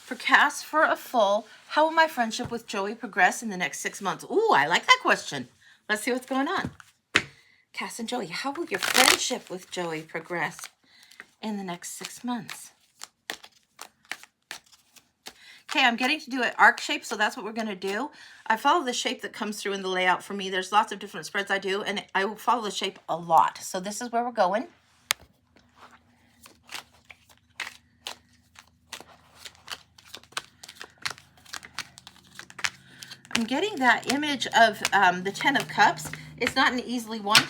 For Cass, for a full, how will my friendship with Joey progress in the next 6 months? Ooh, I like that question. Let's see what's going on. Cass and Joey, how will your friendship with Joey progress in the next 6 months? Okay, I'm getting to do an arc shape, so that's what we're going to do. I follow the shape that comes through in the layout for me. There's lots of different spreads I do, and I will follow the shape a lot. So this is where we're going. I'm getting that image of the 10 of Cups. It's not an easily won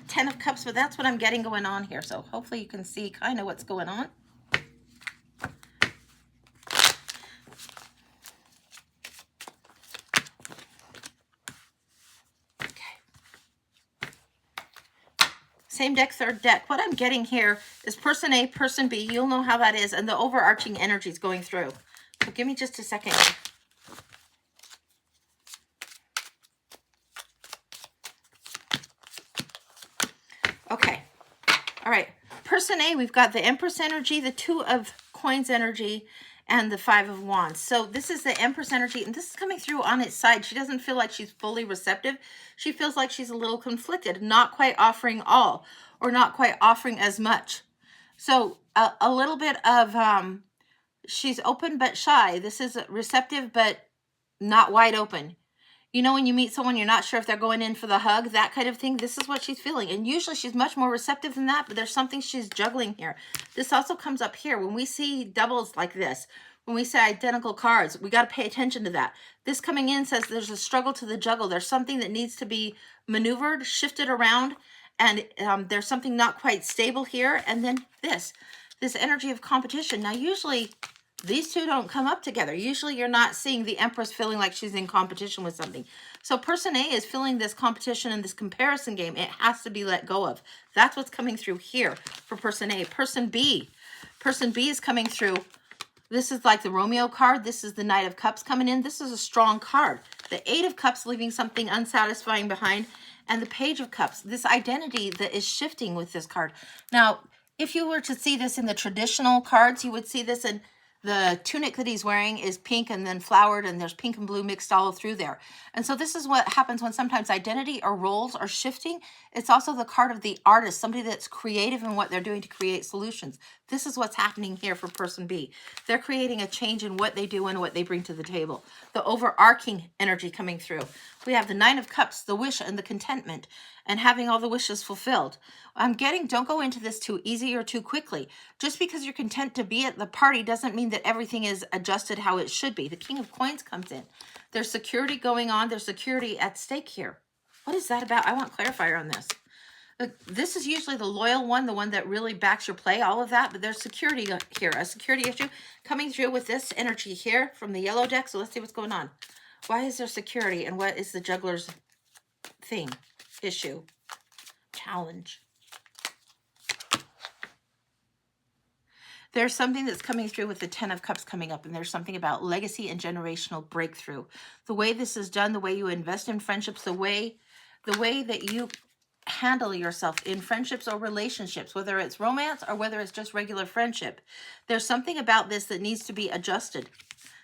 10 of Cups, but that's what I'm getting going on here. So hopefully you can see kind of what's going on. Same deck, third deck. What I'm getting here is person A, person B. You'll know how that is. And the overarching energy is going through. So give me just a second. Okay. All right. Person A, we've got the Empress energy, the Two of Coins energy, and the Five of Wands. So this is the Empress energy, and this is coming through on its side. She doesn't feel like she's fully receptive. She feels like she's a little conflicted, not quite offering all, or not quite offering as much. So a little bit of, she's open but shy. This is receptive but not wide open. You know, when you meet someone, you're not sure if they're going in for the hug, that kind of thing. This is what she's feeling. And usually she's much more receptive than that, but there's something she's juggling here. This also comes up here. When we see doubles like this, when we say identical cards, we got to pay attention to that. This coming in says there's a struggle to the juggle. There's something that needs to be maneuvered, shifted around, and there's something not quite stable here. And then this energy of competition. Now, usually these two don't come up together. Usually you're not seeing the Empress feeling like she's in competition with something. So person A is feeling this competition and this comparison game. It has to be let go of. That's what's coming through here for person A. Person B is coming through. This is like the Romeo card. This is the Knight of Cups coming in. This is a strong card. The Eight of Cups leaving something unsatisfying behind. And the Page of Cups, this identity that is shifting with this card. Now, if you were to see this in the traditional cards, you would see this in the tunic that he's wearing is pink and then flowered, and there's pink and blue mixed all through there. And so this is what happens when sometimes identity or roles are shifting. It's also the card of the artist, somebody that's creative in what they're doing to create solutions. This is what's happening here for person B. They're creating a change in what they do and what they bring to the table. The overarching energy coming through. We have the Nine of Cups, the wish and the contentment, and having all the wishes fulfilled. I'm getting, don't go into this too easy or too quickly. Just because you're content to be at the party doesn't mean that everything is adjusted how it should be. The King of Coins comes in. There's security going on. There's security at stake here. What is that about? I want clarifier on this. This is usually the loyal one, the one that really backs your play, all of that. But there's security here, a security issue coming through with this energy here from the yellow deck. So let's see what's going on. Why is there security, and what is the juggler's thing, issue, challenge? There's something that's coming through with the Ten of Cups coming up, and there's something about legacy and generational breakthrough. The way this is done, the way you invest in friendships, the way that you handle yourself in friendships or relationships, whether it's romance or whether it's just regular friendship. There's something about this that needs to be adjusted.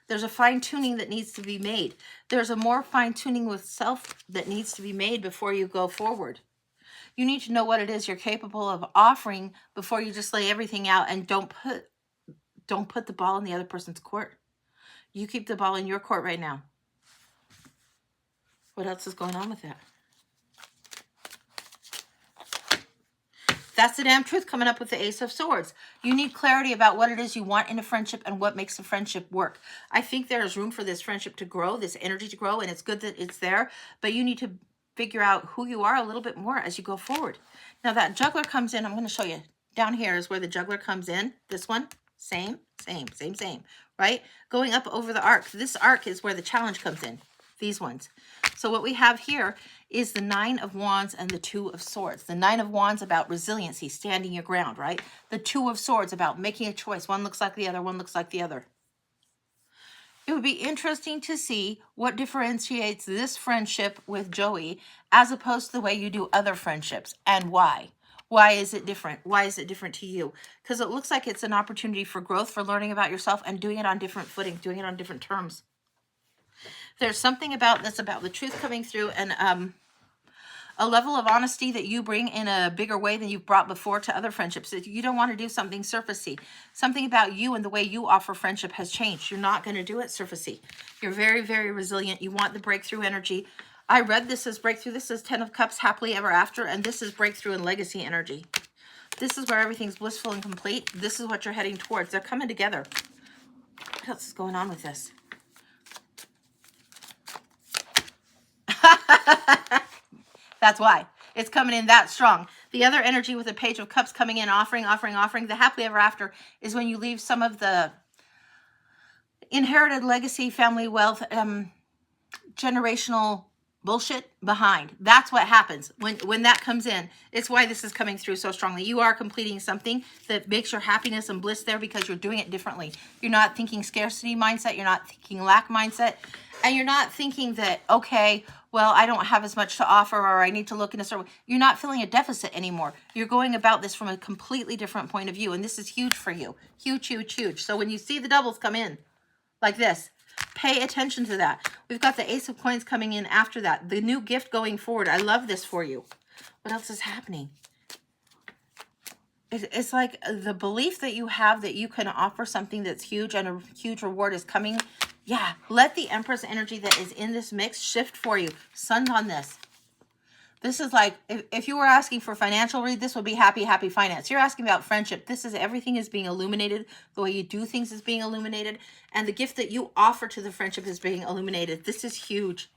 There's a fine-tuning that needs to be made. There's a more fine-tuning with self that needs to be made before you go forward. You need to know what it is you're capable of offering before you just lay everything out, and don't put the ball in the other person's court. You keep the ball in your court right now. What else is going on with that? That's the damn truth coming up with the Ace of Swords. You need clarity about what it is you want in a friendship and what makes a friendship work. I think there is room for this friendship to grow, this energy to grow, and it's good that it's there, but you need to figure out who you are a little bit more as you go forward. Now that juggler comes in, I'm going to show you. Down here is where the juggler comes in. This one, same, right? Going up over the arc. This arc is where the challenge comes in. These ones. So what we have here is the Nine of Wands and the Two of Swords. The Nine of Wands about resiliency, standing your ground, right? The Two of Swords about making a choice. One looks like the other, one looks like the other. It would be interesting to see what differentiates this friendship with Joey as opposed to the way you do other friendships, and why. Why is it different? Why is it different to you? Because it looks like it's an opportunity for growth, for learning about yourself and doing it on different footing, doing it on different terms. There's something about this, about the truth coming through, and a level of honesty that you bring in a bigger way than you've brought before to other friendships. You don't want to do something surfacey. Something about you and the way you offer friendship has changed. You're not going to do it surfacey. You're very, very resilient. You want the breakthrough energy. I read this as breakthrough. This is 10 of Cups, happily ever after, and this is breakthrough and legacy energy. This is where everything's blissful and complete. This is what you're heading towards. They're coming together. What else is going on with this? That's why. It's coming in that strong. The other energy with the Page of Cups coming in, offering. The happily ever after is when you leave some of the inherited legacy, family wealth, generational bullshit behind. That's what happens when that comes in. It's why this is coming through so strongly. You are completing something that makes your happiness and bliss there because you're doing it differently. You're not thinking scarcity mindset. You're not thinking lack mindset. And you're not thinking that, okay, well, I don't have as much to offer, or I need to look in a certain way. You're not feeling a deficit anymore. You're going about this from a completely different point of view. And this is huge for you. Huge, huge, huge. So when you see the doubles come in like this, pay attention to that. We've got the Ace of Coins coming in after that. The new gift going forward. I love this for you. What else is happening? It's like the belief that you have that you can offer something that's huge and a huge reward is coming. Yeah, let the Empress energy that is in this mix shift for you. Sun's on this. This is like, if you were asking for financial read, this would be happy, happy finance. You're asking about friendship. This is everything is being illuminated. The way you do things is being illuminated. And the gift that you offer to the friendship is being illuminated. This is huge.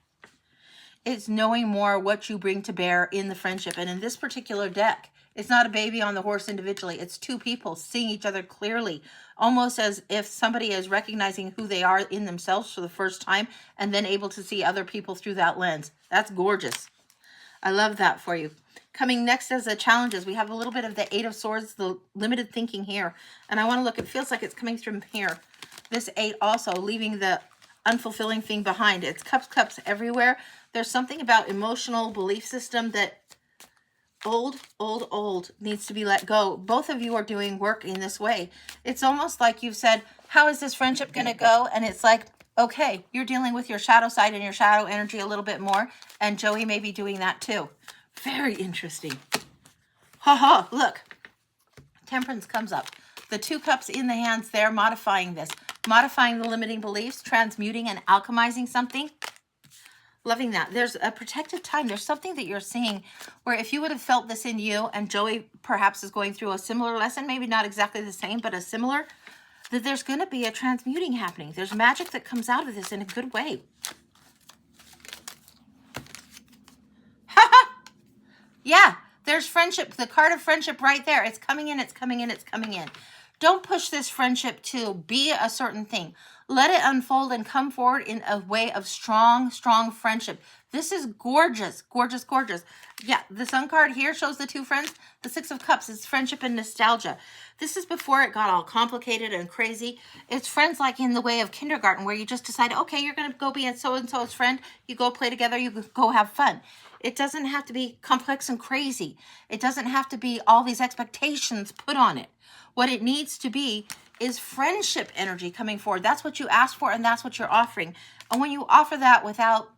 It's knowing more what you bring to bear in the friendship. And in this particular deck, it's not a baby on the horse individually. It's two people seeing each other clearly, almost as if somebody is recognizing who they are in themselves for the first time and then able to see other people through that lens. That's gorgeous. I love that for you. Coming next as the challenges, we have a little bit of the Eight of Swords, the limited thinking here. And I want to look, it feels like it's coming from here. This 8 also, leaving the unfulfilling thing behind. It's cups, cups everywhere. There's something about emotional belief system that old needs to be let go. Both of you are doing work in this way. It's almost like you've said, how is this friendship going to go? And it's like, okay, you're dealing with your shadow side and your shadow energy a little bit more. And Joey may be doing that too. Very interesting. Ha, look. Temperance comes up. The 2 cups in the hands there, modifying this. Modifying the limiting beliefs, transmuting and alchemizing something. Loving that. There's a protective time. There's something that you're seeing where if you would have felt this in you, and Joey perhaps is going through a similar lesson, maybe not exactly the same, but a similar, that there's going to be a transmuting happening. There's magic that comes out of this in a good way. Yeah, there's friendship. The card of friendship right there. It's coming in, it's coming in, it's coming in. Don't push this friendship to be a certain thing. Let it unfold and come forward in a way of strong, strong friendship. This is gorgeous, gorgeous, gorgeous. Yeah, the Sun card here shows the 2 friends. The 6 of Cups is friendship and nostalgia. This is before it got all complicated and crazy. It's friends like in the way of kindergarten where you just decide, okay, you're going to go be a so-and-so's friend. You go play together. You go have fun. It doesn't have to be complex and crazy. It doesn't have to be all these expectations put on it. What it needs to be is friendship energy coming forward. That's what you asked for, and that's what you're offering. And when you offer that without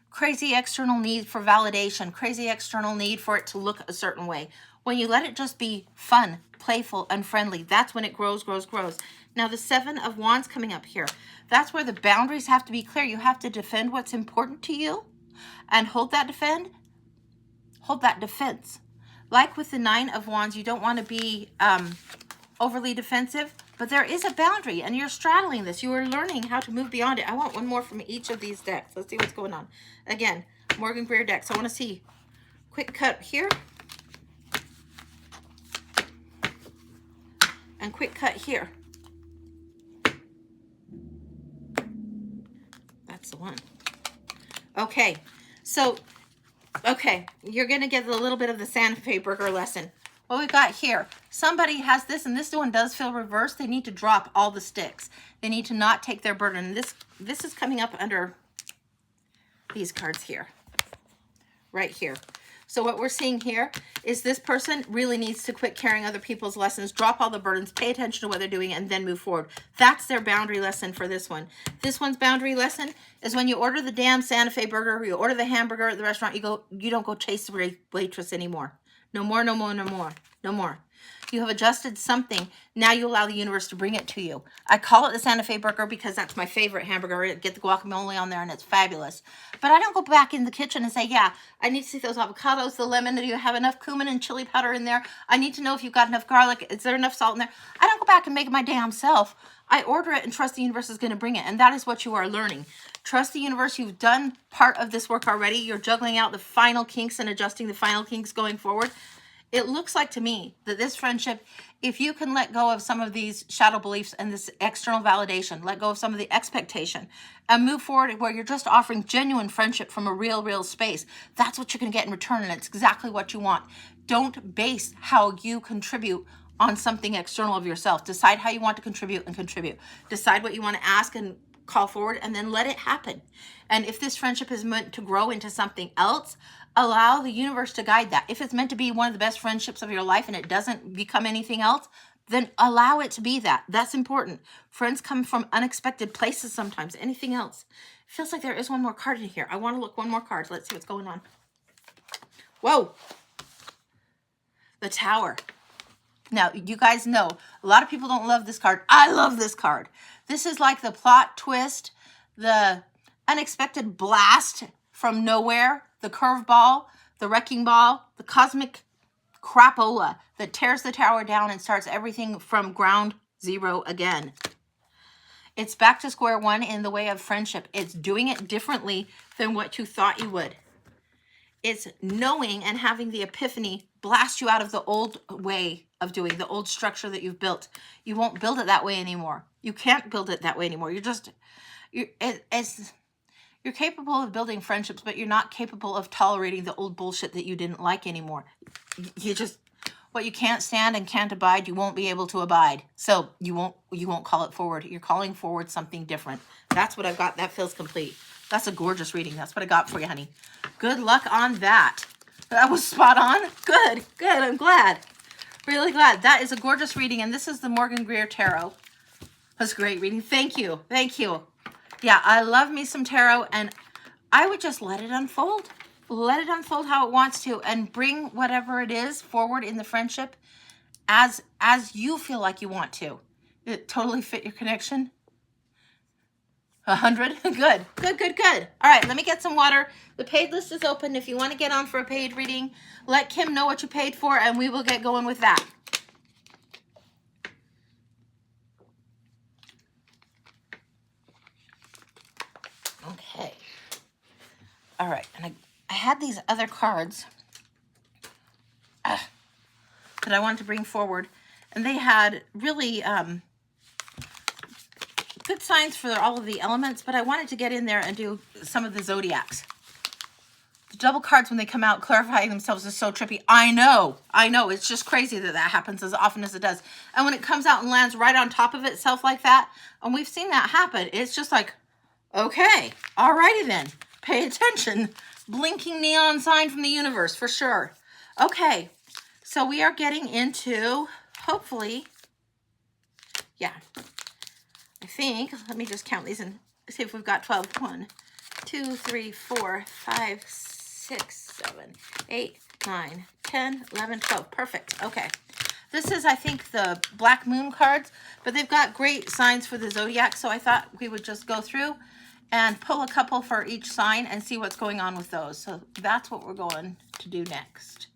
crazy external need for validation, crazy external need for it to look a certain way, when you let it just be fun, playful, and friendly, that's when it grows, grows, grows. Now, the 7 of Wands coming up here, that's where the boundaries have to be clear. You have to defend what's important to you and hold that defense. Like with the 9 of Wands, you don't want to be overly defensive, but there is a boundary and you're straddling this. You are learning how to move beyond it. I want one more from each of these decks. Let's see what's going on. Again, Morgan Greer decks. I want to see quick cut here and quick cut here. That's the one. Okay, so you're going to get a little bit of the Sandpaper lesson. What we've got here, somebody has this, and this one does feel reversed. They need to drop all the sticks. They need to not take their burden. This is coming up under these cards here, right here. So what we're seeing here is this person really needs to quit carrying other people's lessons, drop all the burdens, pay attention to what they're doing, and then move forward. That's their boundary lesson for this one. This one's boundary lesson is when you order the damn Santa Fe burger, you order the hamburger at the restaurant, you don't go chase the waitress anymore. No more, no more, no more, no more. You have adjusted something. Now you allow the universe to bring it to you. I call it the Santa Fe burger because that's my favorite hamburger. I get the guacamole on there and it's fabulous. But I don't go back in the kitchen and say, yeah, I need to see those avocados, the lemon. Do you have enough cumin and chili powder in there? I need to know if you've got enough garlic. Is there enough salt in there? I don't go back and make it my damn self. I order it and trust the universe is going to bring it. And that is what you are learning. Trust the universe. You've done part of this work already. You're juggling out the final kinks and adjusting the final kinks going forward. It looks like to me that this friendship, if you can let go of some of these shadow beliefs and this external validation, let go of some of the expectation and move forward where you're just offering genuine friendship from a real space, that's what you're going to get in return. And it's exactly what you want. Don't base how you contribute on something external of yourself. Decide how you want to contribute and contribute. Decide what you want to ask and call forward and then let it happen. And if this friendship is meant to grow into something else, allow the universe to guide that. If it's meant to be one of the best friendships of your life and it doesn't become anything else, then allow it to be that. That's important. Friends come from unexpected places sometimes. Anything else? It feels like there is one more card in here. I want to look one more card. Let's see what's going on. Whoa. The Tower. Now, you guys know, a lot of people don't love this card. I love this card. This is like the plot twist, the unexpected blast from nowhere, the curveball, the wrecking ball, the cosmic crapola that tears the tower down and starts everything from ground zero again. It's back to square one in the way of friendship. It's doing it differently than what you thought you would. It's knowing and having the epiphany blast you out of the old way of doing, the old structure that you've built. You won't build it that way anymore. You can't build it that way anymore. You're capable of building friendships, but you're not capable of tolerating the old bullshit that you didn't like anymore. What you can't stand and can't abide, you won't be able to abide. So you won't call it forward. You're calling forward something different. That's what I've got. That feels complete. That's a gorgeous reading. That's what I got for you, honey. Good luck on that. That was spot on. Good. I'm glad. Really glad. That is a gorgeous reading. And this is the Morgan Greer Tarot. That's a great reading. Thank you. Yeah, I love me some tarot, and I would just let it unfold. Let it unfold how it wants to, and bring whatever it is forward in the friendship as you feel like you want to. It totally fit your connection. 100? Good. All right, let me get some water. The paid list is open. If you want to get on for a paid reading, let Kim know what you paid for, and we will get going with that. Okay. All right, and I had these other cards that I wanted to bring forward, and they had really good signs for all of the elements, but I wanted to get in there and do some of the zodiacs. The double cards, when they come out, clarifying themselves is so trippy. I know. It's just crazy that happens as often as it does. And when it comes out and lands right on top of itself like that, and we've seen that happen, it's just like, okay, alrighty then. Pay attention. Blinking neon sign from the universe, for sure. Okay, so we are getting into, hopefully, yeah, I think, let me just count these and see if we've got 12. 1, 2, 3, 4, 5, 6, 7, 8, 9, 10, 11, 12. Perfect. Okay. This is, I think, the Black Moon cards, but they've got great signs for the zodiac, so I thought we would just go through and pull a couple for each sign and see what's going on with those. So that's what we're going to do next.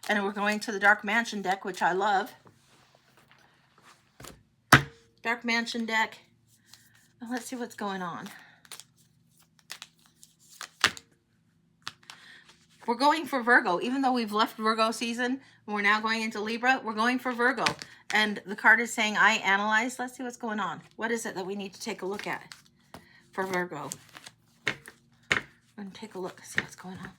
And we're going to the Dark Mansion deck, which I love. Dark Mansion deck. Let's see what's going on. We're going for Virgo. Even though we've left Virgo season, and we're now going into Libra, we're going for Virgo. And the card is saying, I analyze. Let's see what's going on. What is it that we need to take a look at for Virgo? I'm going to take a look, see what's going on.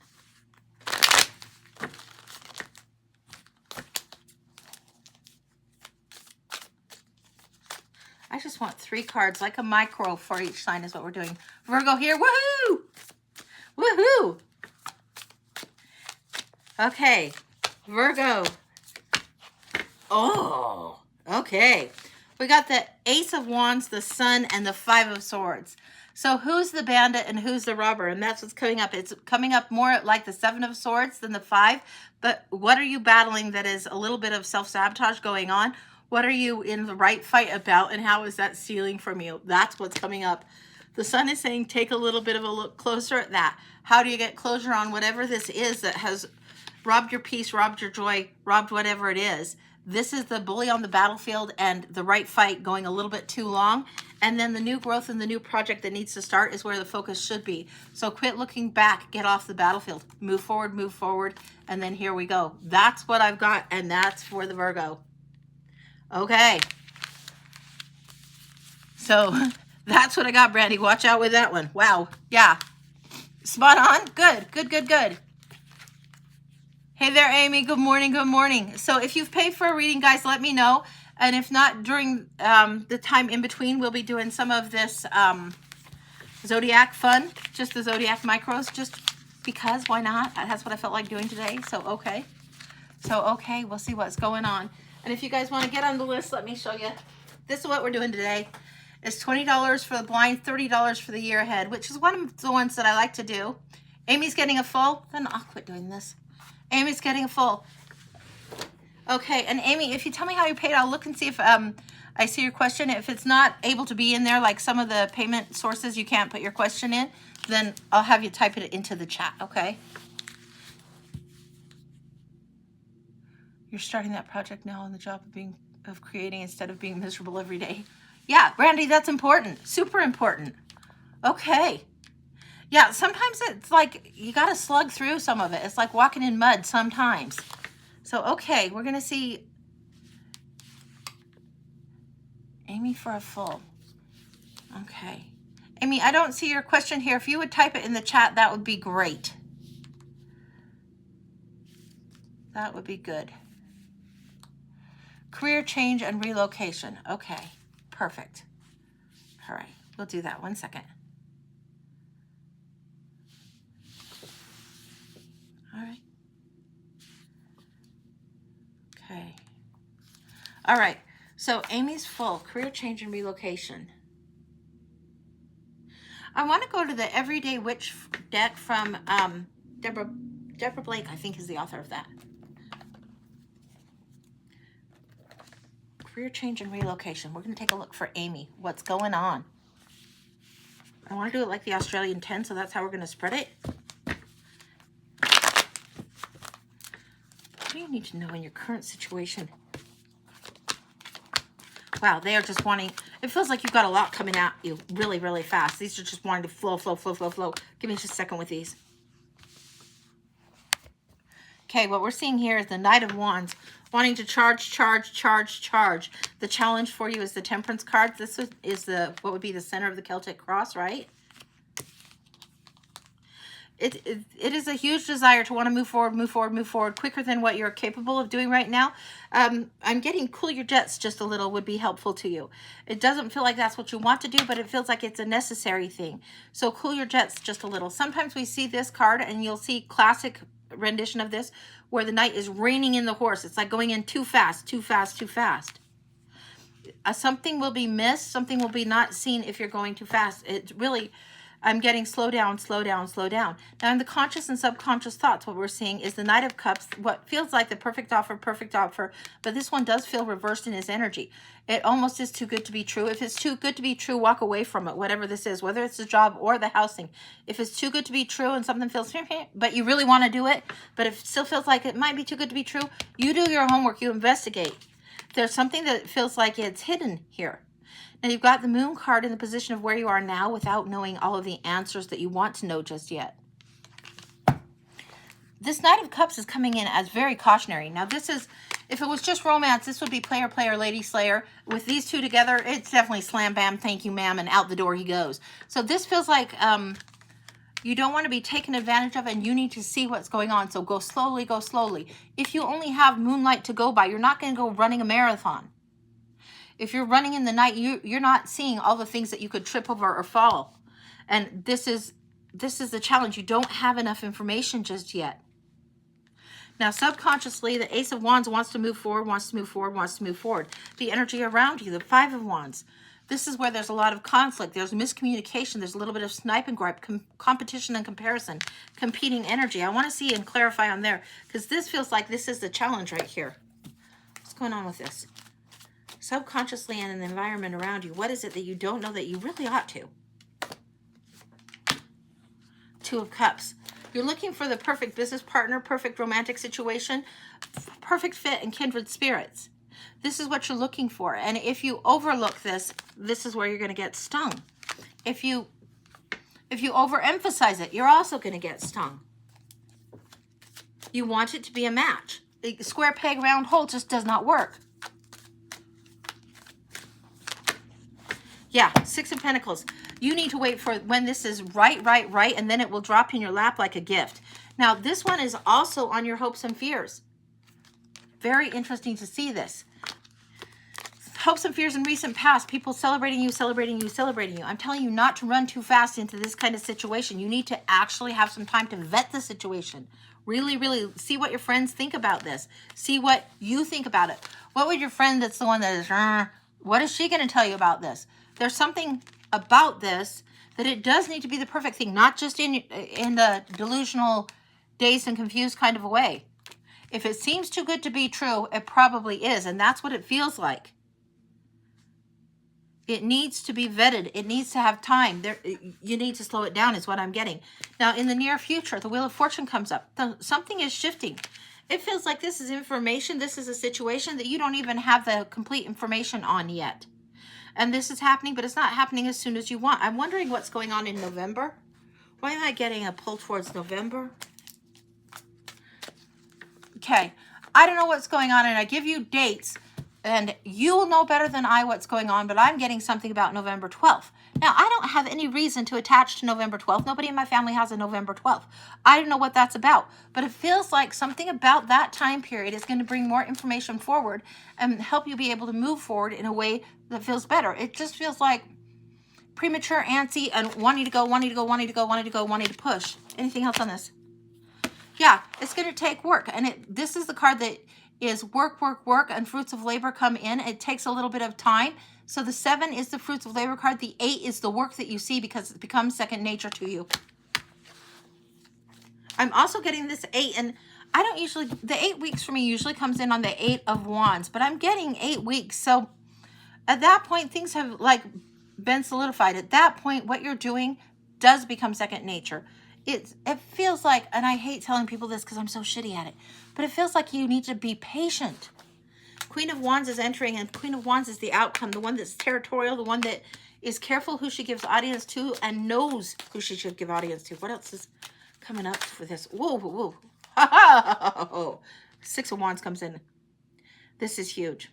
I just want 3 cards, like a micro for each sign is what we're doing. Virgo here, woohoo! Woohoo! Okay, Virgo. Oh, okay. We got the Ace of Wands, the Sun, and the Five of Swords. So who's the bandit and who's the robber? And that's what's coming up. It's coming up more like the Seven of Swords than the Five. But what are you battling that is a little bit of self-sabotage going on? What are you in the right fight about? And how is that stealing from you? That's what's coming up. The Sun is saying take a little bit of a look closer at that. How do you get closure on whatever this is that has robbed your peace, robbed your joy, robbed whatever it is? This is the bully on the battlefield and the right fight going a little bit too long. And then the new growth and the new project that needs to start is where the focus should be. So quit looking back, get off the battlefield, move forward, and then here we go. That's what I've got, and that's for the Virgo. Okay. So that's what I got, Brandy. Watch out with that one. Wow. Yeah. Spot on. Good. Hey there, Amy. Good morning. So if you've paid for a reading, guys, let me know. And if not, during the time in between, we'll be doing some of this Zodiac fun, just the Zodiac micros, just because, why not? That's what I felt like doing today. So, okay, we'll see what's going on. And if you guys want to get on the list, let me show you. This is what we're doing today. It's $20 for the blind, $30 for the year ahead, which is one of the ones that I like to do. Amy's getting a full, then I'll quit doing this. Amy's getting a full. Okay, and Amy, if you tell me how you paid, I'll look and see if I see your question. If it's not able to be in there, like some of the payment sources, you can't put your question in, then I'll have you type it into the chat, okay? You're starting that project now on the job of creating instead of being miserable every day. Yeah, Brandy, that's important. Super important. Okay. Yeah, sometimes it's like you got to slug through some of it. It's like walking in mud sometimes. So, okay, we're going to see Amy for a full. Okay. Amy, I don't see your question here. If you would type it in the chat, that would be great. That would be good. Career change and relocation. Okay, perfect. All right, we'll do that. 1 second. All right. Okay. All right. So Amy's full. Career change and relocation. I want to go to the Everyday Witch deck from Deborah Blake, I think, is the author of that. Career change and relocation. We're going to take a look for Amy. What's going on? I want to do it like the Australian 10, so that's how we're going to spread it. What do you need to know in your current situation? Wow, they are just wanting, it feels like you've got a lot coming at you really, really fast. These are just wanting to flow. Give me just a second with these. Okay, what we're seeing here is the Knight of Wands, wanting to charge. The challenge for you is the Temperance card. This is the what would be the center of the Celtic cross, right? It is a huge desire to want to move forward quicker than what you're capable of doing right now. I'm getting cool your jets just a little would be helpful to you. It doesn't feel like that's what you want to do, but it feels like it's a necessary thing. So cool your jets just a little. Sometimes we see this card and you'll see classic rendition of this where the knight is reining in the horse. It's like going in too fast. Something will be missed. Something will be not seen if you're going too fast. It really... I'm getting slow down. Now in the conscious and subconscious thoughts, what we're seeing is the Knight of Cups, what feels like the perfect offer, but this one does feel reversed in his energy. It almost is too good to be true. If it's too good to be true, walk away from it, whatever this is, whether it's the job or the housing. If it's too good to be true and something feels, but you really want to do it, but if it still feels like it might be too good to be true, you do your homework, you investigate. There's something that feels like it's hidden here. Now you've got the Moon card in the position of where you are now without knowing all of the answers that you want to know just yet. This Knight of Cups is coming in as very cautionary. Now this is, if it was just romance, this would be player, lady slayer. With these two together, it's definitely slam, bam, thank you, ma'am, and out the door he goes. So this feels like you don't want to be taken advantage of and you need to see what's going on. So go slowly. If you only have moonlight to go by, you're not going to go running a marathon. If you're running in the night, you're not seeing all the things that you could trip over or fall. And this is the challenge. You don't have enough information just yet. Now, subconsciously, the Ace of Wands wants to move forward, wants to move forward, wants to move forward. The energy around you, the Five of Wands. This is where there's a lot of conflict. There's miscommunication. There's a little bit of snipe and gripe, competition and comparison, competing energy. I want to see and clarify on there because this feels like this is the challenge right here. What's going on with this? Subconsciously and in the environment around you, what is it that you don't know that you really ought to? Two of Cups. You're looking for the perfect business partner, perfect romantic situation, perfect fit and kindred spirits. This is what you're looking for. And if you overlook this, this is where you're going to get stung. If you overemphasize it, you're also going to get stung. You want it to be a match. The square peg, round hole just does not work. Yeah, Six of Pentacles. You need to wait for when this is right, and then it will drop in your lap like a gift. Now, this one is also on your hopes and fears. Very interesting to see this. Hopes and fears in recent past, people celebrating you, celebrating you, celebrating you. I'm telling you not to run too fast into this kind of situation. You need to actually have some time to vet the situation. Really, really see what your friends think about this. See what you think about it. What would your friend that's the one that is, what is she going to tell you about this? There's something about this that it does need to be the perfect thing, not just in the delusional, dazed and confused kind of a way. If it seems too good to be true, it probably is, and that's what it feels like. It needs to be vetted. It needs to have time. You need to slow it down is what I'm getting. Now, in the near future, the Wheel of Fortune comes up. Something is shifting. It feels like this is information. This is a situation that you don't even have the complete information on yet. And this is happening, but it's not happening as soon as you want. I'm wondering what's going on in November. Why am I getting a pull towards November? Okay. I don't know what's going on, and I give you dates, and you will know better than I what's going on, but I'm getting something about November 12th. Now, I don't have any reason to attach to November 12th. Nobody in my family has a November 12th. I don't know what that's about, but it feels like something about that time period is going to bring more information forward and help you be able to move forward in a way that feels better. It just feels like premature, antsy, and wanting to go, wanting to go, wanting to go, wanting to go, wanting to push. Anything else on this? Yeah, it's going to take work, and this is the card that is work, work, work, and fruits of labor come in. It takes a little bit of time. So the 7 is the fruits of labor card. The 8 is the work that you see because it becomes second nature to you. I'm also getting this 8, and I don't usually, the 8 weeks for me usually comes in on the 8 of Wands, but I'm getting 8 weeks. So at that point, things have like been solidified. At that point, what you're doing does become second nature. It feels like, and I hate telling people this because I'm so shitty at it, but it feels like you need to be patient. Queen of Wands is entering, and Queen of Wands is the outcome, the one that's territorial, the one that is careful who she gives audience to and knows who she should give audience to. What else is coming up for this? Whoa, whoa, whoa. 6 of Wands comes in. This is huge.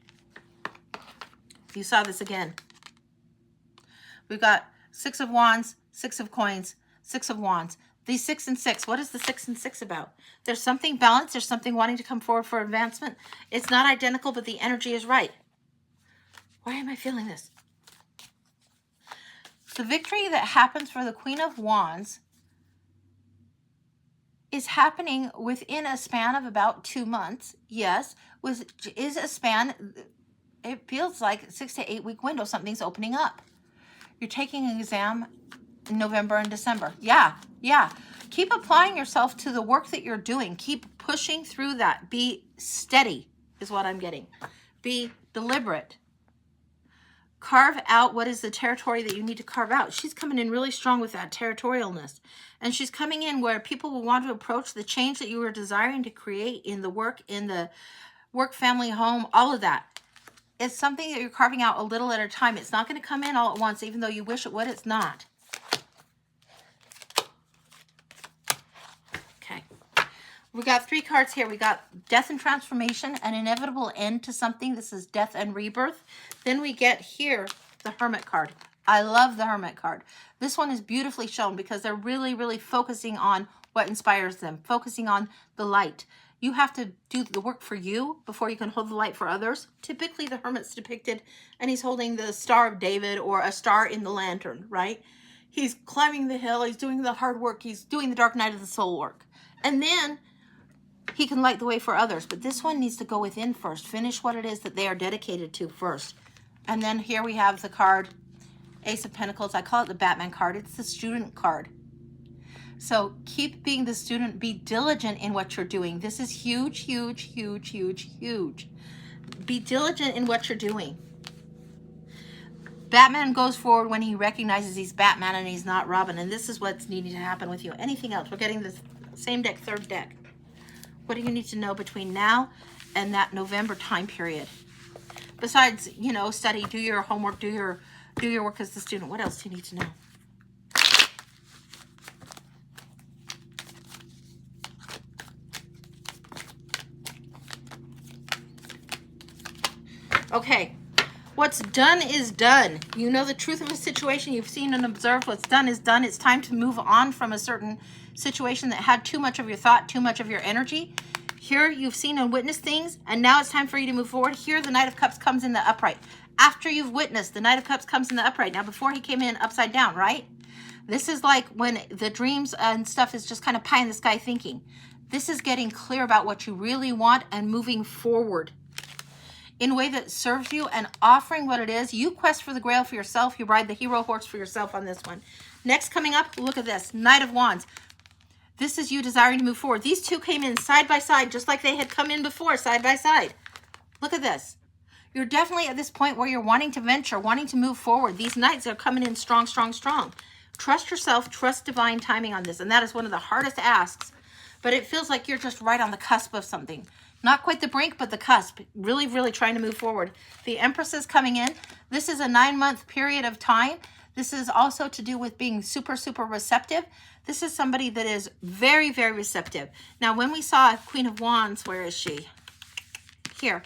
You saw this again. We've got 6 of Wands, 6 of Coins, 6 of Wands. These 6 and 6, what is the 6 and 6 about? There's something balanced. There's something wanting to come forward for advancement. It's not identical, but the energy is right. Why am I feeling this? The victory that happens for the Queen of Wands is happening within a span of about 2 months. Yes, which is a span, it feels like 6 to 8 week window. Something's opening up. You're taking an exam in November and December. Yeah. Keep applying yourself to the work that you're doing. Keep pushing through that. Be steady is what I'm getting. Be deliberate. Carve out what is the territory that you need to carve out. She's coming in really strong with that territorialness. And she's coming in where people will want to approach the change that you are desiring to create in the work, family, home, all of that. It's something that you're carving out a little at a time. It's not going to come in all at once, even though you wish it would. It's not. We got 3 cards here. We got death and transformation, an inevitable end to something. This is death and rebirth. Then we get here the Hermit card. I love the Hermit card. This one is beautifully shown because they're really, really focusing on what inspires them, focusing on the light. You have to do the work for you before you can hold the light for others. Typically, the Hermit's depicted, and he's holding the Star of David or a star in the lantern, right? He's climbing the hill. He's doing the hard work. He's doing the dark night of the soul work. And then he can light the way for others. But this one needs to go within first. Finish what it is that they are dedicated to first. And then here we have the card, Ace of Pentacles. I call it the Batman card. It's the student card. So keep being the student. Be diligent in what you're doing. This is huge, huge, huge, huge, huge. Be diligent in what you're doing. Batman goes forward when he recognizes he's Batman and he's not Robin. And this is what's needing to happen with you. Anything else? We're getting the same deck, third deck. What do you need to know between now and that November time period? Besides, you know, study, do your homework, do your work as the student. What else do you need to know? Okay. What's done is done. You know the truth of a situation. You've seen and observed. What's done is done. It's time to move on from a certain situation that had too much of your thought, too much of your energy. Here you've seen and witnessed things, and now it's time for you to move forward. Here the Knight of Cups comes in the upright. After you've witnessed, the Knight of Cups comes in the upright. Now before he came in upside down, right? This is like when the dreams and stuff is just kind of pie in the sky thinking. This is getting clear about what you really want and moving forward in a way that serves you and offering what it is. You quest for the Grail for yourself. You ride the hero horse for yourself on this one. Next coming up, look at this. Knight of Wands. This is you desiring to move forward. These two came in side by side, just like they had come in before, side by side. Look at this. You're definitely at this point where you're wanting to venture, wanting to move forward. These knights are coming in strong, strong, strong. Trust yourself, trust divine timing on this. And that is one of the hardest asks. But it feels like you're just right on the cusp of something. Not quite the brink, but the cusp. Really, really trying to move forward. The Empress is coming in. This is a 9-month period of time. This is also to do with being super, super receptive. This is somebody that is very, very receptive. Now, when we saw Queen of Wands, where is she? Here.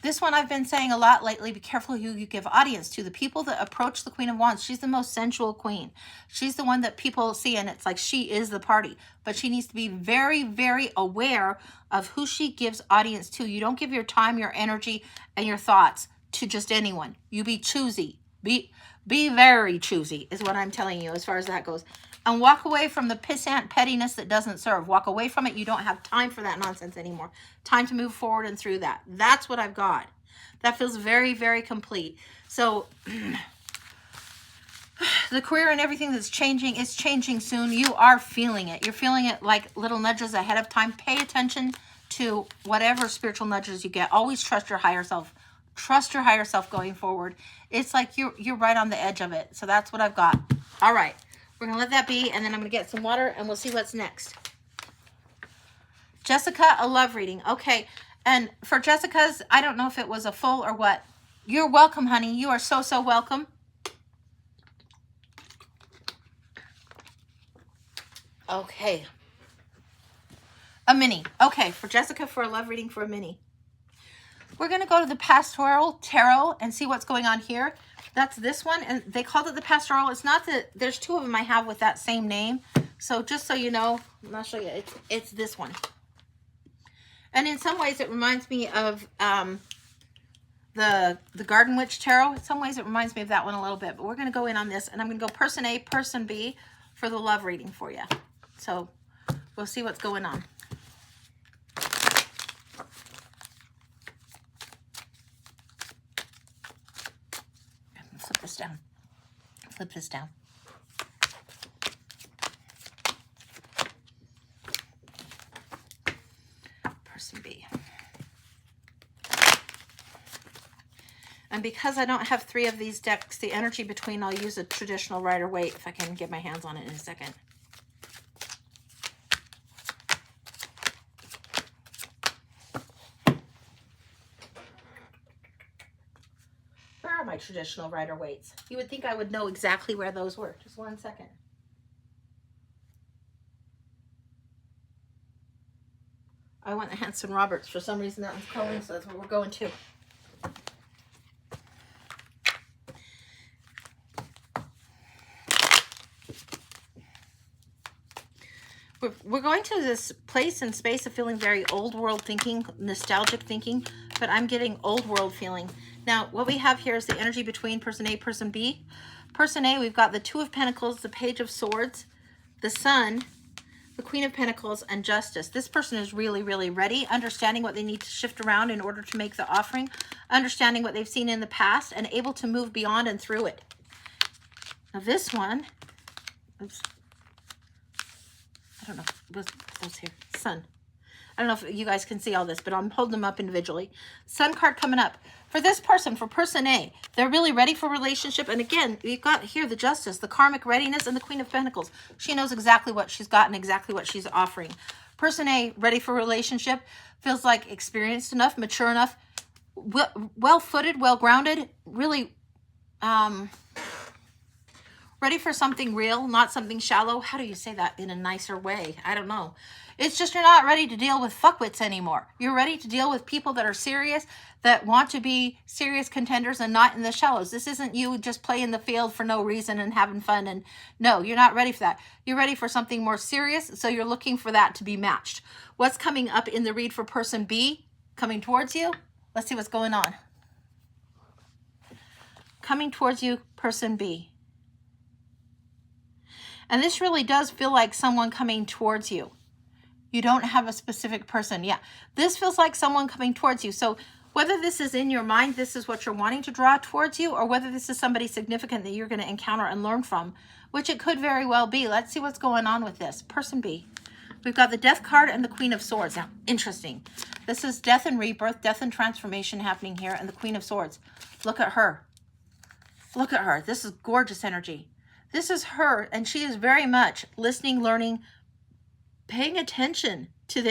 This one I've been saying a lot lately. Be careful who you give audience to. The people that approach the Queen of Wands, she's the most sensual queen. She's the one that people see and it's like she is the party. But she needs to be very, very aware of who she gives audience to. You don't give your time, your energy, and your thoughts to just anyone. You be choosy. Be very choosy is what I'm telling you as far as that goes. And walk away from the pissant pettiness that doesn't serve. Walk away from it. You don't have time for that nonsense anymore. Time to move forward and through that. That's what I've got. That feels very, very complete. So the career and everything that's changing is changing soon. You are feeling it. You're feeling it like little nudges ahead of time. Pay attention to whatever spiritual nudges you get. Always trust your higher self. Trust your higher self going forward. It's like you're right on the edge of it. So that's what I've got. All right. We're going to let that be, and then I'm going to get some water, and we'll see what's next. Jessica, a love reading. Okay, and for Jessica's, I don't know if it was a full or what. You're welcome, honey. You are so, so welcome. Okay. A mini. Okay, for Jessica, for a love reading for a mini. We're going to go to the Pastoral Tarot and see what's going on here. That's this one, and they called it the Pastoral. It's not that there's two of them I have with that same name. So just so you know, I'll show you. It's this one. And in some ways, it reminds me of the Garden Witch Tarot. In some ways, it reminds me of that one a little bit. But we're going to go in on this, and I'm going to go person A, person B for the love reading for you. So we'll see what's going on. Flip this down. Flip this down. Person B. And because I don't have 3 of these decks, the energy between, I'll use a traditional Rider-Waite if I can get my hands on it in a second. My traditional Rider-Waites. You would think I would know exactly where those were. Just one second. I want the Hanson Roberts. For some reason that one's calling, so that's what we're going to. We're going to this place and space of feeling very old world thinking, nostalgic thinking, but I'm getting old world feeling. Now, what we have here is the energy between person A, person B. Person A, we've got the Two of Pentacles, the Page of Swords, the Sun, the Queen of Pentacles, and Justice. This person is really, really ready, understanding what they need to shift around in order to make the offering, understanding what they've seen in the past, and able to move beyond and through it. Now this one, oops, I don't know, what's here? Sun. I don't know if you guys can see all this, but I'm holding them up individually. Sun card coming up. For this person, for person A, they're really ready for relationship. And again, you've got here the Justice, the karmic readiness, and the Queen of Pentacles. She knows exactly what she's got and exactly what she's offering. Person A, ready for relationship, feels like experienced enough, mature enough, well-footed, well-grounded, really ready for something real, not something shallow. How do you say that in a nicer way? I don't know. It's just you're not ready to deal with fuckwits anymore. You're ready to deal with people that are serious, that want to be serious contenders and not in the shallows. This isn't you just playing the field for no reason and having fun. And no, you're not ready for that. You're ready for something more serious, so you're looking for that to be matched. What's coming up in the read for person B coming towards you? Let's see what's going on. Coming towards you, person B. And this really does feel like someone coming towards you. You don't have a specific person. Yeah, this feels like someone coming towards you. So whether this is in your mind, this is what you're wanting to draw towards you, or whether this is somebody significant that you're going to encounter and learn from, which it could very well be. Let's see what's going on with this. Person B. We've got the Death card and the Queen of Swords. Now, interesting. This is death and rebirth, death and transformation happening here, and the Queen of Swords. Look at her. Look at her. This is gorgeous energy. This is her, and she is very much listening, learning, paying attention to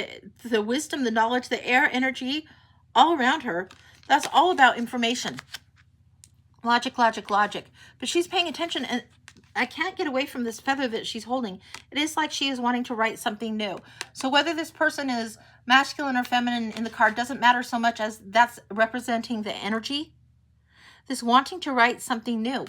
the wisdom, the knowledge, the air energy all around her. That's all about information. Logic, logic, logic. But she's paying attention, and I can't get away from this feather that she's holding. It is like she is wanting to write something new. So whether this person is masculine or feminine in the card doesn't matter so much as that's representing the energy. This wanting to write something new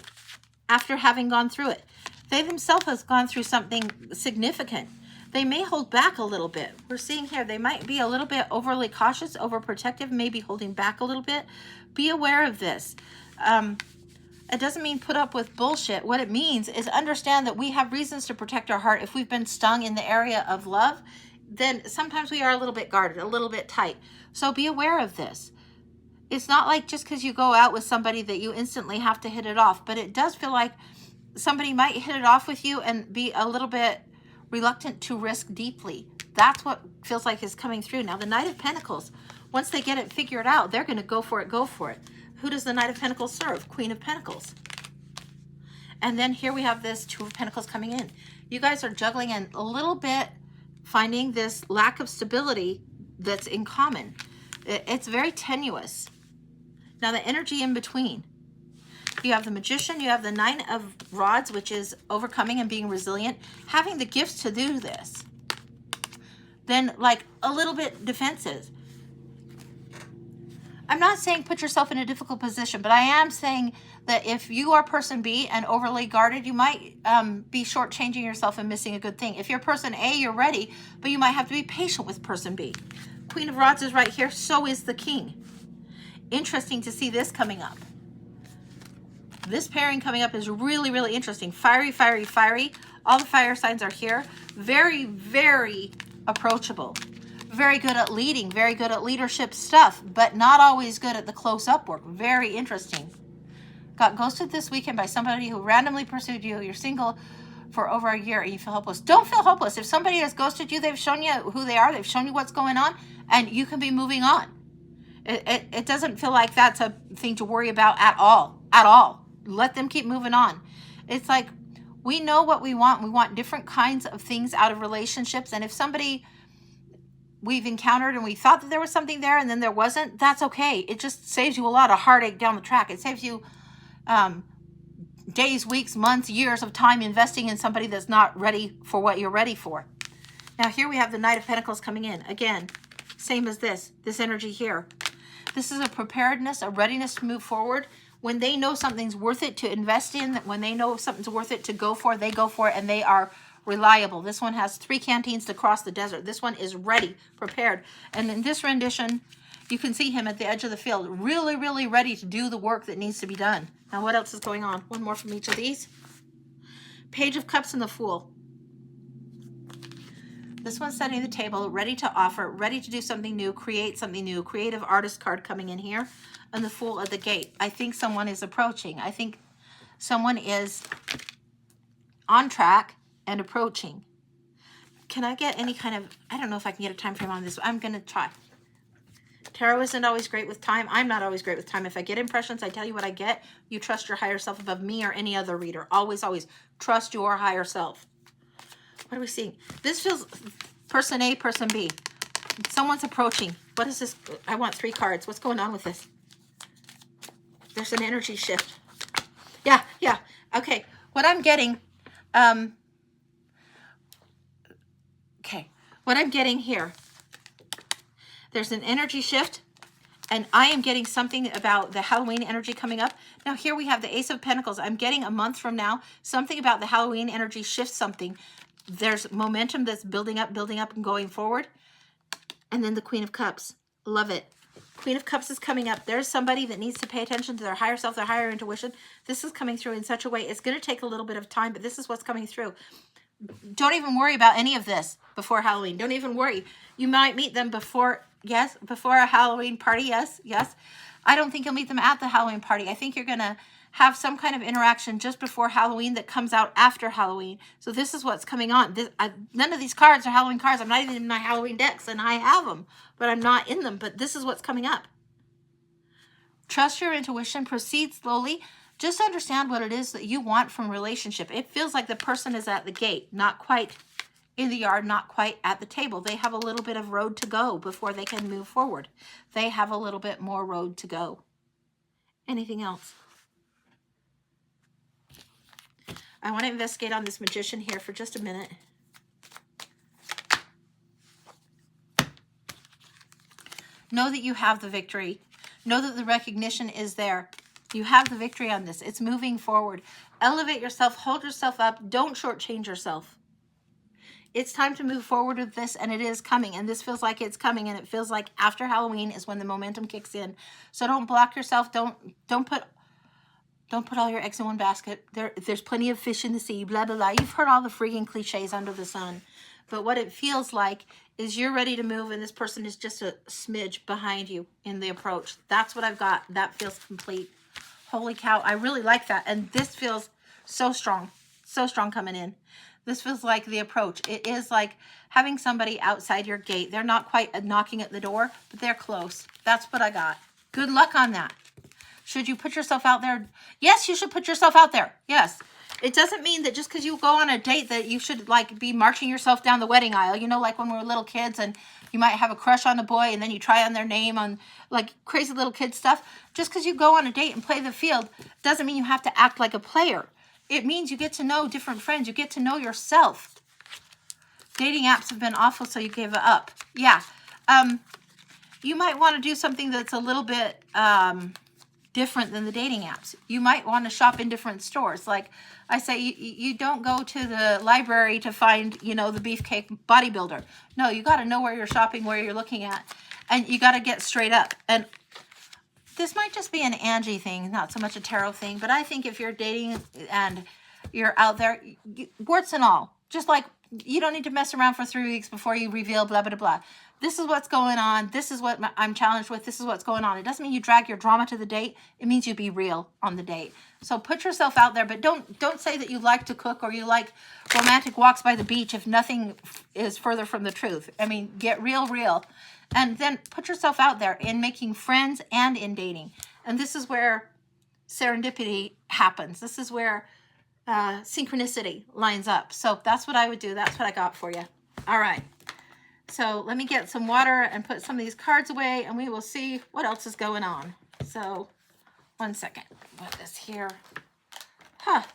after having gone through it. They themselves have gone through something significant. They may hold back a little bit. We're seeing here they might be a little bit overly cautious, overprotective, maybe holding back a little bit. Be aware of this. It doesn't mean put up with bullshit. What it means is understand that we have reasons to protect our heart. If we've been stung in the area of love, then sometimes we are a little bit guarded, a little bit tight. So be aware of this. It's not like just because you go out with somebody that you instantly have to hit it off, but it does feel like somebody might hit it off with you and be a little bit reluctant to risk deeply. That's what feels like is coming through. Now, the Knight of Pentacles, once they get it figured out, they're going to go for it, go for it. Who does the Knight of Pentacles serve? Queen of Pentacles. And then here we have this Two of Pentacles coming in. You guys are juggling and a little bit finding this lack of stability that's in common. It's very tenuous. Now, the energy in between. You have the Magician, you have the Nine of Rods, which is overcoming and being resilient, having the gifts to do this. Then, like, a little bit defensive. I'm not saying put yourself in a difficult position, but I am saying that if you are person B and overly guarded, you might be shortchanging yourself and missing a good thing. If you're person A, you're ready, but you might have to be patient with person B. Queen of Rods is right here, so is the King. Interesting to see this coming up. This pairing coming up is really, really interesting. Fiery, fiery, fiery. All the fire signs are here. Very, very approachable. Very good at leading. Very good at leadership stuff, but not always good at the close-up work. Very interesting. Got ghosted this weekend by somebody who randomly pursued you. You're single for over a year and you feel hopeless. Don't feel hopeless. If somebody has ghosted you, they've shown you who they are. They've shown you what's going on, and you can be moving on. It doesn't feel like that's a thing to worry about at all. At all. Let them keep moving on. It's like we know what we want. We want different kinds of things out of relationships. And if somebody we've encountered and we thought that there was something there and then there wasn't, that's okay. It just saves you a lot of heartache down the track. It saves you days, weeks, months, years of time investing in somebody that's not ready for what you're ready for. Now here we have the Knight of Pentacles coming in. Again, same as this energy here. This is a preparedness, a readiness to move forward. When they know something's worth it to invest in, when they know something's worth it to go for, they go for it, and they are reliable. This one has 3 canteens to cross the desert. This one is ready, prepared. And in this rendition, you can see him at the edge of the field, really, really ready to do the work that needs to be done. Now, what else is going on? One more from each of these. Page of Cups and the Fool. This one's setting the table, ready to offer, ready to do something new, create something new. Creative artist card coming in here. And the Fool at the gate. I think someone is approaching. I think someone is on track and approaching. Can I get any kind of, I don't know if I can get a time frame on this. I'm going to try. Tarot isn't always great with time. I'm not always great with time. If I get impressions, I tell you what I get. You trust your higher self above me or any other reader. Always, always trust your higher self. What are we seeing? This feels person A, person B. Someone's approaching. What is this? I want 3 cards. What's going on with this? There's an energy shift. Yeah. Okay. What I'm getting, okay. What I'm getting here, there's an energy shift, and I am getting something about the Halloween energy coming up. Now here we have the Ace of Pentacles. I'm getting a month from now, something about the Halloween energy shifts something. There's momentum that's building up and going forward. And then the Queen of Cups. Love it. Queen of Cups is coming up. There's somebody that needs to pay attention to their higher self, their higher intuition. This is coming through in such a way. It's going to take a little bit of time, but this is what's coming through. Don't even worry about any of this before Halloween. Don't even worry. You might meet them before, yes, before a Halloween party. Yes. I don't think you'll meet them at the Halloween party. I think you're going to have some kind of interaction just before Halloween that comes out after Halloween. So this is what's coming on. None of these cards are Halloween cards. I'm not even in my Halloween decks, and I have them, but I'm not in them. But this is what's coming up. Trust your intuition. Proceed slowly. Just understand what it is that you want from relationship. It feels like the person is at the gate, not quite in the yard, not quite at the table. They have a little bit of road to go before they can move forward. They have a little bit more road to go. Anything else? I want to investigate on this Magician here for just a minute. Know that you have the victory. Know that the recognition is there. You have the victory on this. It's moving forward. Elevate yourself. Hold yourself up. Don't shortchange yourself. It's time to move forward with this, and it is coming. And this feels like it's coming, and it feels like after Halloween is when the momentum kicks in. So don't block yourself. Don't put all your eggs in one basket. There's plenty of fish in the sea, blah, blah, blah. You've heard all the freaking cliches under the sun. But what it feels like is you're ready to move, and this person is just a smidge behind you in the approach. That's what I've got. That feels complete. Holy cow. I really like that. And this feels so strong coming in. This feels like the approach. It is like having somebody outside your gate. They're not quite knocking at the door, but they're close. That's what I got. Good luck on that. Should you put yourself out there? Yes, you should put yourself out there. Yes. It doesn't mean that just because you go on a date that you should like be marching yourself down the wedding aisle. You know, like when we were little kids and you might have a crush on a boy and then you try on their name on like crazy little kid stuff. Just because you go on a date and play the field doesn't mean you have to act like a player. It means you get to know different friends. You get to know yourself. Dating apps have been awful, so you gave it up. Yeah. You might want to do something that's a little bit different than the dating apps. You might want to shop in different stores. Like I say, you don't go to the library to find, you know, the beefcake bodybuilder. No, you got to know where you're shopping, where you're looking at, and you got to get straight up. And this might just be an Angie thing, not so much a tarot thing, but I think if you're dating and you're out there, warts and all, just like you don't need to mess around for 3 weeks before you reveal blah, blah, blah. This is what's going on. This is what I'm challenged with. This is what's going on. It doesn't mean you drag your drama to the date. It means you be real on the date. So put yourself out there, but don't say that you like to cook or you like romantic walks by the beach if nothing is further from the truth. I mean, get real. And then put yourself out there in making friends and in dating. And this is where serendipity happens. This is where synchronicity lines up. So that's what I would do. That's what I got for you. All right. So let me get some water and put some of these cards away, and we will see what else is going on. So 1 second. Put this here.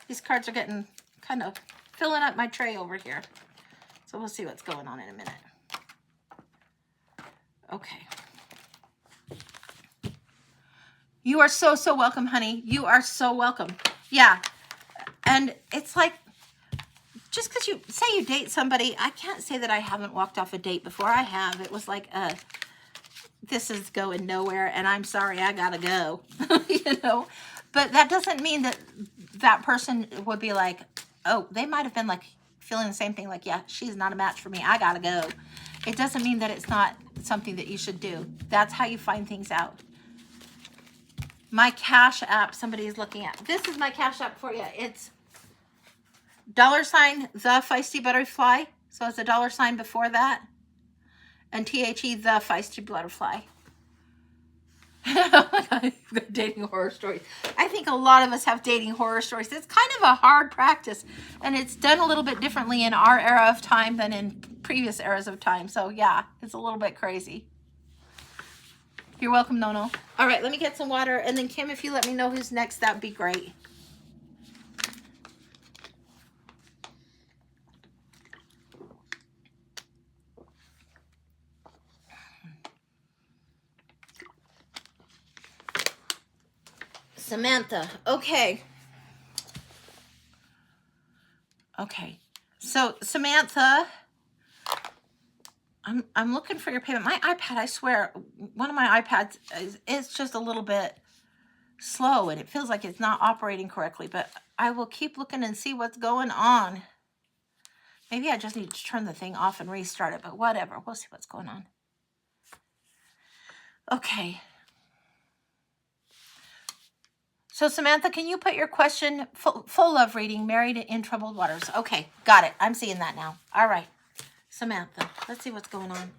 These cards are getting kind of filling up my tray over here. So we'll see what's going on in a minute. Okay. You are so welcome, honey. You are so welcome. Yeah. And it's like, just because you say you date somebody, I can't say that I haven't walked off a date before. I have. It was like, this is going nowhere, and I'm sorry, I gotta go, you know? But that doesn't mean that that person would be like, oh, they might have been like feeling the same thing, like, yeah, she's not a match for me, I gotta go. It doesn't mean that it's not something that you should do. That's how you find things out. My Cash App, somebody is looking at. This is my Cash App for you. It's $ the Feisty Butterfly. So it's a $ before that. And THE the Feisty Butterfly. Oh my God, you've got dating horror stories. I think a lot of us have dating horror stories. It's kind of a hard practice, and it's done a little bit differently in our era of time than in previous eras of time. So yeah, it's a little bit crazy. You're welcome, Nono. All right, let me get some water, and then Kim, if you let me know who's next, that'd be great. Samantha. Okay. Okay. So Samantha, I'm looking for your payment. My iPad, I swear, one of my iPads is just a little bit slow, and it feels like it's not operating correctly, but I will keep looking and see what's going on. Maybe I just need to turn the thing off and restart it, but whatever. We'll see what's going on. Okay. So Samantha, can you put your question, full love reading, married in troubled waters? Okay, got it. I'm seeing that now. All right. Samantha, let's see what's going on.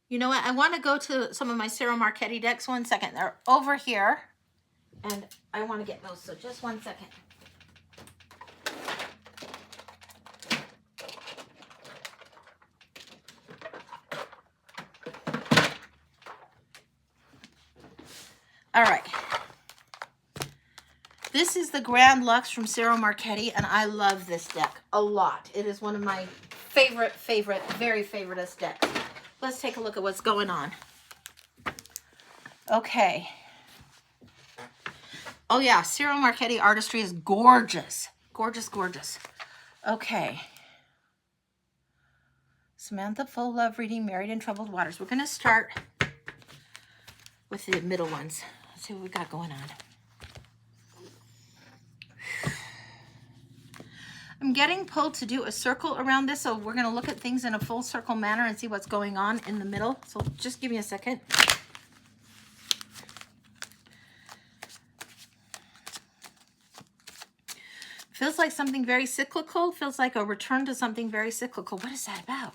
You know what? I want to go to some of my Ciro Marchetti decks. 1 second. They're over here, and I want to get those. So just 1 second. All right. This is the Grand Lux from Ciro Marchetti, and I love this deck a lot. It is one of my favorite, very favoriteest decks. Let's take a look at what's going on. Okay. Oh yeah, Ciro Marchetti artistry is gorgeous. Gorgeous, gorgeous. Okay. Samantha, full love reading, married in troubled waters. We're going to start with the middle ones. Let's see what we got going on. I'm getting pulled to do a circle around this, so we're going to look at things in a full circle manner and see what's going on in the middle. So just give me a second. Feels like something very cyclical. Feels like a return to something very cyclical. What is that about?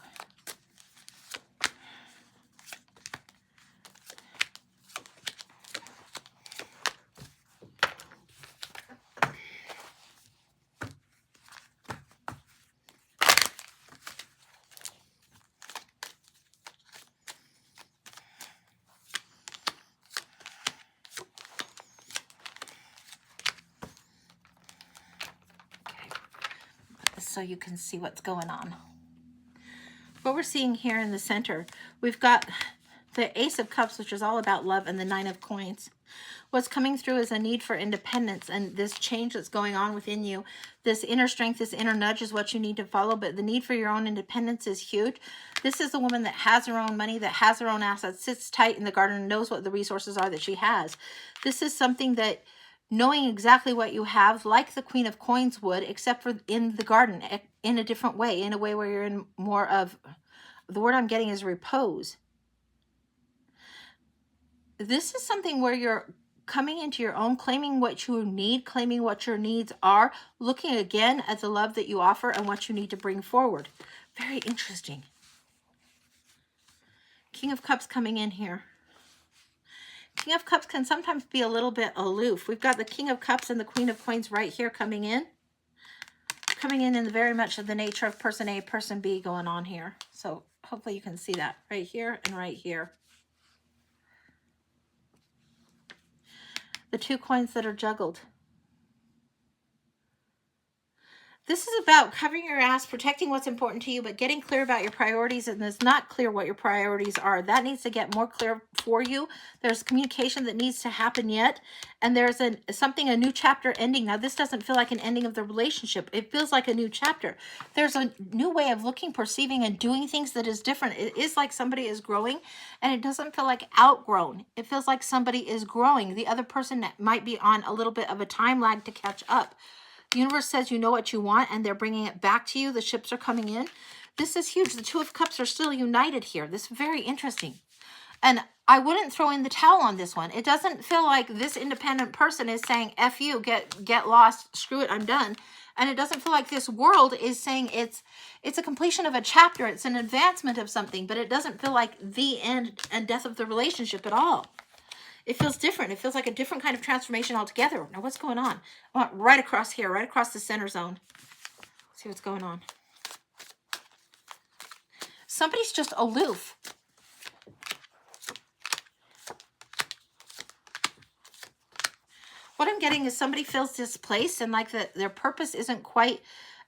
So you can see what's going on. What we're seeing here in the center, we've got the Ace of Cups, which is all about love, and the Nine of Coins. What's coming through is a need for independence and this change that's going on within you. This inner strength, this inner nudge is what you need to follow, but the need for your own independence is huge. This is a woman that has her own money, that has her own assets, sits tight in the garden, knows what the resources are that she has. This is something that knowing exactly what you have, like the Queen of Coins would, except for in the garden, in a different way, in a way where you're in more of, the word I'm getting is repose. This is something where you're coming into your own, claiming what you need, claiming what your needs are, looking again at the love that you offer and what you need to bring forward. Very interesting. King of Cups coming in here. King of Cups can sometimes be a little bit aloof. We've got the King of Cups and the Queen of Coins right here coming in. Coming in very much of the nature of person A, person B going on here. So hopefully you can see that right here and right here. The 2 coins that are juggled. This is about covering your ass, protecting what's important to you, but getting clear about your priorities. And it's not clear what your priorities are. That needs to get more clear for you. There's communication that needs to happen yet. And there's a new chapter ending. Now, this doesn't feel like an ending of the relationship. It feels like a new chapter. There's a new way of looking, perceiving, and doing things that is different. It is like somebody is growing, and it doesn't feel like outgrown. It feels like somebody is growing. The other person might be on a little bit of a time lag to catch up. The universe says you know what you want, and they're bringing it back to you. The ships are coming in. This is huge. The Two of Cups are still united here. This is very interesting. And I wouldn't throw in the towel on this one. It doesn't feel like this independent person is saying, F you, get lost, screw it, I'm done. And it doesn't feel like this world is saying it's a completion of a chapter. It's an advancement of something, but it doesn't feel like the end and death of the relationship at all. It feels different. It feels like a different kind of transformation altogether. Now, what's going on? I want right across here, right across the center zone. Let's see what's going on. Somebody's just aloof. What I'm getting is somebody feels displaced and like their purpose isn't quite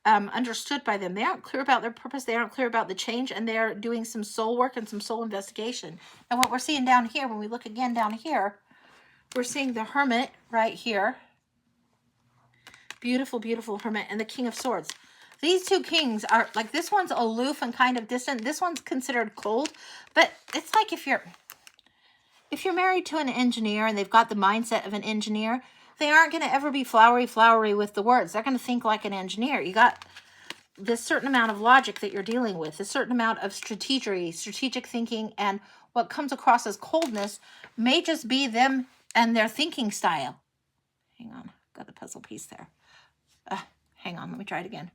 understood by them. They aren't clear about their purpose. They aren't clear about the change, and they're doing some soul work and some soul investigation. And what we're seeing down here, when we look again down here, we're seeing the Hermit right here. Beautiful, beautiful Hermit, and the King of Swords. These two kings are like, this one's aloof and kind of distant. This one's considered cold, but it's like if you're married to an engineer and they've got the mindset of an engineer, they aren't going to ever be flowery with the words. They're going to think like an engineer. You got this certain amount of logic that you're dealing with, a certain amount of strategic thinking, and what comes across as coldness may just be them and their thinking style. Hang on, got the puzzle piece there. Hang on, let me try it again.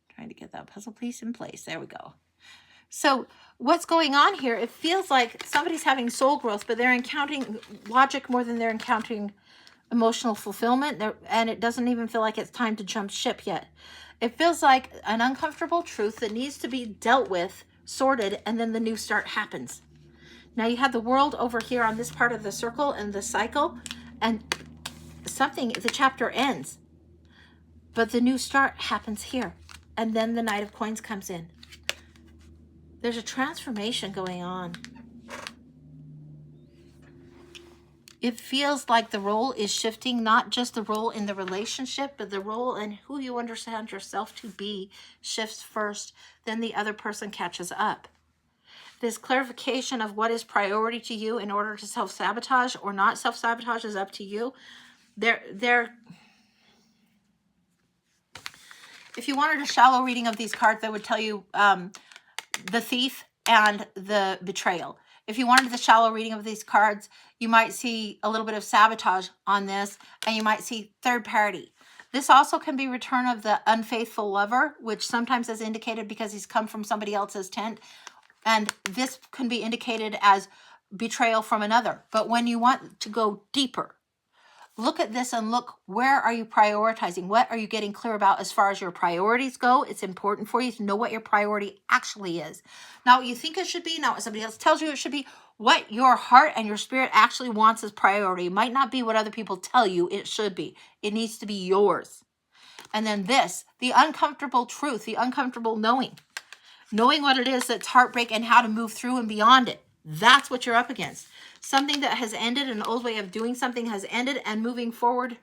Trying to get that puzzle piece in place. There we go. So what's going on here, it feels like somebody's having soul growth, but they're encountering logic more than they're encountering emotional fulfillment. And it doesn't even feel like it's time to jump ship yet. It feels like an uncomfortable truth that needs to be dealt with, sorted, and then the new start happens. Now you have the World over here on this part of the circle and the cycle, and the chapter ends. But the new start happens here. And then the Knight of Coins comes in. There's a transformation going on. It feels like the role is shifting, not just the role in the relationship, but the role in who you understand yourself to be shifts first, then the other person catches up. This clarification of what is priority to you in order to self-sabotage or not self-sabotage is up to you. If you wanted a shallow reading of these cards, I would tell you the Thief and the Betrayal. If you wanted the shallow reading of these cards, you might see a little bit of sabotage on this, and you might see third party. This also can be return of the unfaithful lover, which sometimes is indicated because he's come from somebody else's tent. And this can be indicated as betrayal from another. But when you want to go deeper, look at this and look, where are you prioritizing? What are you getting clear about as far as your priorities go? It's important for you to know what your priority actually is. Not what you think it should be, not what somebody else tells you it should be. What your heart and your spirit actually wants as priority. It might not be what other people tell you it should be. It needs to be yours. And then this, the uncomfortable truth, the uncomfortable knowing. Knowing what it is that's heartbreak and how to move through and beyond it. That's what you're up against. Something that has ended, an old way of doing something has ended, and moving forward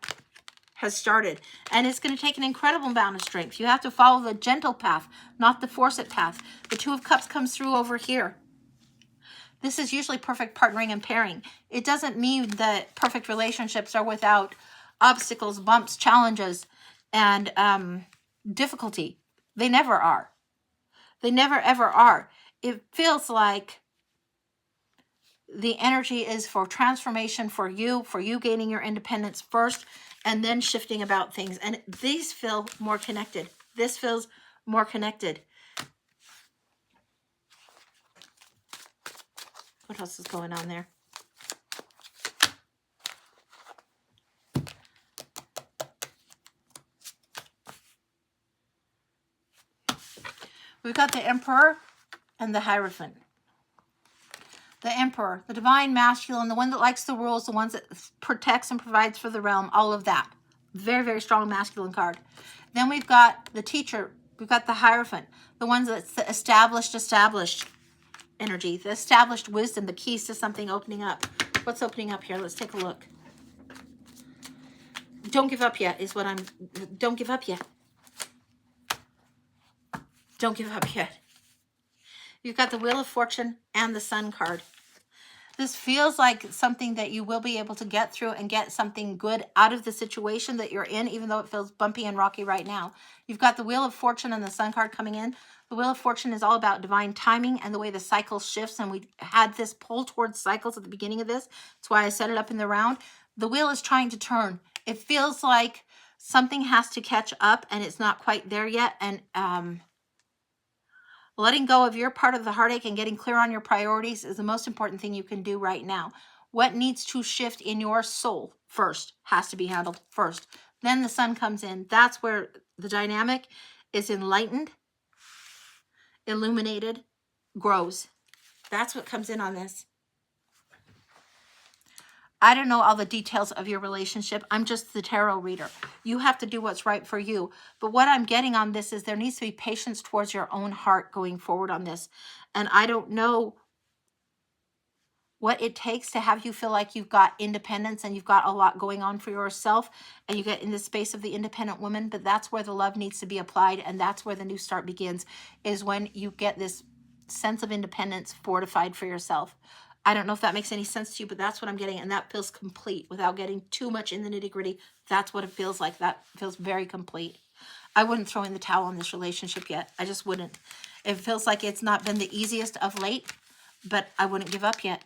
has started. And it's going to take an incredible amount of strength. You have to follow the gentle path, not the force it path. The Two of Cups comes through over here. This is usually perfect partnering and pairing. It doesn't mean that perfect relationships are without obstacles, bumps, challenges, and difficulty. They never are. They never, ever are. It feels like the energy is for transformation for you gaining your independence first, and then shifting about things. And these feel more connected. This feels more connected. What else is going on there? We've got the Emperor and the Hierophant. The Emperor, the divine masculine, the one that likes the rules, the ones that protects and provides for the realm, all of that. Very, very strong masculine card. Then we've got the teacher. We've got the Hierophant. The ones that's the established energy. The established wisdom. The keys to something opening up. What's opening up here? Let's take a look. Don't give up yet is what I'm... Don't give up yet. Don't give up yet. You've got the Wheel of Fortune and the Sun card. This feels like something that you will be able to get through and get something good out of the situation that you're in, even though it feels bumpy and rocky right now. You've got the Wheel of Fortune and the Sun card coming in. The Wheel of Fortune is all about divine timing and the way the cycle shifts, and we had this pull towards cycles at the beginning of this. That's why I set it up in the round. The wheel is trying to turn. It feels like something has to catch up, and it's not quite there yet, and letting go of your part of the heartache and getting clear on your priorities is the most important thing you can do right now. What needs to shift in your soul first has to be handled first. Then the Sun comes in. That's where the dynamic is enlightened, illuminated, grows. That's what comes in on this. I don't know all the details of your relationship. I'm just the tarot reader. You have to do what's right for you. But what I'm getting on this is there needs to be patience towards your own heart going forward on this. And I don't know what it takes to have you feel like you've got independence and you've got a lot going on for yourself and you get in the space of the independent woman. But that's where the love needs to be applied. And that's where the new start begins, is when you get this sense of independence fortified for yourself. I don't know if that makes any sense to you, but that's what I'm getting. And that feels complete without getting too much in the nitty gritty. That's what it feels like. That feels very complete. I wouldn't throw in the towel on this relationship yet. I just wouldn't. It feels like it's not been the easiest of late, but I wouldn't give up yet.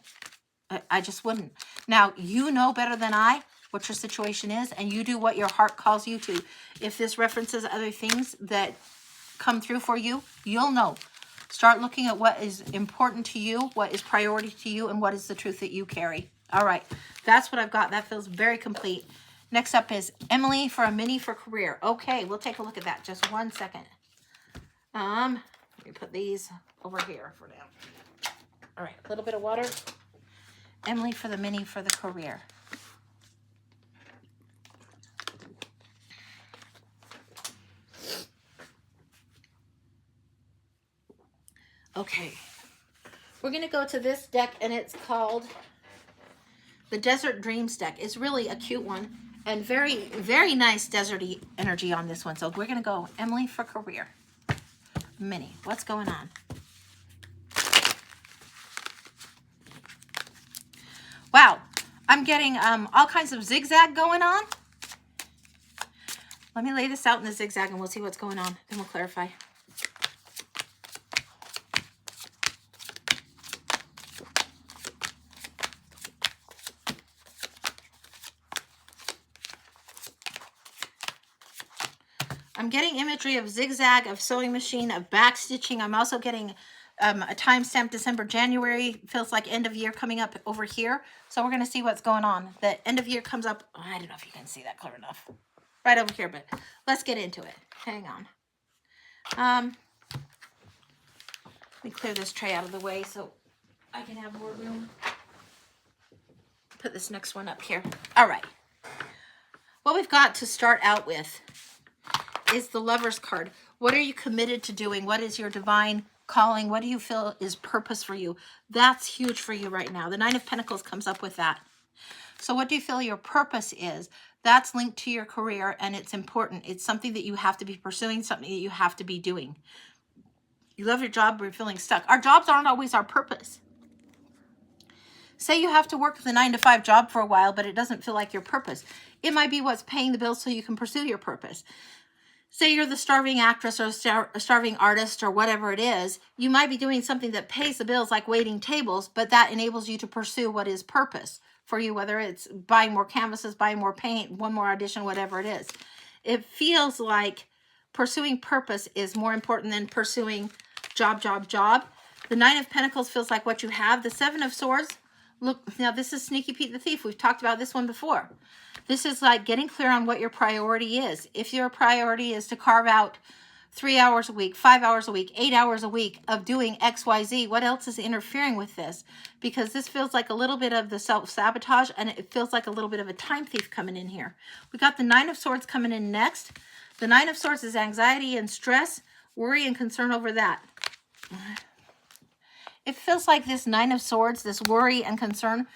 I just wouldn't. Now, you know better than I what your situation is, and you do what your heart calls you to. If this references other things that come through for you, you'll know. Start looking at what is important to you, what is priority to you, and what is the truth that you carry. All right, that's what I've got. That feels very complete. Next up is Emily for a mini for career. Okay, we'll take a look at that. Just 1 second. Let me put these over here for now. All right, a little bit of water. Emily for the mini for the career. Okay, we're going to go to this deck, and it's called the Desert Dreams deck. It's really a cute one and very, very nice deserty energy on this one. So we're going to go Emily for career. Mini, what's going on? Wow, I'm getting all kinds of zigzag going on. Let me lay this out in the zigzag, and we'll see what's going on. Then we'll clarify. I'm getting imagery of zigzag, of sewing machine, of back stitching. I'm also getting a timestamp December, January. Feels like end of year coming up over here. So we're going to see what's going on. The end of year comes up. Oh, I don't know if you can see that clear enough. Right over here, but let's get into it. Hang on. Let me clear this tray out of the way so I can have more room. Put this next one up here. All right. What we've got to start out with is the Lover's card. What are you committed to doing? What is your divine calling? What do you feel is purpose for you? That's huge for you right now. The Nine of Pentacles comes up with that. So what do you feel your purpose is? That's linked to your career, and it's important. It's something that you have to be pursuing, something that you have to be doing. You love your job, but you're feeling stuck. Our jobs aren't always our purpose. Say you have to work the 9-to-5 job for a while, but it doesn't feel like your purpose. It might be what's paying the bills so you can pursue your purpose. Say you're the starving actress or a starving artist or whatever it is, you might be doing something that pays the bills like waiting tables, but that enables you to pursue what is purpose for you, whether it's buying more canvases, buying more paint, one more audition, whatever it is. It feels like pursuing purpose is more important than pursuing job. The Nine of Pentacles feels like what you have. The Seven of Swords, look, now this is Sneaky Pete the Thief. We've talked about this one before. This is like getting clear on what your priority is. If your priority is to carve out 3 hours a week, 5 hours a week, 8 hours a week of doing XYZ. What else is interfering with this? Because this feels like a little bit of the self-sabotage, and it feels like a little bit of a time thief coming in here. We got the Nine of Swords coming in next. The Nine of Swords is anxiety and stress, worry and concern over that. It feels like this Nine of Swords, this worry and concern,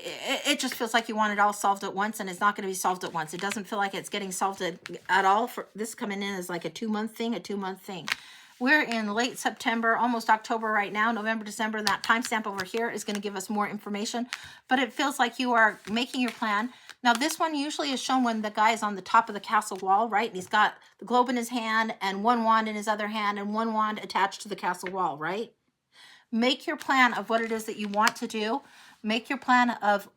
it just feels like you want it all solved at once, and it's not going to be solved at once. It doesn't feel like it's getting solved at all. For this coming in as like a 2-month thing, We're in late September, almost October right now, November, December. That timestamp over here is going to give us more information, but it feels like you are making your plan. Now, this one usually is shown when the guy is on the top of the castle wall, right? And he's got the globe in his hand and one wand in his other hand and one wand attached to the castle wall, right? Make your plan of what it is that you want to do. Make your plan of,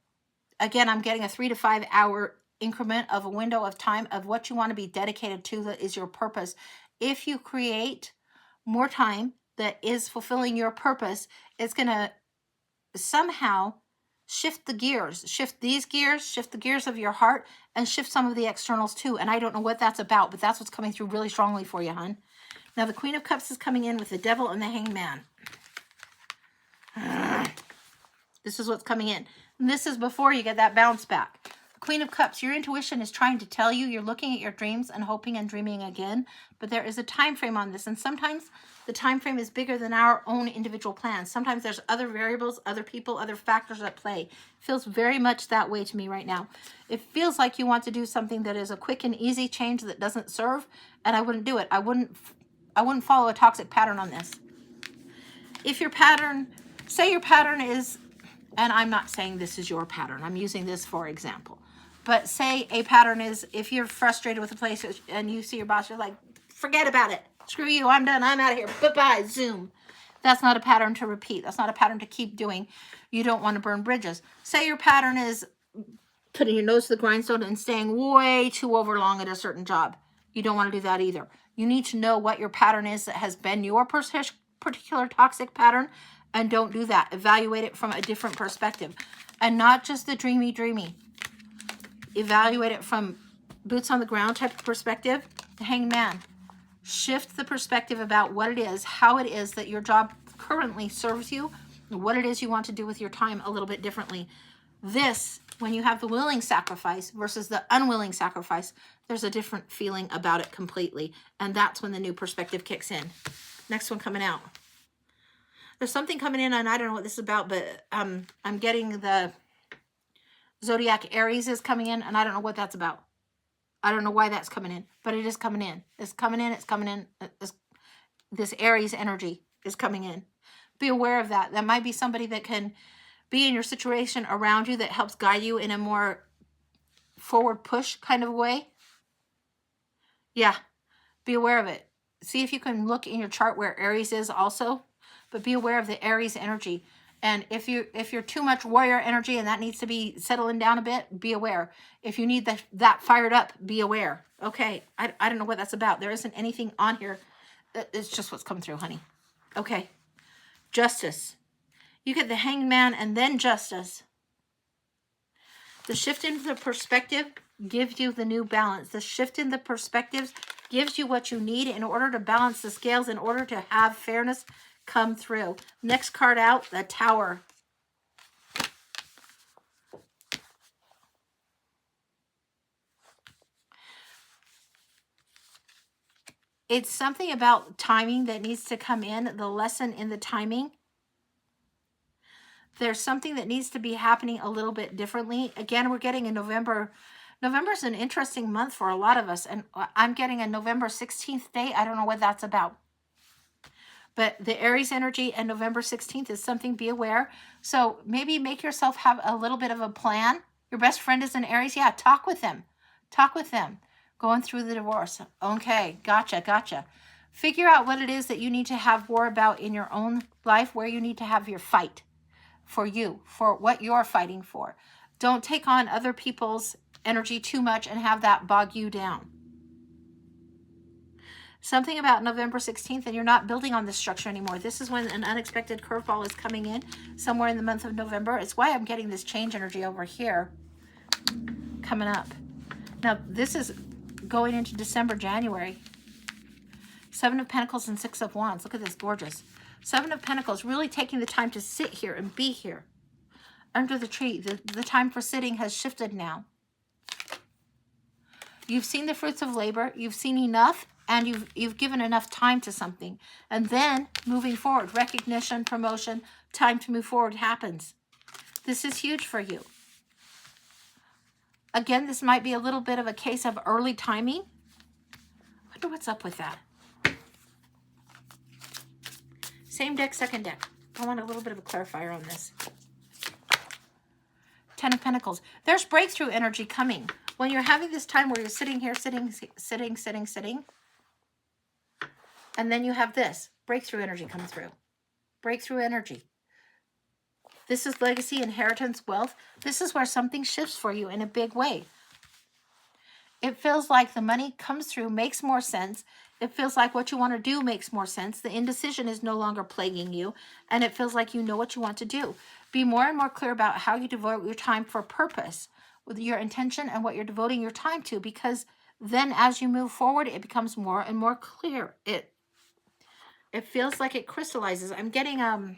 again, I'm getting a 3 to 5 hour increment of a window of time of what you want to be dedicated to that is your purpose. If you create more time that is fulfilling your purpose, it's going to somehow shift the gears, shift these gears, shift the gears of your heart, and shift some of the externals too. And I don't know what that's about, but that's what's coming through really strongly for you, hun. Now, the Queen of Cups is coming in with the Devil and the Hanged Man. This is what's coming in. And this is before you get that bounce back. Queen of Cups, your intuition is trying to tell you, you're looking at your dreams and hoping and dreaming again, but there is a time frame on this, and sometimes the time frame is bigger than our own individual plans. Sometimes there's other variables, other people, other factors at play. It feels very much that way to me right now. It feels like you want to do something that is a quick and easy change that doesn't serve, and I wouldn't do it. I wouldn't follow a toxic pattern on this. If your pattern, say your pattern is, and I'm not saying this is your pattern, I'm using this for example, but say a pattern is if you're frustrated with a place and you see your boss, you're like, forget about it. Screw you. I'm done. I'm out of here. Bye-bye. Zoom. That's not a pattern to repeat. That's not a pattern to keep doing. You don't want to burn bridges. Say your pattern is putting your nose to the grindstone and staying way too overlong at a certain job. You don't want to do that either. You need to know what your pattern is that has been your particular toxic pattern, and don't do that. Evaluate it from a different perspective, and not just the dreamy. Evaluate it from boots on the ground type of perspective. The Hanged Man. Shift the perspective about what it is, how it is that your job currently serves you, and what it is you want to do with your time a little bit differently. This, when you have the willing sacrifice versus the unwilling sacrifice, there's a different feeling about it completely, and that's when the new perspective kicks in. Next one coming out. There's something coming in, and I don't know what this is about, but I'm getting the Zodiac Aries is coming in, and I don't know what that's about. I don't know why that's coming in, but it is coming in. It's coming in. It's coming in. This Aries energy is coming in. Be aware of that. That might be somebody that can be in your situation around you that helps guide you in a more forward push kind of way. Yeah, be aware of it. See if you can look in your chart where Aries is also, but be aware of the Aries energy. And if you're too much warrior energy and that needs to be settling down a bit, be aware. If you need that fired up, be aware. Okay, I don't know what that's about. There isn't anything on here. It's just what's coming through, honey. Okay, Justice. You get the Hanged Man and then Justice. The shift in the perspective gives you the new balance. The shift in the perspectives gives you what you need in order to balance the scales, in order to have fairness come through. Next card out, the Tower. It's something about timing that needs to come in, the lesson in the timing. There's something that needs to be happening a little bit differently. Again, we're getting in November. November's an interesting month for a lot of us, and I'm getting a November 16th date. I don't know what that's about. But the Aries energy and November 16th is something, be aware. So maybe make yourself have a little bit of a plan. Your best friend is an Aries. Yeah, talk with them. Talk with them. Going through the divorce. Okay, gotcha. Figure out what it is that you need to have war about in your own life, where you need to have your fight for you, for what you're fighting for. Don't take on other people's energy too much and have that bog you down. Something about November 16th, and you're not building on this structure anymore. This is when an unexpected curveball is coming in somewhere in the month of November. It's why I'm getting this change energy over here coming up. Now, this is going into December, January. Seven of Pentacles and Six of Wands. Look at this, gorgeous. Seven of Pentacles, really taking the time to sit here and be here under the tree. The time for sitting has shifted now. You've seen the fruits of labor. You've seen enough, and you've given enough time to something. And then moving forward, recognition, promotion, time to move forward happens. This is huge for you. Again, this might be a little bit of a case of early timing. I wonder what's up with that. Same deck, second deck. I want a little bit of a clarifier on this. Ten of Pentacles. There's breakthrough energy coming. When you're having this time where you're sitting here, sitting, and then you have this breakthrough energy come through. Breakthrough energy. This is legacy, inheritance, wealth. This is where something shifts for you in a big way. It feels like the money comes through, makes more sense. It feels like what you want to do makes more sense. The indecision is no longer plaguing you, and it feels like you know what you want to do. Be more and more clear about how you devote your time for purpose, with your intention and what you're devoting your time to, because then as you move forward, it becomes more and more clear. It feels like it crystallizes. I'm getting the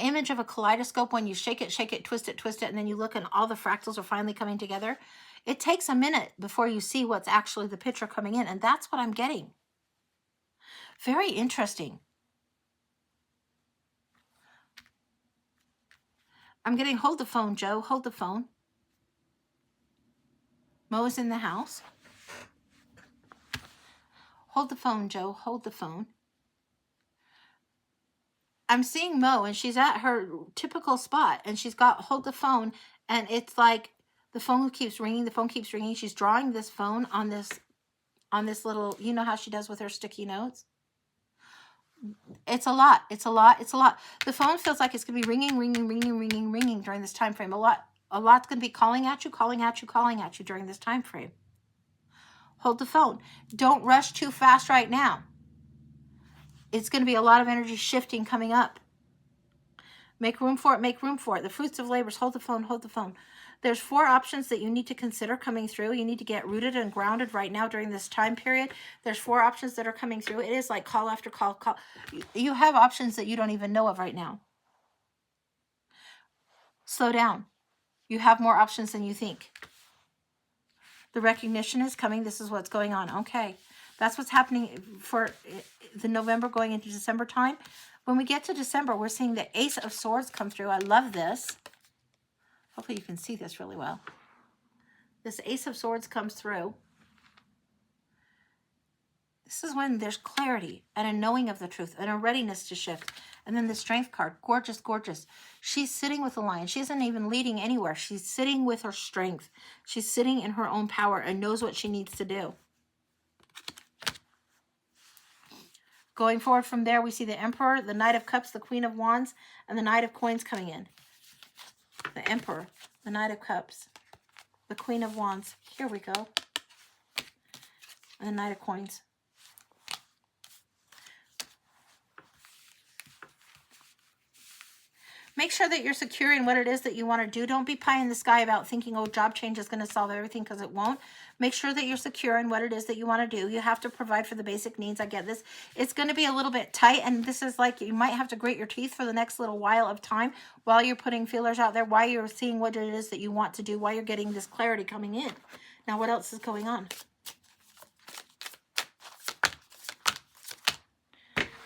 image of a kaleidoscope when you shake it, twist it, and then you look and all the fractals are finally coming together. It takes a minute before you see what's actually the picture coming in, and that's what I'm getting. Very interesting. I'm getting, hold the phone, Joe, hold the phone. Mo's in the house. Hold the phone, Joe, hold the phone. I'm seeing Mo, and she's at her typical spot, and she's got hold the phone, and it's like the phone keeps ringing, the phone keeps ringing. She's drawing this phone on this little, you know how she does with her sticky notes? It's a lot. It's a lot. It's a lot. The phone feels like it's going to be ringing during this time frame. A lot's going to be calling at you during this time frame. Hold the phone. Don't rush too fast right now. It's going to be a lot of energy shifting coming up. Make room for it. Make room for it. The fruits of labors. Hold the phone. Hold the phone. There's 4 options that you need to consider coming through. You need to get rooted and grounded right now during this time period. There's 4 options that are coming through. It is like call after call. You have options that you don't even know of right now. Slow down. You have more options than you think. The recognition is coming. This is what's going on. Okay. That's what's happening for the November going into December time. When we get to December, we're seeing the Ace of Swords come through. I love this. Hopefully you can see this really well. This Ace of Swords comes through. This is when there's clarity and a knowing of the truth and a readiness to shift. And then the Strength card, gorgeous, gorgeous. She's sitting with the lion. She isn't even leading anywhere. She's sitting with her strength. She's sitting in her own power and knows what she needs to do. Going forward from there, we see the Emperor, the Knight of Cups, the Queen of Wands, and the Knight of Coins coming in. The Emperor, the Knight of Cups, the Queen of Wands. Here we go. And the Knight of Coins. Make sure that you're secure in what it is that you want to do. Don't be pie in the sky about thinking, oh, job change is going to solve everything, because it won't. Make sure that you're secure in what it is that you want to do. You have to provide for the basic needs. I get this. It's going to be a little bit tight, and this is like you might have to grate your teeth for the next little while of time while you're putting feelers out there, while you're seeing what it is that you want to do, while you're getting this clarity coming in. Now, what else is going on?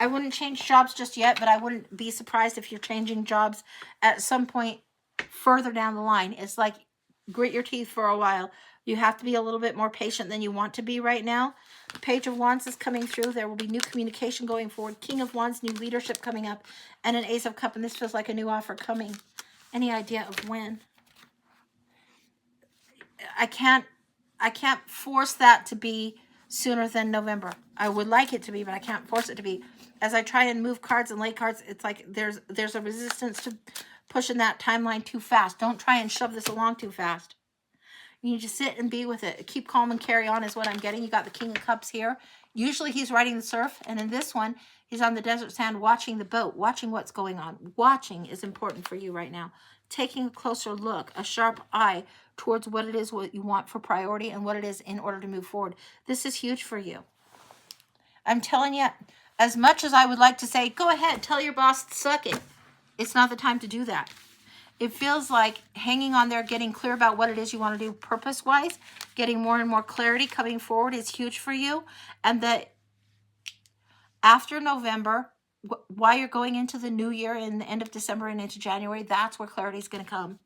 I wouldn't change jobs just yet, but I wouldn't be surprised if you're changing jobs at some point further down the line. It's like grit your teeth for a while. You have to be a little bit more patient than you want to be right now. Page of Wands is coming through. There will be new communication going forward. King of Wands, new leadership coming up, and an Ace of Cups, and this feels like a new offer coming. Any idea of when? I can't force that to be sooner than November. I would like it to be, but I can't force it to be. As I try and move cards and lay cards, it's like there's a resistance to pushing that timeline too fast. Don't try and shove this along too fast. You need to sit and be with it. Keep calm and carry on is what I'm getting. You got the King of Cups here. Usually he's riding the surf, and in this one, he's on the desert sand watching the boat, watching what's going on. Watching is important for you right now. Taking a closer look, a sharp eye towards what it is what you want for priority and what it is in order to move forward. This is huge for you. I'm telling you, as much as I would like to say, go ahead, tell your boss to suck it, it's not the time to do that. It feels like hanging on there, getting clear about what it is you want to do purpose-wise, getting more and more clarity coming forward is huge for you. And that after November, while you're going into the new year in the end of December and into January, that's where clarity is going to come.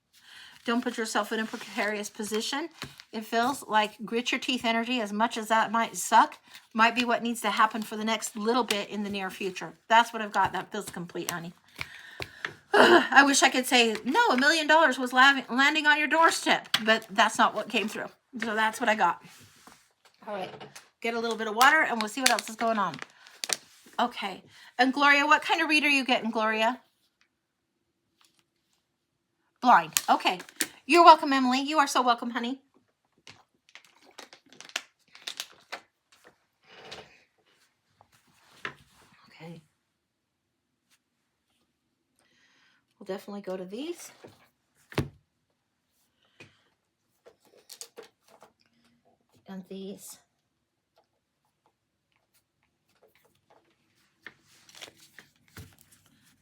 Don't put yourself in a precarious position. It feels like grit your teeth energy, as much as that might suck, might be what needs to happen for the next little bit in the near future. That's what I've got. That feels complete, honey. I wish I could say, no, $1 million was landing on your doorstep, but that's not what came through. So that's what I got. All right, get a little bit of water and we'll see what else is going on. Okay, and Gloria, what kind of read are you getting, Gloria? Blind. Okay, you're welcome, Emily. You are so welcome, honey. Okay. We'll definitely go to these. And these.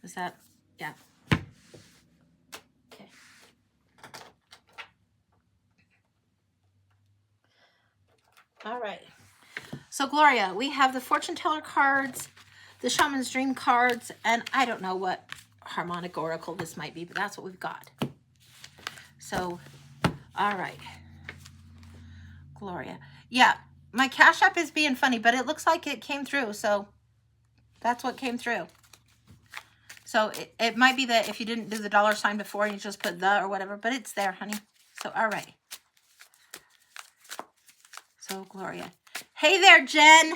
Is that, yeah. Okay. All right. So Gloria, we have the fortune teller cards, the shaman's dream cards, and I don't know what harmonic oracle this might be, but that's what we've got. So, all right. Gloria. Yeah, my Cash App is being funny, but it looks like it came through, so that's what came through. So it might be that if you didn't do the $ before and you just put the or whatever, but it's there, honey. So, all right. So, Gloria. Hey there, Jen.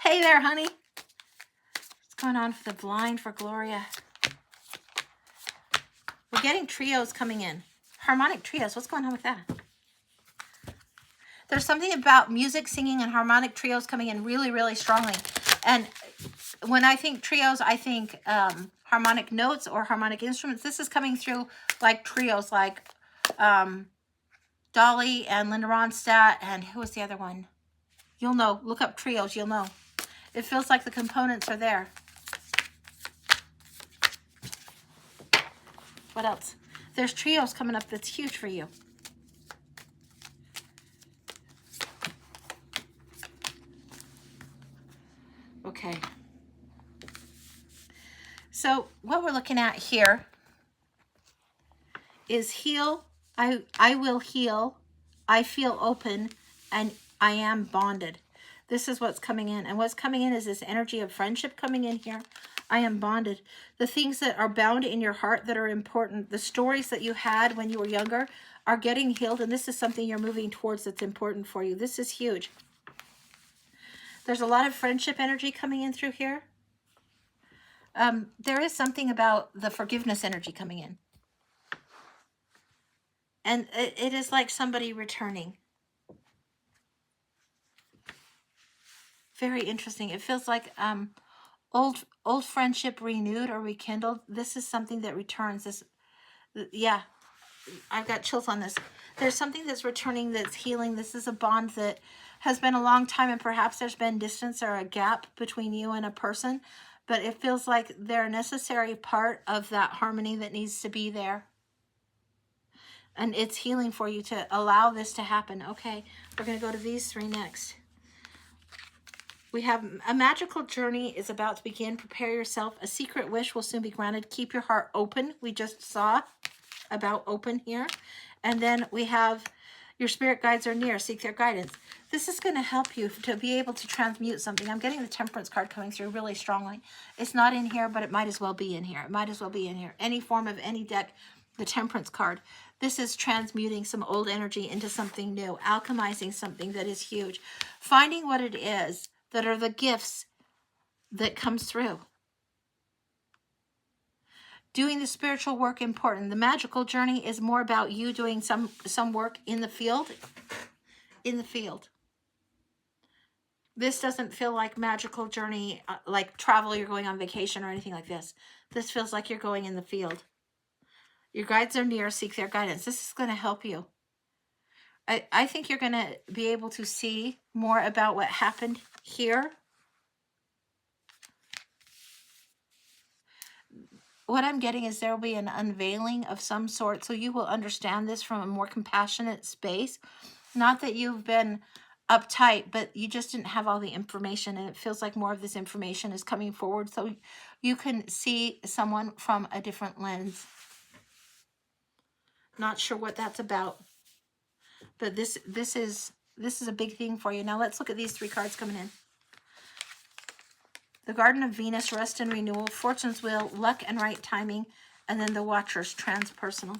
Hey there, honey. What's going on for the blind for Gloria? We're getting trios coming in. Harmonic trios. What's going on with that? There's something about music, singing, and harmonic trios coming in really, really strongly. And when I think trios, I think harmonic notes or harmonic instruments. This is coming through like trios, like Dolly and Linda Ronstadt. And who was the other one? You'll know. Look up trios. You'll know. It feels like the components are there. What else? There's trios coming up that's huge for you. Okay. So what we're looking at here is heal. I will heal. I feel open and I am bonded. This is what's coming in. And what's coming in is this energy of friendship coming in here. I am bonded. The things that are bound in your heart that are important, the stories that you had when you were younger are getting healed. And this is something you're moving towards that's important for you. This is huge. There's a lot of friendship energy coming in through here. There is something about the forgiveness energy coming in. And it is like somebody returning. Very interesting. It feels like old friendship renewed or rekindled. This is something that returns. Yeah, I've got chills on this. There's something that's returning, that's healing. This is a bond that has been a long time, and perhaps there's been distance or a gap between you and a person, but it feels like they're a necessary part of that harmony that needs to be there. And it's healing for you to allow this to happen. Okay, we're going to go to these three next. We have a magical journey is about to begin. Prepare yourself. A secret wish will soon be granted. Keep your heart open. We just saw about open here. And then we have your spirit guides are near. Seek their guidance. This is going to help you to be able to transmute something. I'm getting the Temperance card coming through really strongly. It's not in here, but it might as well be in here. It might as well be in here. Any form of any deck, the Temperance card. This is transmuting some old energy into something new. Alchemizing something that is huge. Finding what it is that are the gifts that comes through. Doing the spiritual work important. The magical journey is more about you doing some work in the field. In the field. This doesn't feel like magical journey, like travel, you're going on vacation or anything like this. This feels like you're going in the field. Your guides are near. Seek their guidance. This is going to help you. I think you're going to be able to see more about what happened here what I'm getting is there will be an unveiling of some sort, so you will understand this from a more compassionate space. Not that you've been uptight, but you just didn't have all the information, and it feels like more of this information is coming forward, so you can see someone from a different lens. Not sure what that's about, but this is a big thing for you. Now let's look at these 3 cards coming in. The Garden of Venus, rest and renewal, Fortune's Wheel, luck and right timing, and then the Watchers, transpersonal.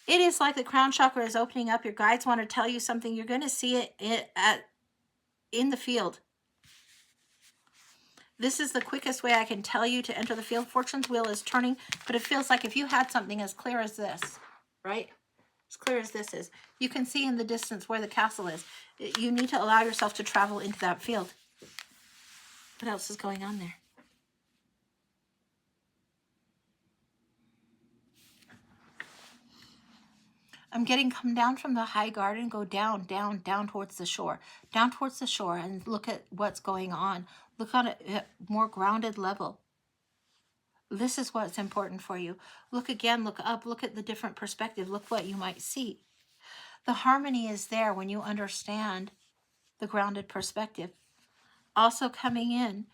It is like the crown chakra is opening up. Your guides want to tell you something. You're going to see it in the field. This is the quickest way I can tell you to enter the field. Fortune's Wheel is turning, but it feels like if you had something as clear as this, right? As clear as this is, you can see in the distance where the castle is. You need to allow yourself to travel into that field. What else is going on there? I'm getting come down from the high garden, go down towards the shore. Down towards the shore and look at what's going on. Look on a more grounded level. This is what's important for you. Look again, look up, look at the different perspective. Look what you might see. The harmony is there when you understand the grounded perspective. Also coming in,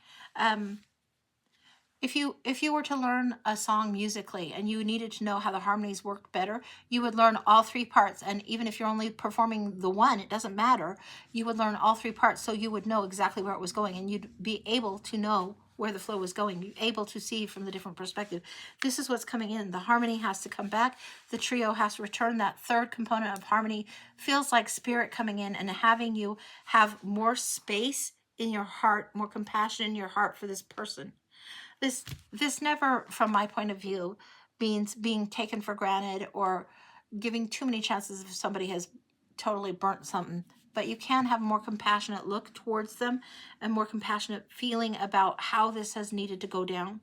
if you were to learn a song musically and you needed to know how the harmonies worked better, you would learn all 3 parts. And even if you're only performing the one, it doesn't matter. You would learn all 3 parts, so you would know exactly where it was going, and you'd be able to know where the flow was going. You're able to see from the different perspective. This is what's coming in. The harmony has to come back. The trio has to return. That 3rd component of harmony feels like spirit coming in and having you have more space in your heart, more compassion in your heart for this person. This never, from my point of view, means being taken for granted or giving too many chances if somebody has totally burnt something. But you can have a more compassionate look towards them and more compassionate feeling about how this has needed to go down.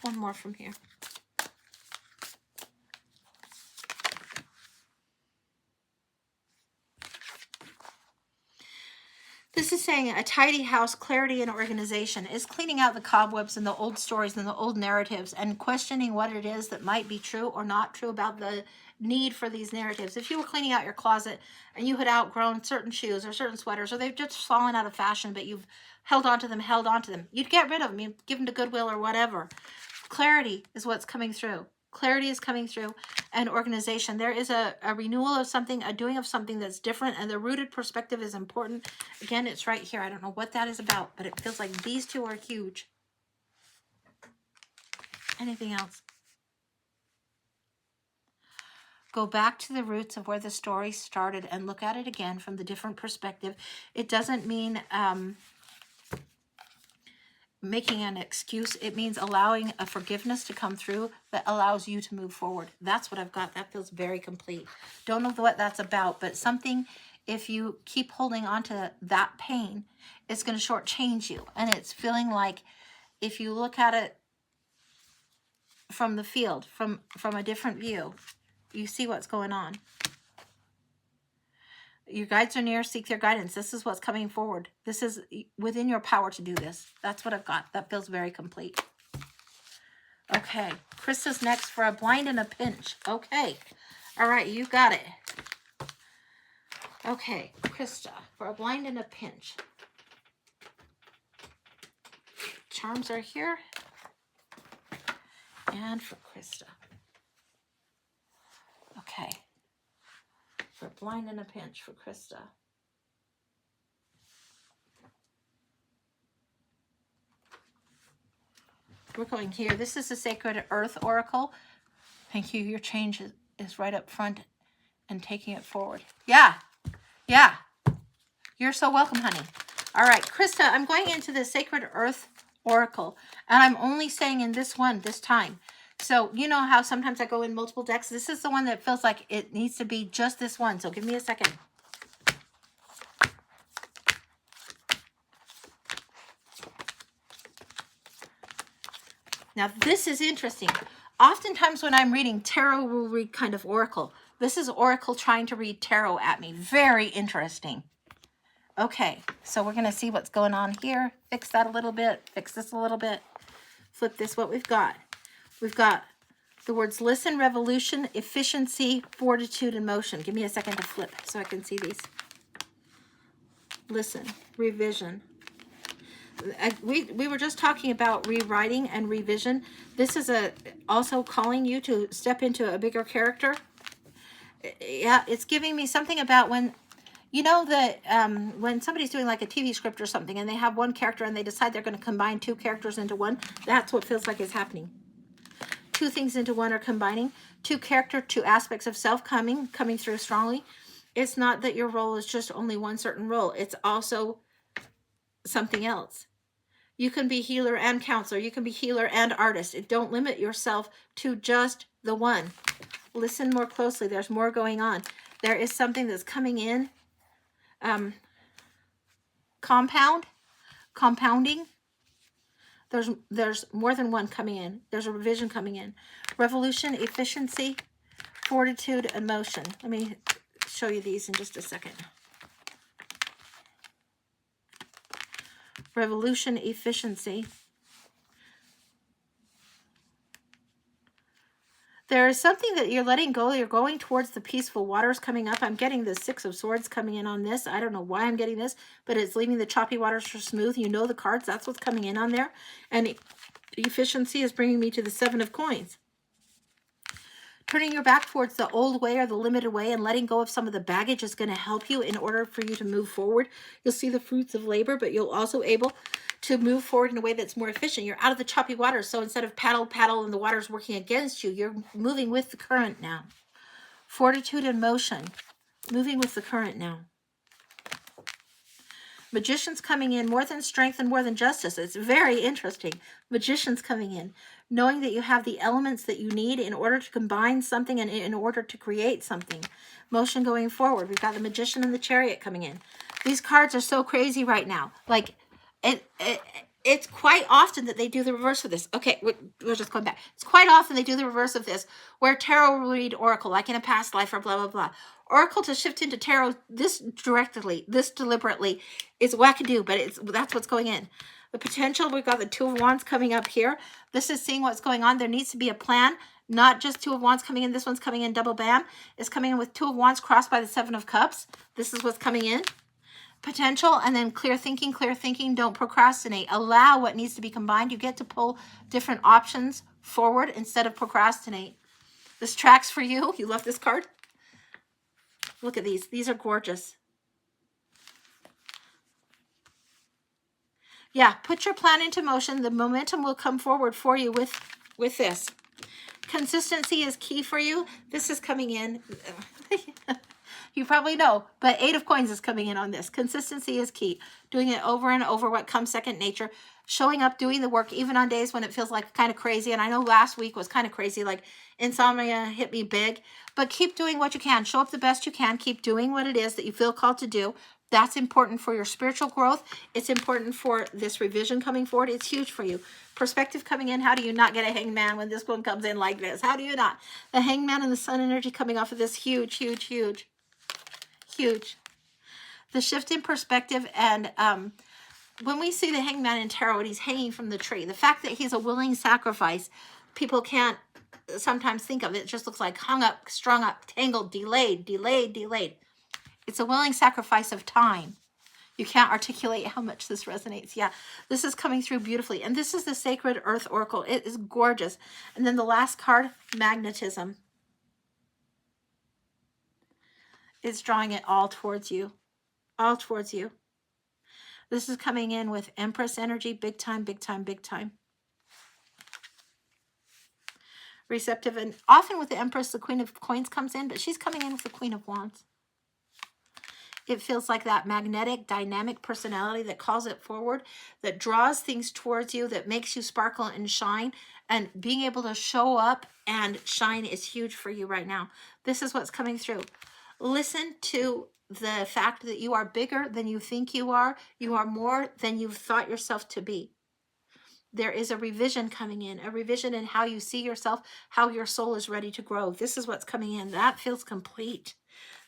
One more from here. This is saying a tidy house, clarity and organization, is cleaning out the cobwebs and the old stories and the old narratives and questioning what it is that might be true or not true about the need for these narratives. If you were cleaning out your closet and you had outgrown certain shoes or certain sweaters, or they've just fallen out of fashion, but you've held on to them, you'd get rid of them. You'd give them to Goodwill or whatever. Clarity is what's coming through. Clarity is coming through, and organization. There is a renewal of something, a doing of something that's different, and the rooted perspective is important. Again, it's right here. I don't know what that is about, but it feels like these 2 are huge. Anything else? Go back to the roots of where the story started and look at it again from the different perspective. It doesn't mean making an excuse. It means allowing a forgiveness to come through that allows you to move forward. That's what I've got. That feels very complete. Don't know what that's about, but something, if you keep holding on to that pain, it's going to shortchange you. And it's feeling like if you look at it from the field, from a different view, you see what's going on. Your guides are near, seek their guidance. This is what's coming forward. This is within your power to do this. That's what I've got. That feels very complete. Okay, Krista's next for a blind and a pinch. Okay, all right, you got it. Okay, Krista, for a blind and a pinch. Charms are here. And for Krista. Okay. For blind and a pinch for Krista. We're going here. This is the Sacred Earth Oracle. Thank you. Your change is right up front and taking it forward. Yeah. Yeah. You're so welcome, honey. All right, Krista, I'm going into the Sacred Earth Oracle, and I'm only saying in this one this time. So you know how sometimes I go in multiple decks? This is the one that feels like it needs to be just this one. So give me a second. Now this is interesting. Oftentimes when I'm reading, tarot will read kind of oracle. This is oracle trying to read tarot at me. Very interesting. Okay, so we're going to see what's going on here. Fix that a little bit. Fix this a little bit. Flip this, what we've got. We've got the words listen, revolution, efficiency, fortitude, and motion. Give me a second to flip so I can see these. Listen, revision. We were just talking about rewriting and revision. This is also calling you to step into a bigger character. Yeah, it's giving me something about when, you know, that when somebody's doing like a TV script or something and they have one character and they decide they're going to combine two characters into one, that's what feels like is happening. Two things into one are combining. Two aspects of self coming through strongly. It's not that your role is just only one certain role. It's also something else. You can be healer and counselor. You can be healer and artist. Don't limit yourself to just the one. Listen more closely. There's more going on. There is something that's coming in. Compounding. There's more than one coming in. There's a revision coming in. Revolution, efficiency, fortitude, and motion. Let me show you these in just a second. Revolution, efficiency. There is something that you're letting go. You're going towards the peaceful waters coming up. I'm getting the Six of Swords coming in on this. I don't know why I'm getting this, but it's leaving the choppy waters for smooth. You know the cards. That's what's coming in on there. And efficiency is bringing me to the Seven of Coins. Turning your back towards the old way or the limited way and letting go of some of the baggage is going to help you in order for you to move forward. You'll see the fruits of labor, but you'll also able to move forward in a way that's more efficient. You're out of the choppy water. So instead of paddle, and the water's working against you, you're moving with the current now. Fortitude and motion. Moving with the current now. Magician's coming in, more than strength and more than justice. It's very interesting. Magician's coming in, knowing that you have the elements that you need in order to combine something and in order to create something. Motion going forward. We've got the Magician and the Chariot coming in. These cards are so crazy right now. Like, it's quite often that they do the reverse of this. Okay, we're just going back. It's quite often they do the reverse of this, where tarot will read oracle, like in a past life or blah, blah, blah. Oracle to shift into tarot, this directly, this deliberately, is wackadoo, but that's what's going in. The potential, we've got the Two of Wands coming up here. This is seeing what's going on. There needs to be a plan, not just Two of Wands coming in. This one's coming in double bam. It's coming in with Two of Wands crossed by the Seven of Cups. This is what's coming in. Potential, and then clear thinking. Don't procrastinate. Allow what needs to be combined. You get to pull different options forward instead of procrastinate. This tracks for you. You love this card? Look at these. These are gorgeous. Yeah, put your plan into motion. The momentum will come forward for you with this. Consistency is key for you. This is coming in. You probably know, but Eight of Coins is coming in on this. Consistency is key. Doing it over and over, what comes second nature. Showing up, doing the work, even on days when it feels like kind of crazy. And I know last week was kind of crazy, like insomnia hit me big. But keep doing what you can. Show up the best you can. Keep doing what it is that you feel called to do. That's important for your spiritual growth. It's important for this revision coming forward. It's huge for you. Perspective coming in. How do you not get a hangman when this one comes in like this? How do you not? The hangman and the sun energy coming off of this. Huge, huge, huge. Huge. The shift in perspective, and when we see the hangman in tarot and he's hanging from the tree, the fact that he's a willing sacrifice, people can't sometimes think of it. It just looks like hung up, strung up, tangled, delayed. It's a willing sacrifice of time. You can't articulate how much this resonates. Yeah, this is coming through beautifully. And this is the Sacred Earth Oracle. It is gorgeous. And then the last card, magnetism. It's drawing it all towards you. All towards you. This is coming in with Empress energy. Big time, big time, big time. Receptive. And often with the Empress, the Queen of Coins comes in, but she's coming in with the Queen of Wands. It feels like that magnetic, dynamic personality that calls it forward, that draws things towards you, that makes you sparkle and shine. And being able to show up and shine is huge for you right now. This is what's coming through. Listen to the fact that you are bigger than you think you are. You are more than you've thought yourself to be. There is a revision coming in, a revision in how you see yourself, how your soul is ready to grow. This is what's coming in. That feels complete.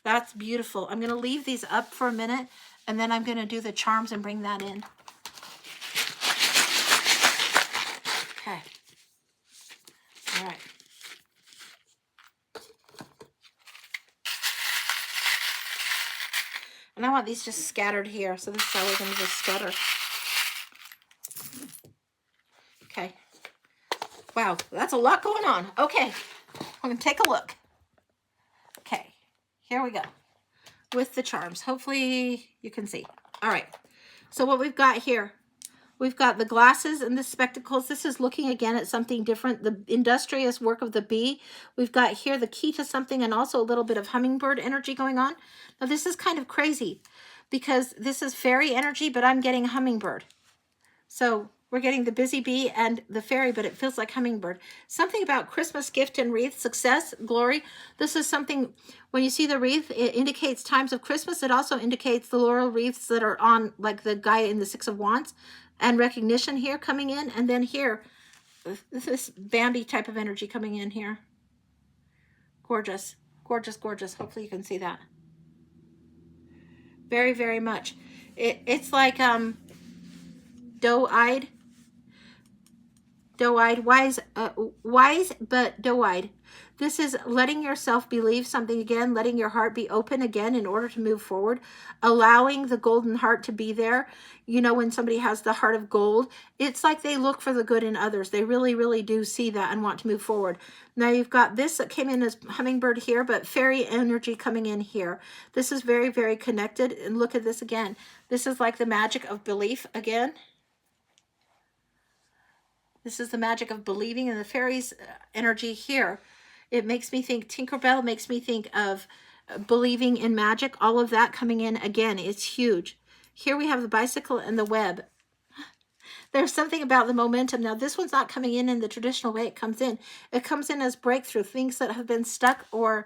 That's beautiful. I'm going to leave these up for a minute And then I'm going to do the charms and bring that in. Okay. All right. And I want these just scattered here. So this is how we're going to just scatter. Okay. Wow, that's a lot going on. Okay. I'm going to take a look. Okay. Here we go. With the charms. Hopefully you can see. All right. So what we've got here, we've got the glasses and the spectacles. This is looking again at something different. The industrious work of the bee. We've got here the key to something and also a little bit of hummingbird energy going on. Now this is kind of crazy because this is fairy energy, but I'm getting hummingbird. So we're getting the busy bee and the fairy, but it feels like hummingbird. Something about Christmas gift and wreath, success, glory. This is something, when you see the wreath, it indicates times of Christmas. It also indicates the laurel wreaths that are on, like the guy in the Six of Wands, and recognition here coming in. And then here, this Bambi type of energy coming in here. Gorgeous, gorgeous, gorgeous. Hopefully you can see that. Very, very much. It's like doe-eyed, wise, wise but doe-eyed. This is letting yourself believe something again, letting your heart be open again in order to move forward, allowing the golden heart to be there. You know, when somebody has the heart of gold, it's like they look for the good in others. They really, really do see that and want to move forward. Now you've got this that came in as hummingbird here, but fairy energy coming in here. This is very, very connected. And look at this again. This is like the magic of belief again. This is the magic of believing, and the fairies energy here. It makes me think Tinkerbell, makes me think of believing in magic. All of that coming in again. It's huge. Here we have the bicycle and the web. There's something about the momentum. Now this one's not coming in the traditional way it comes in. It comes in as breakthrough, things that have been stuck or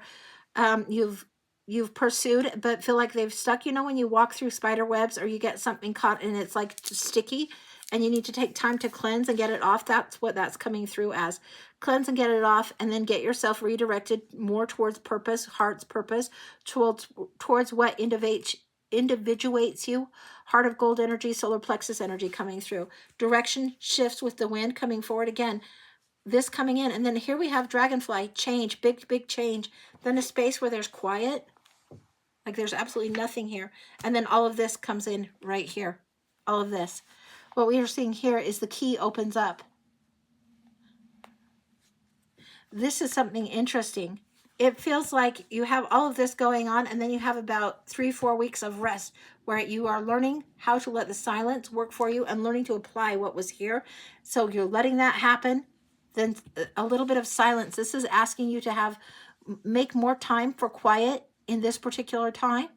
you've pursued but feel like they've stuck. You know, when you walk through spider webs or you get something caught and it's like sticky, and you need to take time to cleanse and get it off. That's what that's coming through as. Cleanse and get it off, and then get yourself redirected more towards purpose, heart's purpose, towards what individuates you. Heart of gold energy, solar plexus energy coming through. Direction shifts with the wind coming forward again. This coming in, and then here we have dragonfly, change, big, big change. Then a space where there's quiet, like there's absolutely nothing here. And then all of this comes in right here, all of this. What we are seeing here is the key opens up. This is something interesting. It feels like you have all of this going on, and then you have about 3-4 weeks of rest where you are learning how to let the silence work for you and learning to apply what was here. So you're letting that happen. Then a little bit of silence. This is asking you to make more time for quiet in this particular time.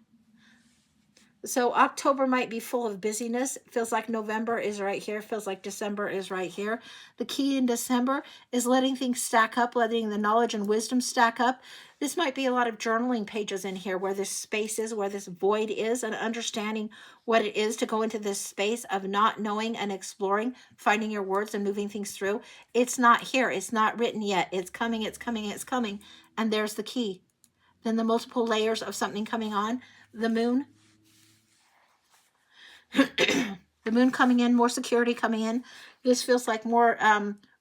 So October might be full of busyness. It feels like November is right here. It feels like December is right here. The key in December is letting things stack up, letting the knowledge and wisdom stack up. This might be a lot of journaling pages in here where this space is, where this void is, and understanding what it is to go into this space of not knowing and exploring, finding your words and moving things through. It's not here. It's not written yet. It's coming, it's coming, it's coming. And there's the key. Then the multiple layers of something coming on. The moon. The moon coming in, more security coming in. This feels like more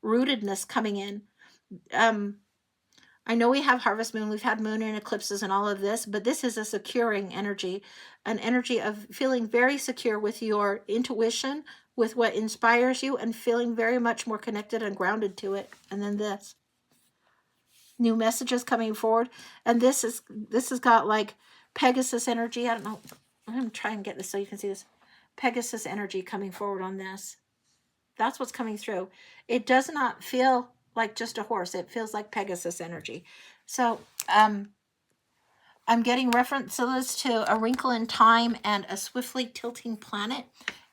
rootedness coming in. I know we have harvest moon, we've had moon and eclipses and all of this, but this is a securing energy, an energy of feeling very secure with your intuition, with what inspires you, and feeling very much more connected and grounded to it. And then this. New messages coming forward. And this has got like Pegasus energy. I don't know. I'm going to try and get this so you can see this. Pegasus energy coming forward on this. That's what's coming through. It does not feel like just a horse. It feels like Pegasus energy. So I'm getting references to A Wrinkle in Time and A Swiftly Tilting Planet.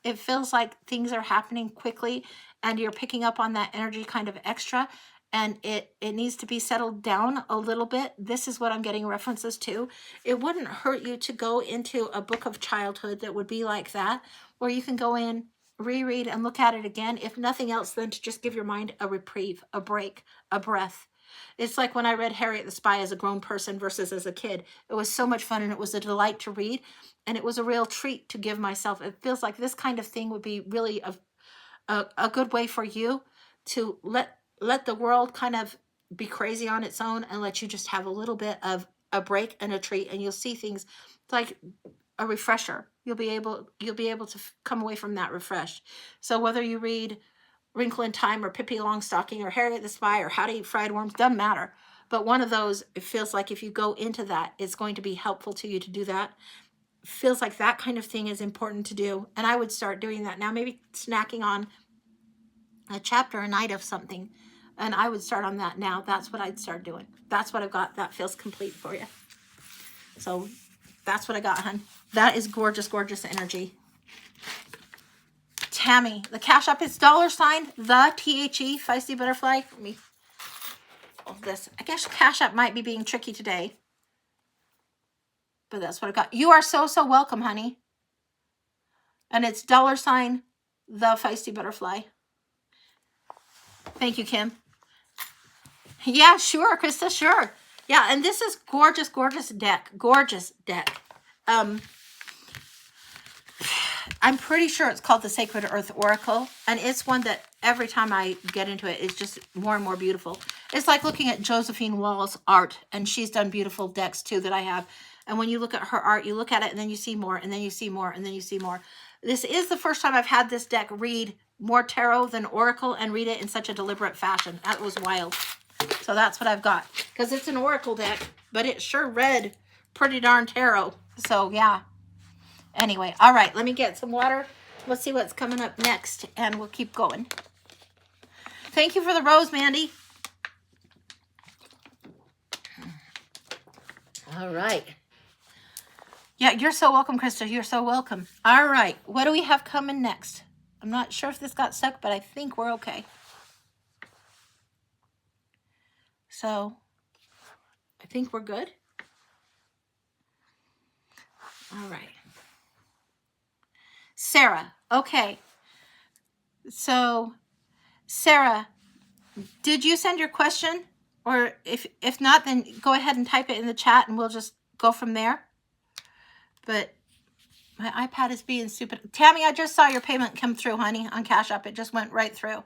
It feels like things are happening quickly and you're picking up on that energy kind of extra, and it needs to be settled down a little bit. This is what I'm getting references to. It wouldn't hurt you to go into a book of childhood that would be like that, where you can go in, reread, and look at it again. If nothing else, then to just give your mind a reprieve, a break, a breath. It's like when I read Harriet the Spy as a grown person versus as a kid. It was so much fun and it was a delight to read. And it was a real treat to give myself. It feels like this kind of thing would be really a good way for you to let the world kind of be crazy on its own and let you just have a little bit of a break and a treat, and you'll see things like a refresher. You'll be able to come away from that refreshed. So whether you read Wrinkle in Time or Pippi Longstocking or Harriet the Spy or How to Eat Fried Worms, doesn't matter. But one of those, it feels like if you go into that, it's going to be helpful to you to do that. Feels like that kind of thing is important to do. And I would start doing that now, maybe snacking on a chapter a night of something. And I would start on that now. That's what I'd start doing. That's what I've got. That feels complete for you. So that's what I got, hun. That is gorgeous, gorgeous energy. Tammy, the Cash App is $, the THE, Feisty Butterfly. Let me hold this. I guess Cash App might be being tricky today. But that's what I got. You are so, so welcome, honey. And it's $, the Feisty Butterfly. Thank you, Kim. Yeah, sure, Krista, sure. Yeah, and this is gorgeous, gorgeous deck. Gorgeous deck. I'm pretty sure it's called the Sacred Earth Oracle. And it's one that every time I get into it, it's just more and more beautiful. It's like looking at Josephine Wall's art. And she's done beautiful decks, too, that I have. And when you look at her art, you look at it, and then you see more, and then you see more, and then you see more. This is the first time I've had this deck read more tarot than oracle and read it in such a deliberate fashion. That was wild. So that's what I've got. Because it's an oracle deck, but it sure read pretty darn tarot. So, yeah. Anyway, all right. Let me get some water. Let's see what's coming up next, and we'll keep going. Thank you for the rose, Mandy. All right. Yeah, you're so welcome, Krista. You're so welcome. All right. What do we have coming next? I'm not sure if this got stuck, but I think we're okay. So, I think we're good. All right. Sarah. Okay. So, Sarah, did you send your question? Or if not, then go ahead and type it in the chat and we'll just go from there. But my iPad is being stupid. Tammy, I just saw your payment come through, honey, on Cash App. It just went right through.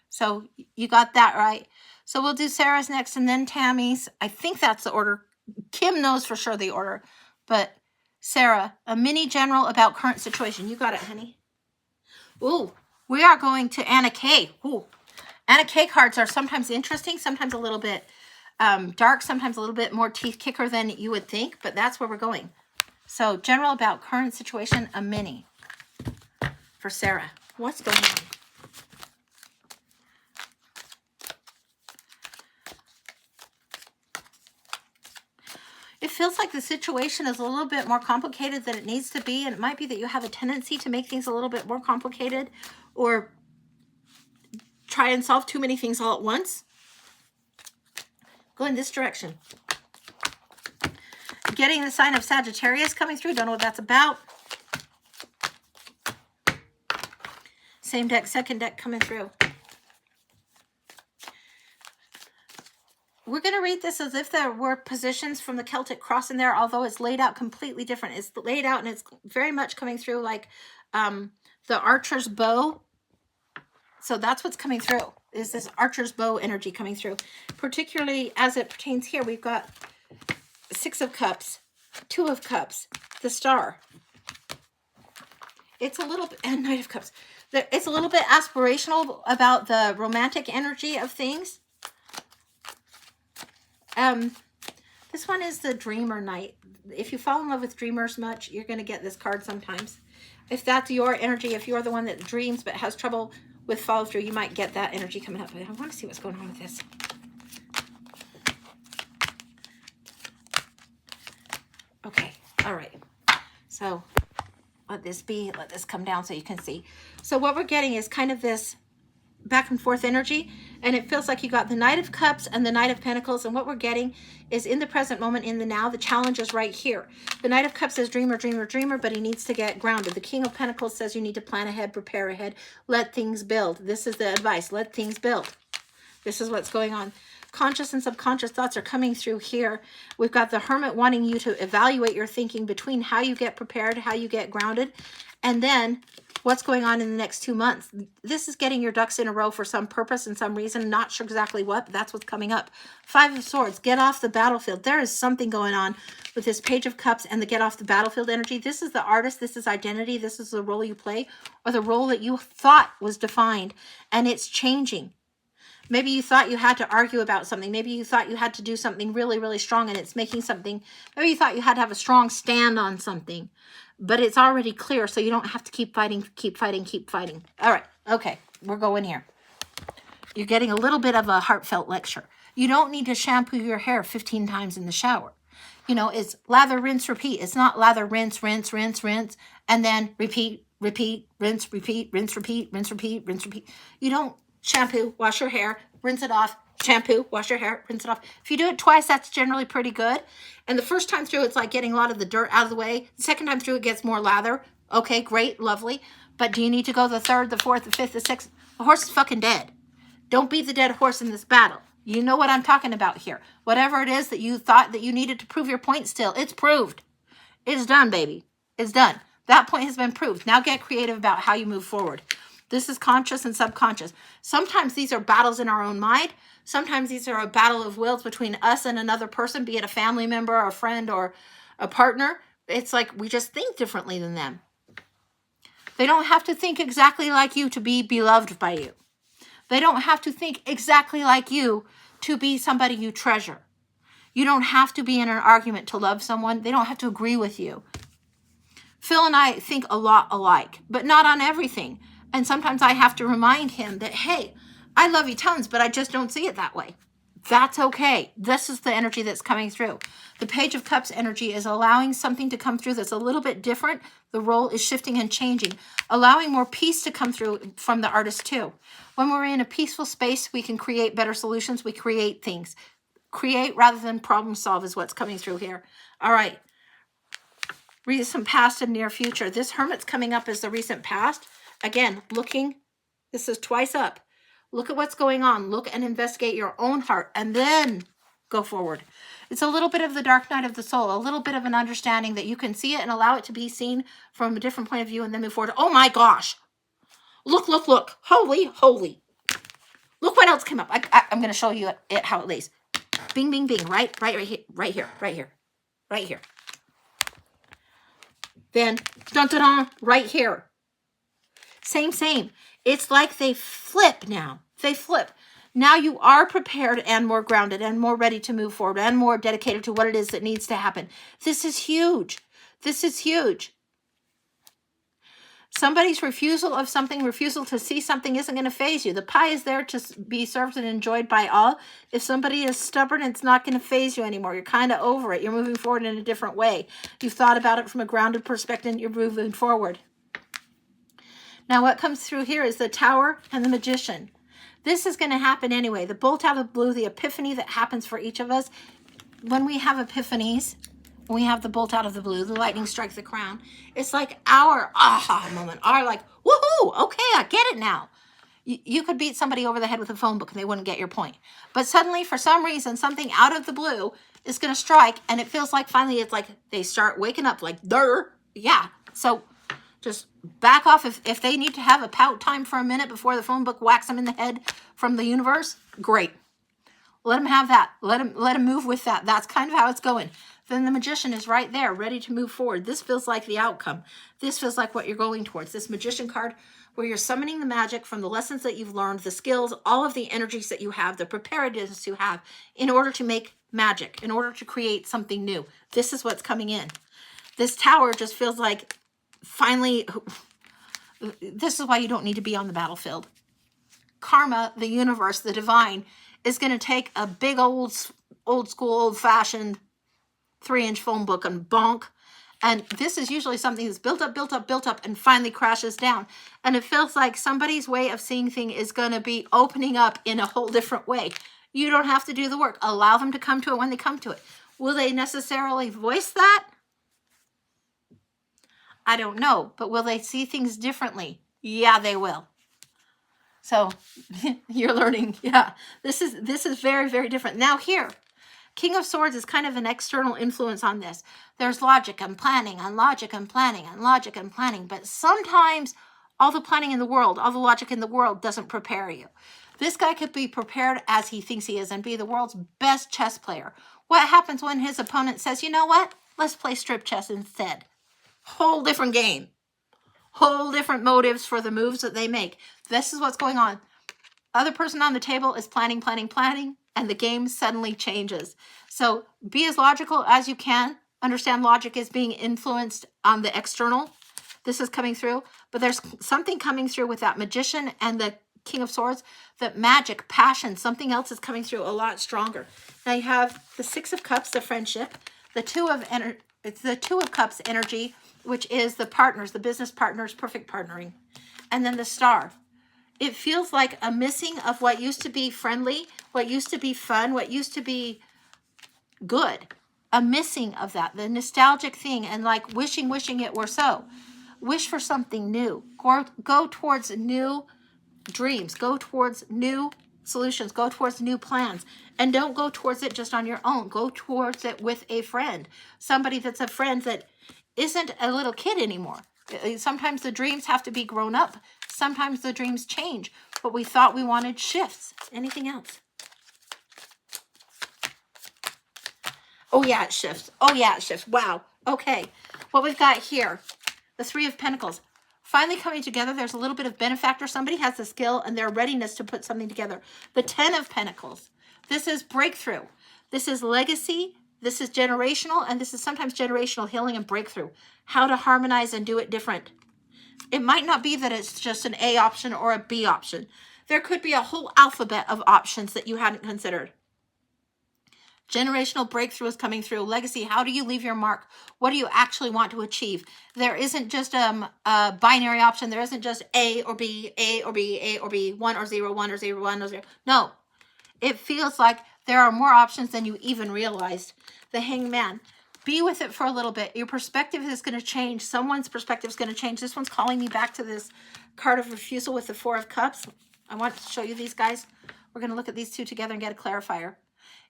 So you got that right. So we'll do Sarah's next and then Tammy's. I think that's the order. Kim knows for sure the order. But Sarah, a mini general about current situation. You got it, honey. Ooh, we are going to Anna K. Ooh, Anna K cards are sometimes interesting, sometimes a little bit dark, sometimes a little bit more teeth kicker than you would think. But that's where we're going. So general about current situation, a mini for Sarah. What's going on? It feels like the situation is a little bit more complicated than it needs to be. And it might be that you have a tendency to make things a little bit more complicated or try and solve too many things all at once. Go in this direction. Getting the sign of Sagittarius coming through. Don't know what that's about. Same deck, second deck coming through. We're going to read this as if there were positions from the Celtic cross in there, although it's laid out completely different. It's laid out and it's very much coming through like the archer's bow. So that's what's coming through, is this archer's bow energy coming through. Particularly as it pertains here, we've got 6 of Cups, 2 of Cups, the Star. It's a little bit, and Knight of Cups. It's a little bit aspirational about the romantic energy of things. This one is the Dreamer Knight. If you fall in love with dreamers much, you're going to get this card sometimes. If that's your energy, if you're the one that dreams but has trouble with follow through, you might get that energy coming up. But I want to see what's going on with this. Okay. All right. So let this be. Let this come down so you can see. So what we're getting is kind of this back and forth energy, and it feels like you got the Knight of Cups and the Knight of Pentacles, and what we're getting is in the present moment, in the now. The challenge is right here. The Knight of Cups says dreamer, dreamer, dreamer, but he needs to get grounded. The King of Pentacles says you need to plan ahead, prepare ahead, let things build. This is the advice. Let things build. This is what's going on. conscious and subconscious thoughts are coming through here. We've got the Hermit wanting you to evaluate your thinking between how you get prepared, how you get grounded, and then what's going on in the next 2 months. This is getting your ducks in a row for some purpose and some reason. Not sure exactly what, but that's what's coming up. Five of Swords, get off the battlefield. There is something going on with this Page of Cups and the get off the battlefield energy. This is the artist. This is identity. This is the role you play, or the role that you thought was defined, and it's changing. Maybe you thought you had to argue about something. Maybe you thought you had to do something really, really strong, and it's making something. Maybe you thought you had to have a strong stand on something, but it's already clear, so you don't have to keep fighting, keep fighting, keep fighting. All right. Okay. We're going here. You're getting a little bit of a heartfelt lecture. You don't need to shampoo your hair 15 times in the shower. You know, it's lather, rinse, repeat. It's not lather, rinse, rinse, rinse, rinse, and then repeat, repeat, rinse, repeat, rinse, repeat, rinse, repeat, rinse, repeat. You don't shampoo, wash your hair, rinse it off, shampoo, wash your hair, rinse it off. If you do it twice, that's generally pretty good. And the first time through, it's like getting a lot of the dirt out of the way. The second time through, it gets more lather. Okay, great, lovely. But do you need to go the third, the fourth, the fifth, the sixth? The horse is fucking dead. Don't beat the dead horse in this battle. You know what I'm talking about here. Whatever it is that you thought that you needed to prove your point still, it's proved. It's done, baby. It's done. That point has been proved. Now get creative about how you move forward. This is conscious and subconscious. Sometimes these are battles in our own mind. Sometimes these are a battle of wills between us and another person, be it a family member or a friend or a partner. It's like we just think differently than them. They don't have to think exactly like you to be beloved by you. They don't have to think exactly like you to be somebody you treasure. You don't have to be in an argument to love someone. They don't have to agree with you. Phil and I think a lot alike, but not on everything. And sometimes I have to remind him that, hey, I love you tons, but I just don't see it that way. That's okay. This is the energy that's coming through. The Page of Cups energy is allowing something to come through that's a little bit different. The role is shifting and changing, allowing more peace to come through from the artist too. When we're in a peaceful space, we can create better solutions. We create things. Create rather than problem solve is what's coming through here. All right. Recent past and near future. This Hermit's coming up as the recent past. Again, looking, this is twice up. Look at what's going on. Look and investigate your own heart and then go forward. It's a little bit of the dark night of the soul, a little bit of an understanding that you can see it and allow it to be seen from a different point of view and then move forward. Oh my gosh. Look, look, look. Holy, holy. Look what else came up. I'm going to show you it how it lays. Bing, bing, bing. Right here, right here, right here, right here. Then, dun, dun, dun, right here. Same, same. It's like they flip now. They flip. Now you are prepared and more grounded and more ready to move forward and more dedicated to what it is that needs to happen. This is huge. This is huge. Somebody's refusal of something, refusal to see something isn't going to faze you. The pie is there to be served and enjoyed by all. If somebody is stubborn, it's not going to faze you anymore. You're kind of over it. You're moving forward in a different way. You've thought about it from a grounded perspective. You're moving forward. Now what comes through here is the Tower and the Magician. This is going to happen anyway. The bolt out of the blue, the epiphany that happens for each of us. When we have epiphanies, when we have the bolt out of the blue, the lightning strikes the crown, it's like our aha moment, our like, woohoo, okay, I get it now. You could beat somebody over the head with a phone book and they wouldn't get your point. But suddenly, for some reason, something out of the blue is going to strike and it feels like finally it's like they start waking up like, duh, yeah. So just back off. If they need to have a pout time for a minute before the phone book whacks them in the head from the universe, great. Let them have that. Let them move with that. That's kind of how it's going. Then the Magician is right there, ready to move forward. This feels like the outcome. This feels like what you're going towards. This Magician card where you're summoning the magic from the lessons that you've learned, the skills, all of the energies that you have, the preparedness you have in order to make magic, in order to create something new. This is what's coming in. This Tower just feels like finally, this is why you don't need to be on the battlefield. Karma, the universe, the divine, is going to take a big old school, old-fashioned 3-inch phone book and bonk. And this is usually something that's built up, and finally crashes down. And it feels like somebody's way of seeing things is going to be opening up in a whole different way. You don't have to do the work. Allow them to come to it when they come to it. Will they necessarily voice that? I don't know. But will they see things differently? Yeah, they will. So you're learning. Yeah, this is very, very different. Now here, King of Swords is kind of an external influence on this. There's logic and planning and logic and planning and logic and planning. But sometimes all the planning in the world, all the logic in the world doesn't prepare you. This guy could be prepared as he thinks he is and be the world's best chess player. What happens when his opponent says, you know what? Let's play strip chess instead. Whole different game. Whole different motives for the moves that they make. This is what's going on. Other person on the table is planning, planning, planning, and the game suddenly changes. So be as logical as you can. Understand logic is being influenced on the external. This is coming through, but there's something coming through with that Magician and the King of Swords, that magic, passion, something else is coming through a lot stronger. Now you have the Six of Cups, the friendship, the Two of Cups energy, which is the partners, the business partners, perfect partnering, and then the Star. It feels like a missing of what used to be friendly, what used to be fun, what used to be good. A missing of that, the nostalgic thing, and like wishing it were so. Wish for something new. Go towards new dreams. Go towards new solutions. Go towards new plans. And don't go towards it just on your own. Go towards it with a friend. Somebody that's a friend that isn't a little kid anymore. Sometimes the dreams have to be grown up. Sometimes the dreams change, but we thought we wanted shifts. Anything else? Oh yeah, it shifts. Oh yeah, it shifts. Wow. Okay. What we've got here, the Three of Pentacles. Finally coming together, there's a little bit of benefactor. Somebody has the skill and their readiness to put something together. The Ten of Pentacles. This is breakthrough. This is legacy. This is generational, and this is sometimes generational healing and breakthrough. How to harmonize and do it different. It might not be that it's just an A option or a B option. There could be a whole alphabet of options that you hadn't considered. Generational breakthrough is coming through. Legacy, how do you leave your mark? What do you actually want to achieve? There isn't just a binary option. There isn't just A or B, A or B, A or B, 1 or 0, 1 or 0, 1 or 0. No, it feels like there are more options than you even realized. The Hangman. Be with it for a little bit. Your perspective is going to change. Someone's perspective is going to change. This one's calling me back to this card of refusal with the Four of Cups. I want to show you these guys. We're going to look at these two together and get a clarifier.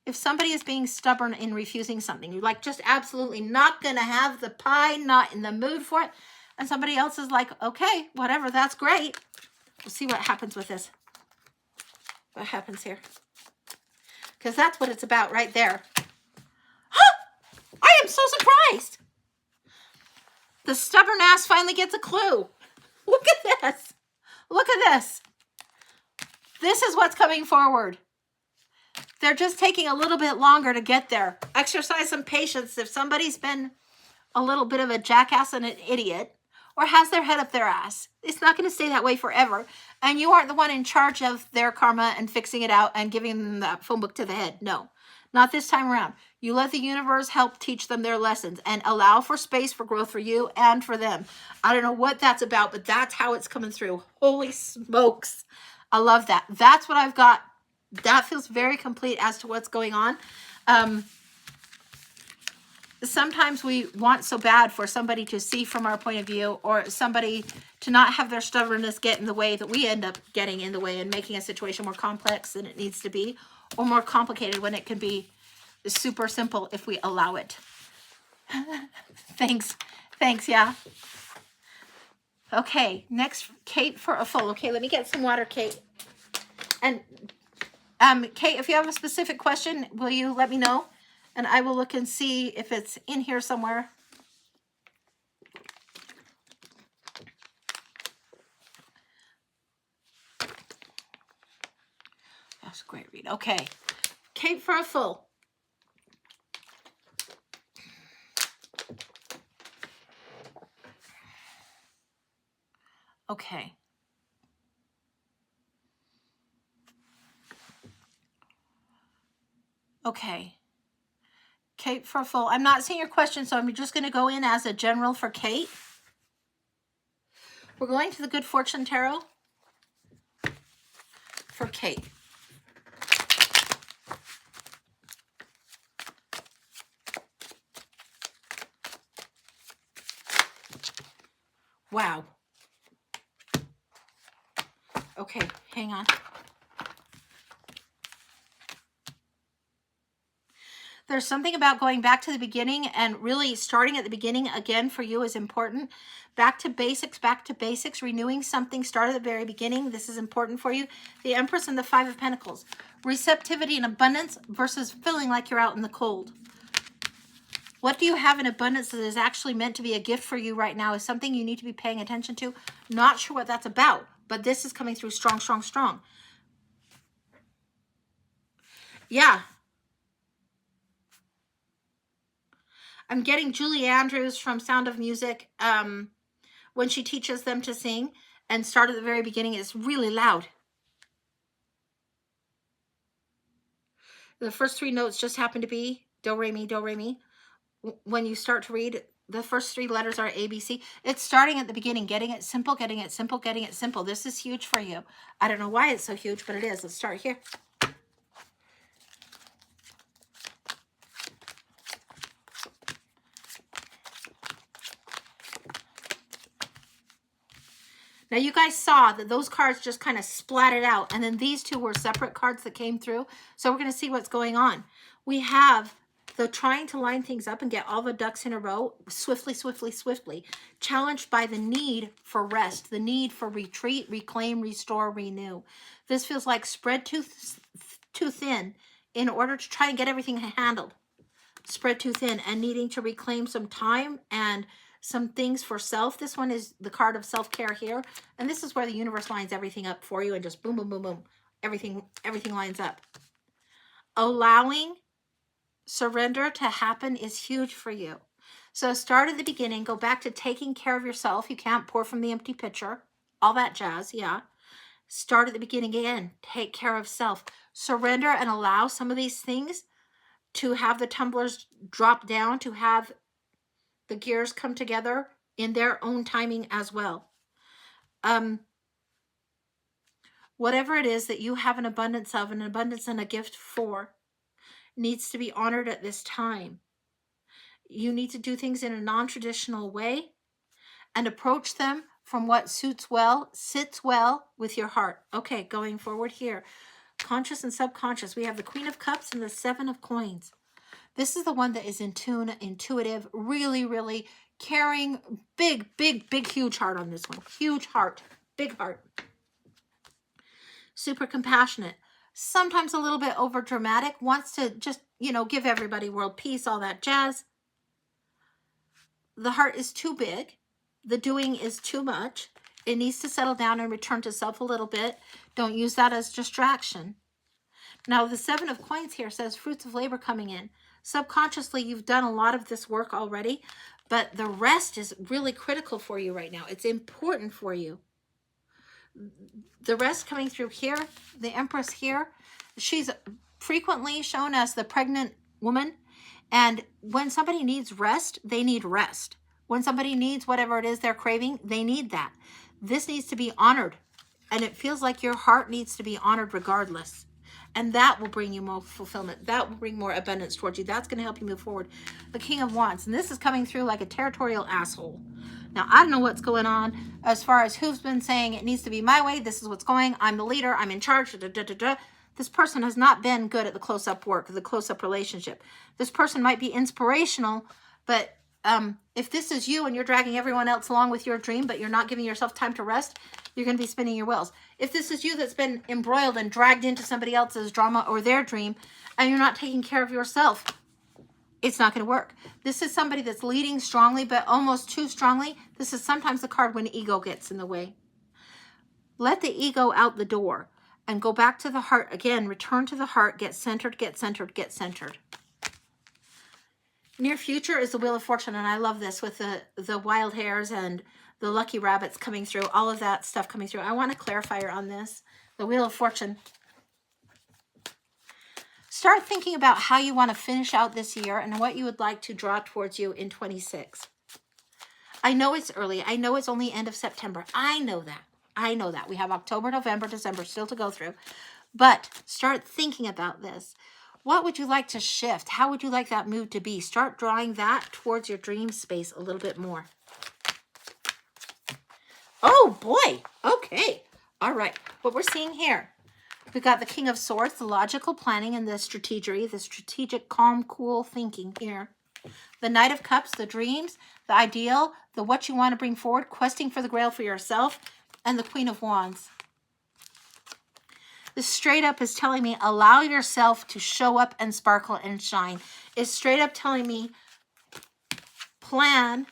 If somebody is being stubborn in refusing something, you're like just absolutely not going to have the pie, not in the mood for it, and somebody else is like, okay, whatever, that's great. We'll see what happens with this. What happens here? Because that's what it's about right there. Huh! I am so surprised. The stubborn ass finally gets a clue. Look at this. Look at this. This is what's coming forward. They're just taking a little bit longer to get there. Exercise some patience. If somebody's been a little bit of a jackass and an idiot, or has their head up their ass, it's not going to stay that way forever. And you aren't the one in charge of their karma and fixing it out and giving them that phone book to the head. No, not this time around. You let the universe help teach them their lessons and allow for space for growth for you and for them. I don't know what that's about, but that's how it's coming through. Holy smokes. I love that. That's what I've got. That feels very complete as to what's going on. Sometimes we want so bad for somebody to see from our point of view, or somebody to not have their stubbornness get in the way, that we end up getting in the way and making a situation more complex than it needs to be, or more complicated when it can be super simple if we allow it. Thanks, yeah. Okay, next, Kate for a full. Okay, let me get some water, Kate. And Kate, if you have a specific question, will you let me know? And I will look and see if it's in here somewhere. That's a great read. Okay. Kate for a full. Okay. Okay. Kate for a full. I'm not seeing your question, so I'm just going to go in as a general for Kate. We're going to the Good Fortune Tarot for Kate. Wow. Okay, hang on. There's something about going back to the beginning, and really starting at the beginning again for you is important. Back to basics, renewing something, start at the very beginning. This is important for you. The Empress and the Five of Pentacles. Receptivity and abundance versus feeling like you're out in the cold. What do you have in abundance that is actually meant to be a gift for you right now is something you need to be paying attention to. Not sure what that's about, but this is coming through strong, strong, strong. Yeah. I'm getting Julie Andrews from Sound of Music when she teaches them to sing, and start at the very beginning. It's really loud. The first three notes just happen to be do, re, mi, do, re, mi. When you start to read, the first three letters are A, B, C. It's starting at the beginning, getting it simple, getting it simple, getting it simple. This is huge for you. I don't know why it's so huge, but it is. Let's start here. Now you guys saw that those cards just kind of splatted out, and then these two were separate cards that came through. So we're going to see what's going on. We have the trying to line things up and get all the ducks in a row swiftly, swiftly, swiftly, challenged by the need for rest, the need for retreat, reclaim, restore, renew. This feels like spread too thin in order to try and get everything handled. Spread too thin and needing to reclaim some time and some things for self. This one is the card of self-care here. And this is where the universe lines everything up for you and just boom, boom, boom, boom. Everything lines up. Allowing surrender to happen is huge for you. So start at the beginning. Go back to taking care of yourself. You can't pour from the empty pitcher. All that jazz, yeah. Start at the beginning again. Take care of self. Surrender and allow some of these things to have the tumblers drop down, to have the gears come together in their own timing as well. Whatever it is that you have an abundance of, an abundance and a gift for, needs to be honored at this time. You need to do things in a non-traditional way and approach them from what sits well with your heart. Okay, going forward here. Conscious and subconscious. We have the Queen of Cups and the Seven of Coins. This is the one that is in tune, intuitive, really, really caring, big, huge heart on this one. Huge heart, big heart. Super compassionate. Sometimes a little bit over dramatic, wants to just, give everybody world peace, all that jazz. The heart is too big. The doing is too much. It needs to settle down and return to self a little bit. Don't use that as distraction. Now, the Seven of Coins here says fruits of labor coming in. Subconsciously, you've done a lot of this work already, but the rest is really critical for you right now. It's important for you. The rest coming through here, the Empress here, she's frequently shown as the pregnant woman. And when somebody needs rest, they need rest. When somebody needs whatever it is they're craving, they need that. This needs to be honored. And it feels like your heart needs to be honored regardless. And that will bring you more fulfillment. That will bring more abundance towards you. That's going to help you move forward. The King of Wands. And this is coming through like a territorial asshole. Now, I don't know what's going on as far as who's been saying it needs to be my way. This is what's going. I'm the leader. I'm in charge. Da, da, da, da. This person has not been good at the close-up work, the close-up relationship. This person might be inspirational, but if this is you and you're dragging everyone else along with your dream, but you're not giving yourself time to rest, you're going to be spinning your wheels. If this is you that's been embroiled and dragged into somebody else's drama or their dream, and you're not taking care of yourself, it's not going to work. This is somebody that's leading strongly, but almost too strongly. This is sometimes the card when ego gets in the way. Let the ego out the door and go back to the heart. Again, return to the heart. Get centered, get centered, get centered. Near future is the Wheel of Fortune, and I love this with the wild hares and the lucky rabbits coming through, all of that stuff coming through. I want a clarifier on this. The Wheel of Fortune. Start thinking about how you want to finish out this year and what you would like to draw towards you in 26. I know it's early. I know it's only end of September. I know that. I know that. We have October, November, December still to go through. But start thinking about this. What would you like to shift? How would you like that mood to be? Start drawing that towards your dream space a little bit more. Oh, boy. Okay. All right, what we're seeing here, we've got the King of Swords, the logical planning and the strategic, calm, cool thinking here. The Knight of Cups, the dreams, the ideal, the what you want to bring forward, questing for the grail for yourself, and the Queen of Wands. This straight up is telling me, allow yourself to show up and sparkle and shine. It's straight up telling me, plan,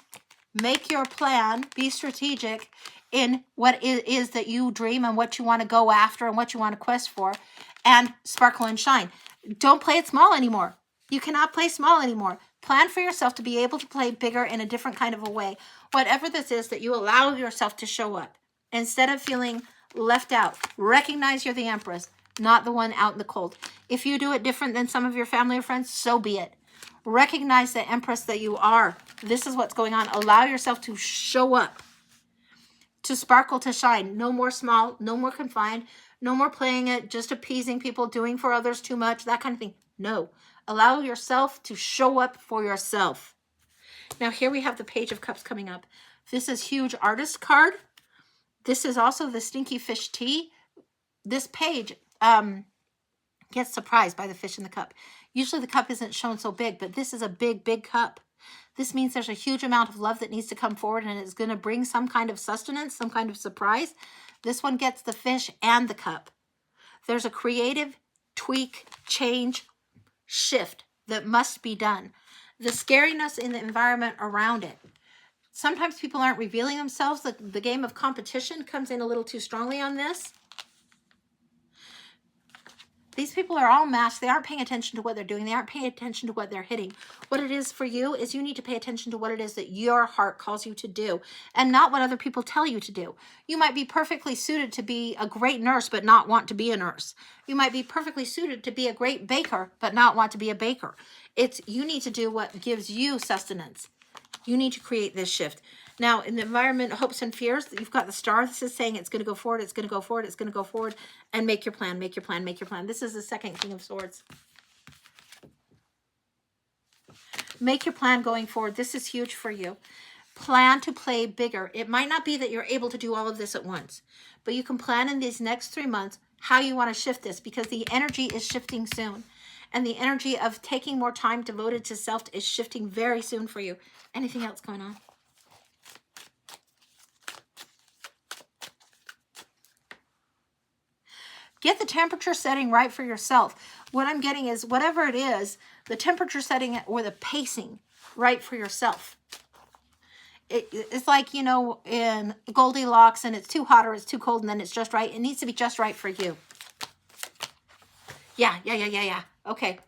make your plan, be strategic in what it is that you dream and what you want to go after and what you want to quest for, and sparkle and shine. Don't play it small anymore. You cannot play small anymore. Plan for yourself to be able to play bigger in a different kind of a way. Whatever this is, that you allow yourself to show up. Instead of feeling left out, recognize you're the Empress, not the one out in the cold. If you do it different than some of your family or friends, so be it. Recognize the Empress that you are. This is what's going on. Allow yourself to show up, to sparkle, to shine. No more small, no more confined, no more playing it, just appeasing people, doing for others too much, that kind of thing. No. Allow yourself to show up for yourself. Now here we have the Page of Cups coming up. This is huge artist card. This is also the Stinky Fish Tea. This page gets surprised by the fish in the cup. Usually the cup isn't shown so big, but this is a big, big cup. This means there's a huge amount of love that needs to come forward, and it's going to bring some kind of sustenance, some kind of surprise. This one gets the fish and the cup. There's a creative tweak, change, shift that must be done. The scariness in the environment around it. Sometimes people aren't revealing themselves. The game of competition comes in a little too strongly on this. These people are all masked. They aren't paying attention to what they're doing. They aren't paying attention to what they're hitting. What it is for you is you need to pay attention to what it is that your heart calls you to do, and not what other people tell you to do. You might be perfectly suited to be a great nurse, but not want to be a nurse. You might be perfectly suited to be a great baker, but not want to be a baker. You need to do what gives you sustenance. You need to create this shift. Now, in the environment, hopes and fears, you've got the star. This is saying it's going to go forward, it's going to go forward, it's going to go forward, and make your plan, make your plan, make your plan. This is the second King of Swords. Make your plan going forward. This is huge for you. Plan to play bigger. It might not be that you're able to do all of this at once, but you can plan in these next 3 months how you want to shift this, because the energy is shifting soon. And the energy of taking more time devoted to self is shifting very soon for you. Anything else going on? Get the temperature setting right for yourself. What I'm getting is, whatever it is, the temperature setting or the pacing right for yourself. It's like, you know, in Goldilocks, and it's too hot or it's too cold, and then it's just right. It needs to be just right for you. Yeah. Okay.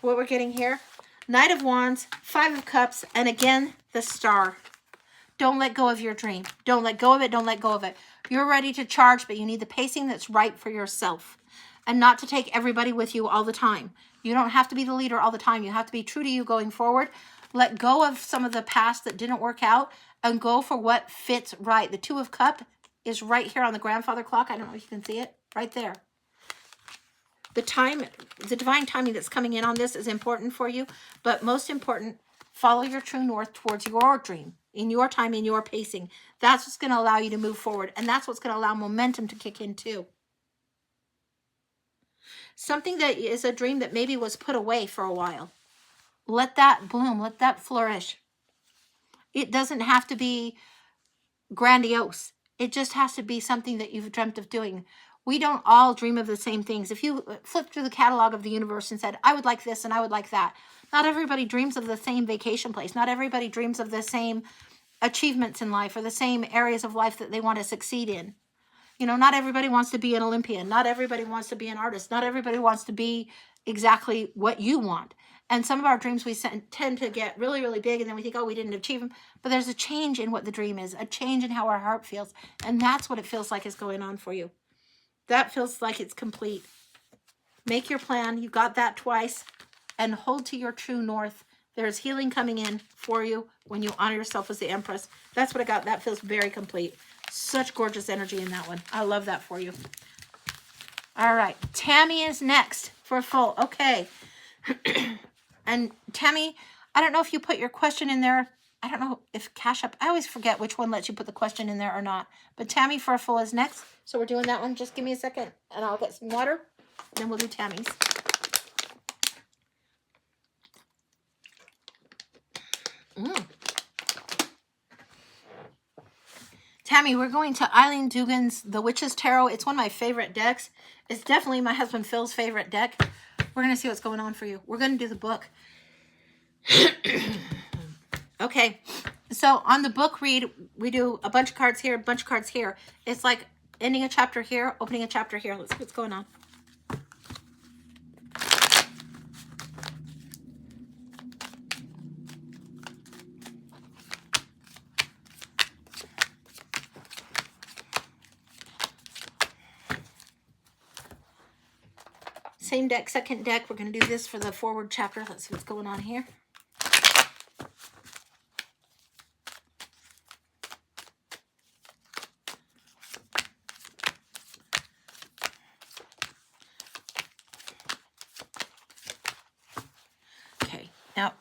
What we're getting here, Knight of Wands, 5 of Cups, and again, the Star. Don't let go of your dream. Don't let go of it. Don't let go of it. You're ready to charge, but you need the pacing that's right for yourself, and not to take everybody with you all the time. You don't have to be the leader all the time. You have to be true to you going forward. Let go of some of the past that didn't work out and go for what fits right. The 2 of Cups is right here on the grandfather clock. I don't know if you can see it right there. The divine timing that's coming in on this is important for you, but most important, follow your true north towards your dream, in your time, in your pacing. That's what's going to allow you to move forward, and that's what's going to allow momentum to kick in too. Something that is a dream that maybe was put away for a while. Let that bloom, let that flourish. It doesn't have to be grandiose. It just has to be something that you've dreamt of doing. We don't all dream of the same things. If you flip through the catalog of the universe and said, I would like this and I would like that. Not everybody dreams of the same vacation place. Not everybody dreams of the same achievements in life or the same areas of life that they want to succeed in. You know, not everybody wants to be an Olympian. Not everybody wants to be an artist. Not everybody wants to be exactly what you want. And some of our dreams we tend to get really, really big, and then we think, oh, we didn't achieve them. But there's a change in what the dream is, a change in how our heart feels. And that's what it feels like is going on for you. That feels like it's complete. Make your plan. You got that twice. And hold to your true north. There's healing coming in for you when you honor yourself as the Empress. That's what I got. That feels very complete. Such gorgeous energy in that one. I love that for you. All right. Tammy is next for full. Okay. And Tammy, I don't know if you put your question in there I don't know if Cash App, I always forget which one lets you put the question in there or not. But Tammy for a Full is next. So we're doing that one. Just give me a second and I'll get some water. Then we'll do Tammy's. Tammy, we're going to Eileen Dugan's The Witch's Tarot. It's one of my favorite decks. It's definitely my husband Phil's favorite deck. We're going to see what's going on for you. We're going to do the book. Okay. So on the book read, we do a bunch of cards here, a bunch of cards here. It's like ending a chapter here, opening a chapter here. Let's see what's going on. Same deck, second deck. We're going to do this for the forward chapter. Let's see what's going on here. Okay, now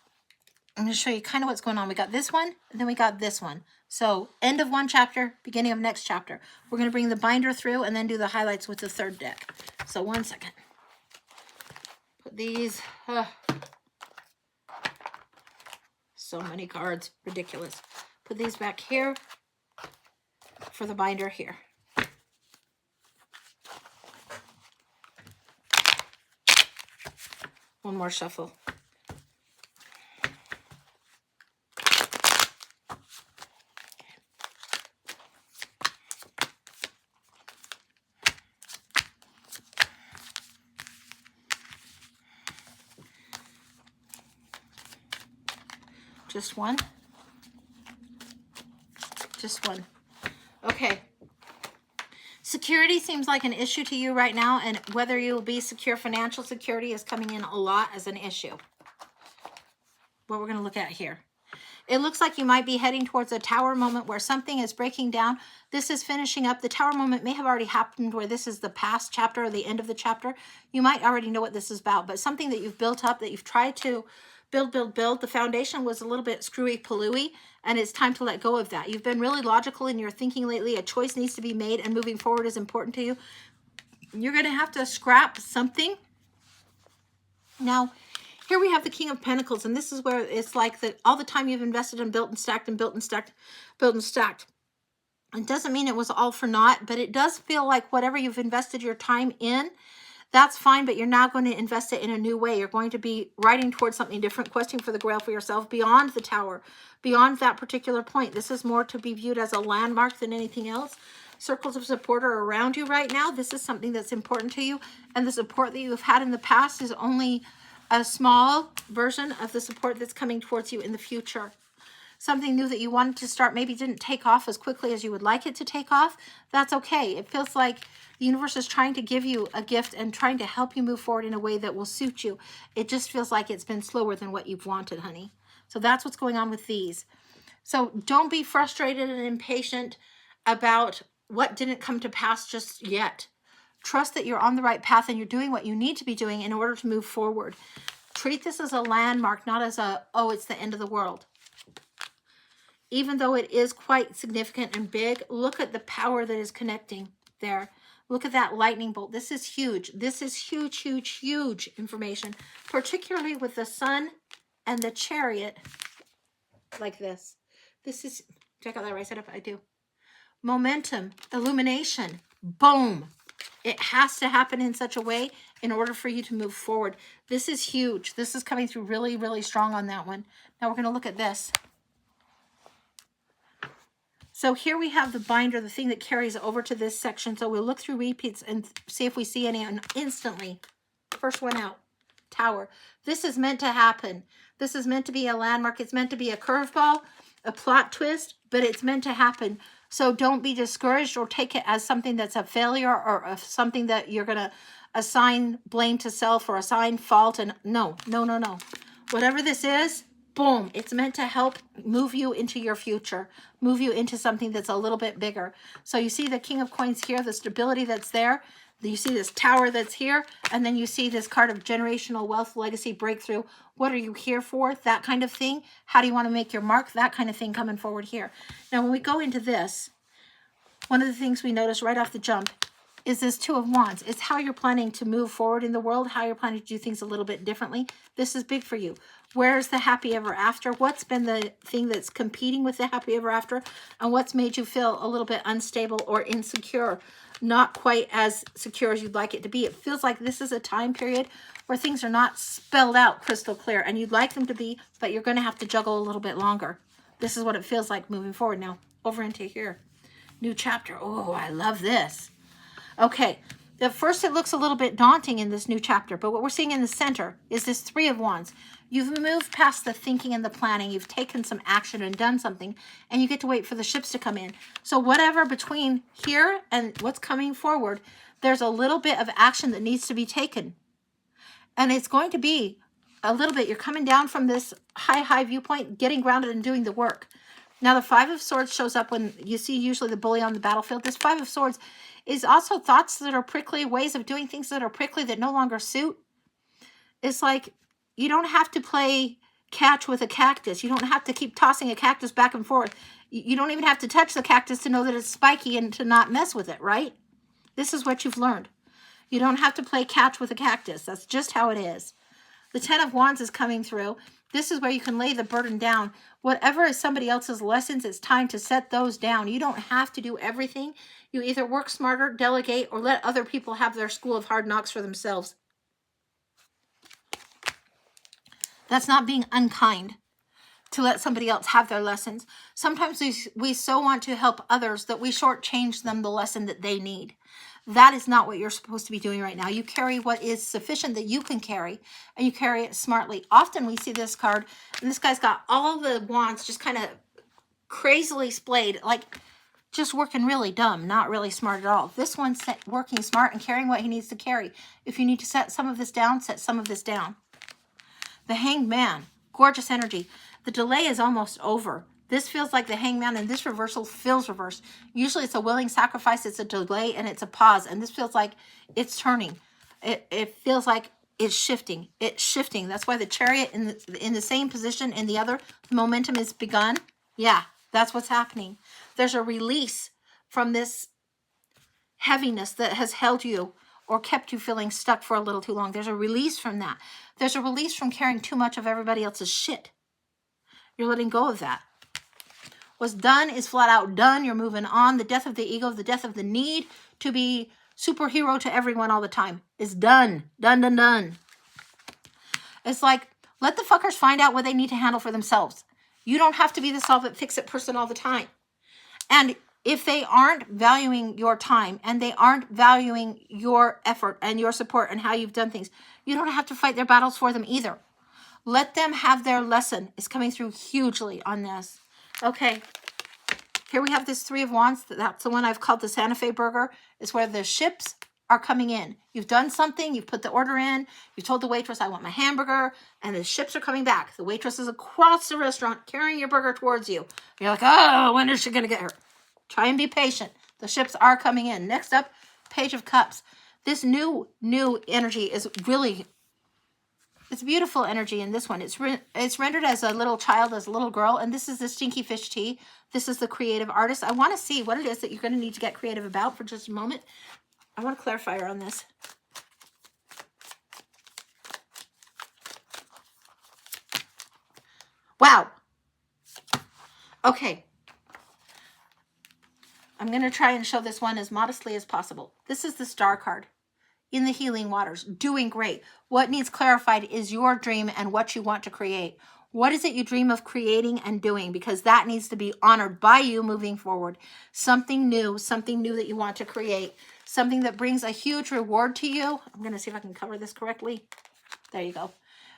I'm going to show you kind of what's going on. We got this one, and then we got this one. So end of one chapter, beginning of next chapter. We're going to bring the binder through and then do the highlights with the third deck. So 1 second. Put these, so many cards, ridiculous. Put these back here for the binder here. One more shuffle. Just one. Just one. Okay. Security seems like an issue to you right now, and whether you'll be secure, financial security is coming in a lot as an issue. What we're going to look at here. It looks like you might be heading towards a tower moment where something is breaking down. This is finishing up. The tower moment may have already happened where this is the past chapter or the end of the chapter. You might already know what this is about, but something that you've built up, that you've tried to build. The foundation was a little bit screwy-palooey, and it's time to let go of that. You've been really logical in your thinking lately. A choice needs to be made, and moving forward is important to you. You're going to have to scrap something. Now, here we have the King of Pentacles, and this is where it's like that all the time you've invested and built and stacked and built and stacked, built and stacked. It doesn't mean it was all for naught, but it does feel like whatever you've invested your time in, that's fine, but you're now going to invest it in a new way. You're going to be riding towards something different, questing for the grail for yourself beyond the tower, beyond that particular point. This is more to be viewed as a landmark than anything else. Circles of support are around you right now. This is something that's important to you, and the support that you've had in the past is only a small version of the support that's coming towards you in the future. Something new that you wanted to start maybe didn't take off as quickly as you would like it to take off. That's okay. It feels like the universe is trying to give you a gift and trying to help you move forward in a way that will suit you. It just feels like it's been slower than what you've wanted, honey. So that's what's going on with these. So don't be frustrated and impatient about what didn't come to pass just yet. Trust that you're on the right path and you're doing what you need to be doing in order to move forward. Treat this as a landmark, not as a, oh, it's the end of the world. Even though it is quite significant and big, look at the power that is connecting there. Look at that lightning bolt. This is huge. This is huge, huge, huge information, particularly with the sun and the chariot like this. This is, check out that right side up. I do. Momentum, illumination, boom. It has to happen in such a way in order for you to move forward. This is huge. This is coming through really, really strong on that one. Now we're going to look at this. So here we have the binder, the thing that carries over to this section. So we'll look through repeats and see if we see any. And instantly, first one out, tower. This is meant to happen. This is meant to be a landmark. It's meant to be a curveball, a plot twist, but it's meant to happen. So don't be discouraged or take it as something that's a failure or something that you're going to assign blame to self or assign fault. And no. Whatever this is, boom, it's meant to help move you into your future, move you into something that's a little bit bigger. So you see the King of Coins here, the stability that's there. You see this tower that's here, and then you see this card of generational wealth, legacy, breakthrough. What are you here for? That kind of thing. How do you want to make your mark? That kind of thing coming forward here. Now, when we go into this, one of the things we notice right off the jump is this Two of Wands. It's how you're planning to move forward in the world, how you're planning to do things a little bit differently. This is big for you. Where's the happy ever after? What's been the thing that's competing with the happy ever after? And what's made you feel a little bit unstable or insecure? Not quite as secure as you'd like it to be. It feels like this is a time period where things are not spelled out crystal clear, and you'd like them to be, but you're going to have to juggle a little bit longer. This is what it feels like moving forward. Now, over into here. New chapter. Oh, I love this. Okay, at first it looks a little bit daunting in this new chapter, but what we're seeing in the center is this Three of Wands. You've moved past the thinking and the planning. You've taken some action and done something, and you get to wait for the ships to come in. So whatever between here and what's coming forward, there's a little bit of action that needs to be taken. And it's going to be a little bit, you're coming down from this high viewpoint, getting grounded and doing the work. Now, the Five of Swords shows up when you see usually the bully on the battlefield. This Five of Swords is also thoughts that are prickly, ways of doing things that are prickly that no longer suit. It's like you don't have to play catch with a cactus. You don't have to keep tossing a cactus back and forth. You don't even have to touch the cactus to know that it's spiky and to not mess with it, right? This is what you've learned. You don't have to play catch with a cactus. That's just how it is. The Ten of Wands is coming through. This is where you can lay the burden down. Whatever is somebody else's lessons, it's time to set those down. You don't have to do everything. You either work smarter, delegate, or let other people have their school of hard knocks for themselves. That's not being unkind to let somebody else have their lessons. Sometimes we so want to help others that we shortchange them the lesson that they need. That is not what you're supposed to be doing right now. You carry what is sufficient that you can carry, and you carry it smartly. Often we see this card, and this guy's got all the wands just kind of crazily splayed, like just working really dumb, not really smart at all. This one's working smart and carrying what he needs to carry. If you need to set some of this down, set some of this down. The Hanged Man, gorgeous energy. The delay is almost over. This feels like the Hanged Man, and this reversal feels reversed. Usually it's a willing sacrifice, it's a delay, and it's a pause. And this feels like it's turning. It feels like it's shifting. It's shifting. That's why the Chariot in the same position in the other, the momentum is begun. Yeah, that's what's happening. There's a release from this heaviness that has held you or kept you feeling stuck for a little too long. There's a release from that. There's a release from carrying too much of everybody else's shit. You're letting go of that. What's done is flat out done. You're moving on. The death of the ego, the death of the need to be superhero to everyone all the time is done. Done, done, done. It's like, let the fuckers find out what they need to handle for themselves. You don't have to be the solve it, fix it person all the time. And if they aren't valuing your time and they aren't valuing your effort and your support and how you've done things, you don't have to fight their battles for them either. Let them have their lesson. It's coming through hugely on this. Okay, here we have this Three of Wands. That's the one I've called the Santa Fe burger. It's where the ships are coming in. You've done something. You've put the order in. You've told the waitress, I want my hamburger. And the ships are coming back. The waitress is across the restaurant carrying your burger towards you. You're like, oh, when is she going to get her? Try and be patient. The ships are coming in. Next up, Page of Cups. This new energy is really... It's beautiful energy in this one. It's rendered as a little child, as a little girl, and this is the Stinky Fish Tea. This is the creative artist. I want to see what it is that you're going to need to get creative about for just a moment. I want a clarifier on this. Wow. Okay. I'm going to try and show this one as modestly as possible. This is the Star card. In the healing waters, doing great. What needs clarified is your dream and what you want to create. What is it you dream of creating and doing? Because that needs to be honored by you moving forward. Something new that you want to create. Something that brings a huge reward to you. I'm going to see if I can cover this correctly. There you go.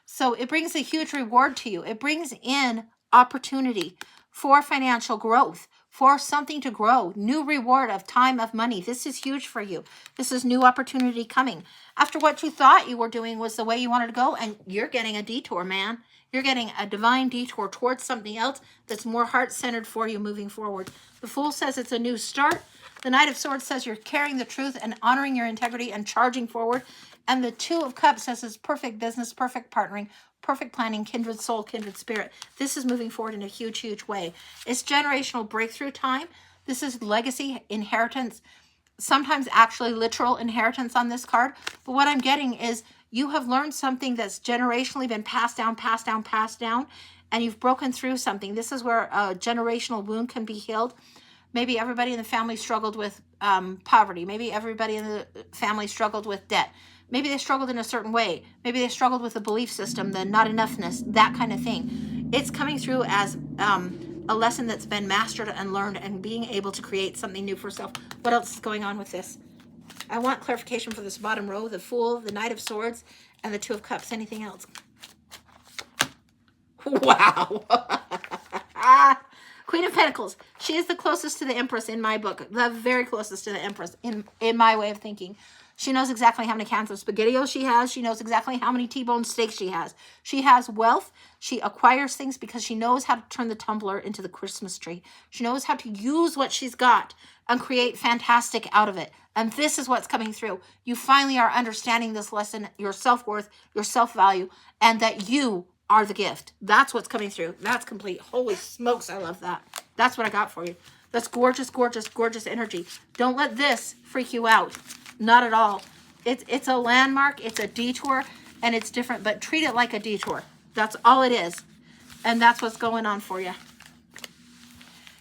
So it brings a huge reward to you. It brings in opportunity for financial growth, for something to grow. New reward of time, of money. This is huge for you. This is new opportunity coming. After what you thought you were doing was the way you wanted to go, and you're getting a detour, man. You're getting a divine detour towards something else that's more heart-centered for you moving forward. The Fool says it's a new start. The Knight of Swords says you're carrying the truth and honoring your integrity and charging forward. And the Two of Cups says it's perfect business, perfect partnering, perfect planning, kindred soul, kindred spirit. This is moving forward in a huge, huge way. It's generational breakthrough time. This is legacy, inheritance, sometimes actually literal inheritance on this card. But what I'm getting is you have learned something that's generationally been passed down, passed down, passed down, and you've broken through something. This is where a generational wound can be healed. Maybe everybody in the family struggled with poverty. Maybe everybody in the family struggled with debt. Maybe they struggled in a certain way. Maybe they struggled with the belief system, the not enoughness, that kind of thing. It's coming through as a lesson that's been mastered and learned and being able to create something new for self. What else is going on with this? I want clarification for this bottom row, the Fool, the Knight of Swords, and the Two of Cups. Anything else? Wow. Queen of Pentacles. She is the closest to the Empress in my book. The very closest to the Empress in my way of thinking. She knows exactly how many cans of SpaghettiOs she has. She knows exactly how many T-bone steaks she has. She has wealth. She acquires things because she knows how to turn the tumbler into the Christmas tree. She knows how to use what she's got and create fantastic out of it. And this is what's coming through. You finally are understanding this lesson, your self-worth, your self-value, and that you are the gift. That's what's coming through. That's complete. Holy smokes, I love that. That's what I got for you. That's gorgeous, gorgeous, gorgeous energy. Don't let this freak you out. Not at all. It's a landmark, it's a detour, and it's different, but treat it like a detour. That's all it is. And that's what's going on for you.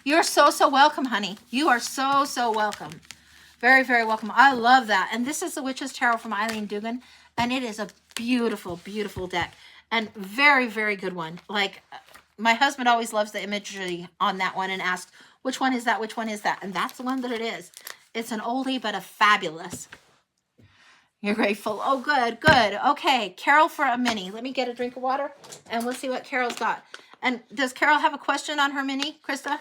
You're so, so welcome, honey. You are so, so welcome. Very, very welcome. I love that. And this is the Witch's Tarot from Eileen Dugan, and it is a beautiful, beautiful deck. And very, very good one. Like, my husband always loves the imagery on that one and asks, which one is that? Which one is that? And that's the one that it is. It's an oldie, but a fabulous. You're grateful. Oh, good, good. Okay, Carol for a mini. Let me get a drink of water, and we'll see what Carol's got. And does Carol have a question on her mini, Krista?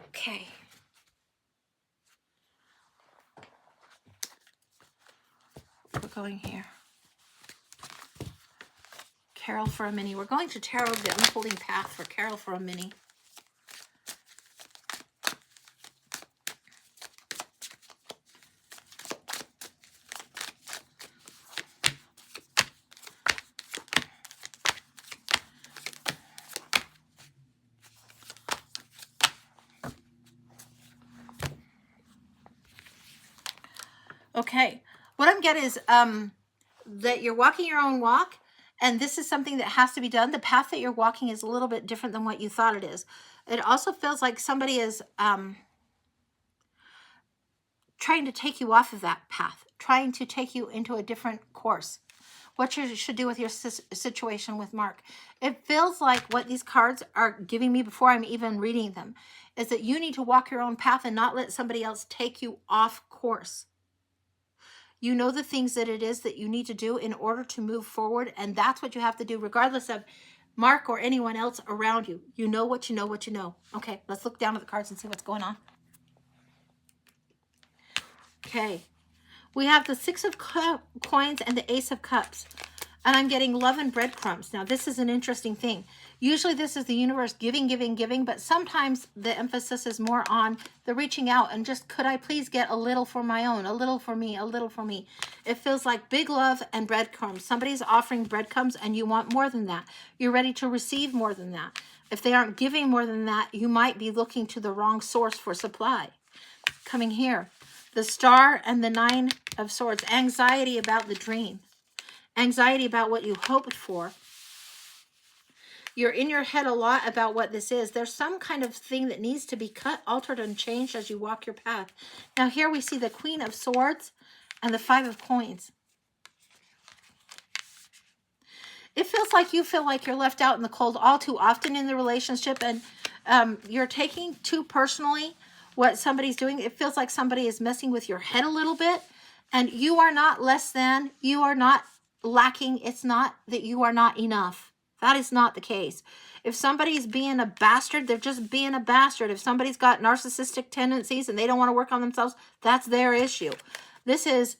Okay. We're going here. Carol for a mini. We're going to tarot the unfolding path for Carol for a mini. Okay, what I'm getting is that you're walking your own walk, and this is something that has to be done. The path that you're walking is a little bit different than what you thought it is. It also feels like somebody is trying to take you off of that path, trying to take you into a different course. What you should do with your situation with Mark. It feels like what these cards are giving me before I'm even reading them is that you need to walk your own path and not let somebody else take you off course. You know the things that it is that you need to do in order to move forward, and that's what you have to do regardless of Mark or anyone else around you. You know what you know what you know. Okay, let's look down at the cards and see what's going on. Okay, we have the Six of Coins and the Ace of Cups, and I'm getting love and breadcrumbs. Now, this is an interesting thing. Usually this is the universe giving, giving, giving, but sometimes the emphasis is more on the reaching out and just, could I please get a little for my own, a little for me, a little for me. It feels like big love and breadcrumbs. Somebody's offering breadcrumbs and you want more than that. You're ready to receive more than that. If they aren't giving more than that, you might be looking to the wrong source for supply. Coming here, the Star and the Nine of Swords. Anxiety about the dream. Anxiety about what you hoped for. You're in your head a lot about what this is. There's some kind of thing that needs to be cut, altered, and changed as you walk your path. Now here we see the Queen of Swords and the Five of Coins. It feels like you feel like you're left out in the cold all too often in the relationship, and you're taking too personally what somebody's doing. It feels like somebody is messing with your head a little bit, and you are not less than, you are not lacking. It's not that you are not enough. That is not the case. If somebody's being a bastard, they're just being a bastard. If somebody's got narcissistic tendencies and they don't want to work on themselves, that's their issue. This is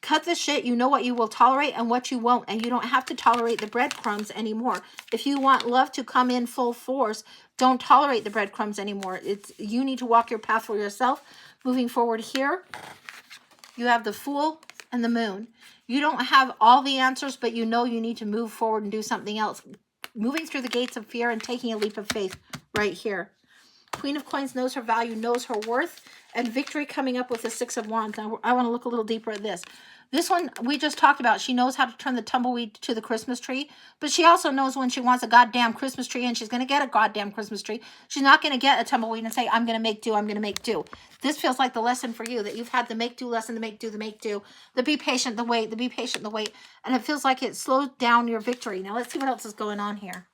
cut the shit. You know what you will tolerate and what you won't. And you don't have to tolerate the breadcrumbs anymore. If you want love to come in full force, don't tolerate the breadcrumbs anymore. You need to walk your path for yourself. Moving forward here, you have the Fool and the Moon. You don't have all the answers, but you know you need to move forward and do something else. Moving through the gates of fear and taking a leap of faith right here. Queen of Coins knows her value, knows her worth, and victory coming up with the Six of Wands. Now, I want to look a little deeper at this. This one we just talked about. She knows how to turn the tumbleweed to the Christmas tree, but she also knows when she wants a goddamn Christmas tree, and she's going to get a goddamn Christmas tree. She's not going to get a tumbleweed and say, I'm going to make do, I'm going to make do. This feels like the lesson for you, that you've had the make do lesson, the make do, the be patient, the wait, the be patient, the wait, and it feels like it slowed down your victory. Now, let's see what else is going on here.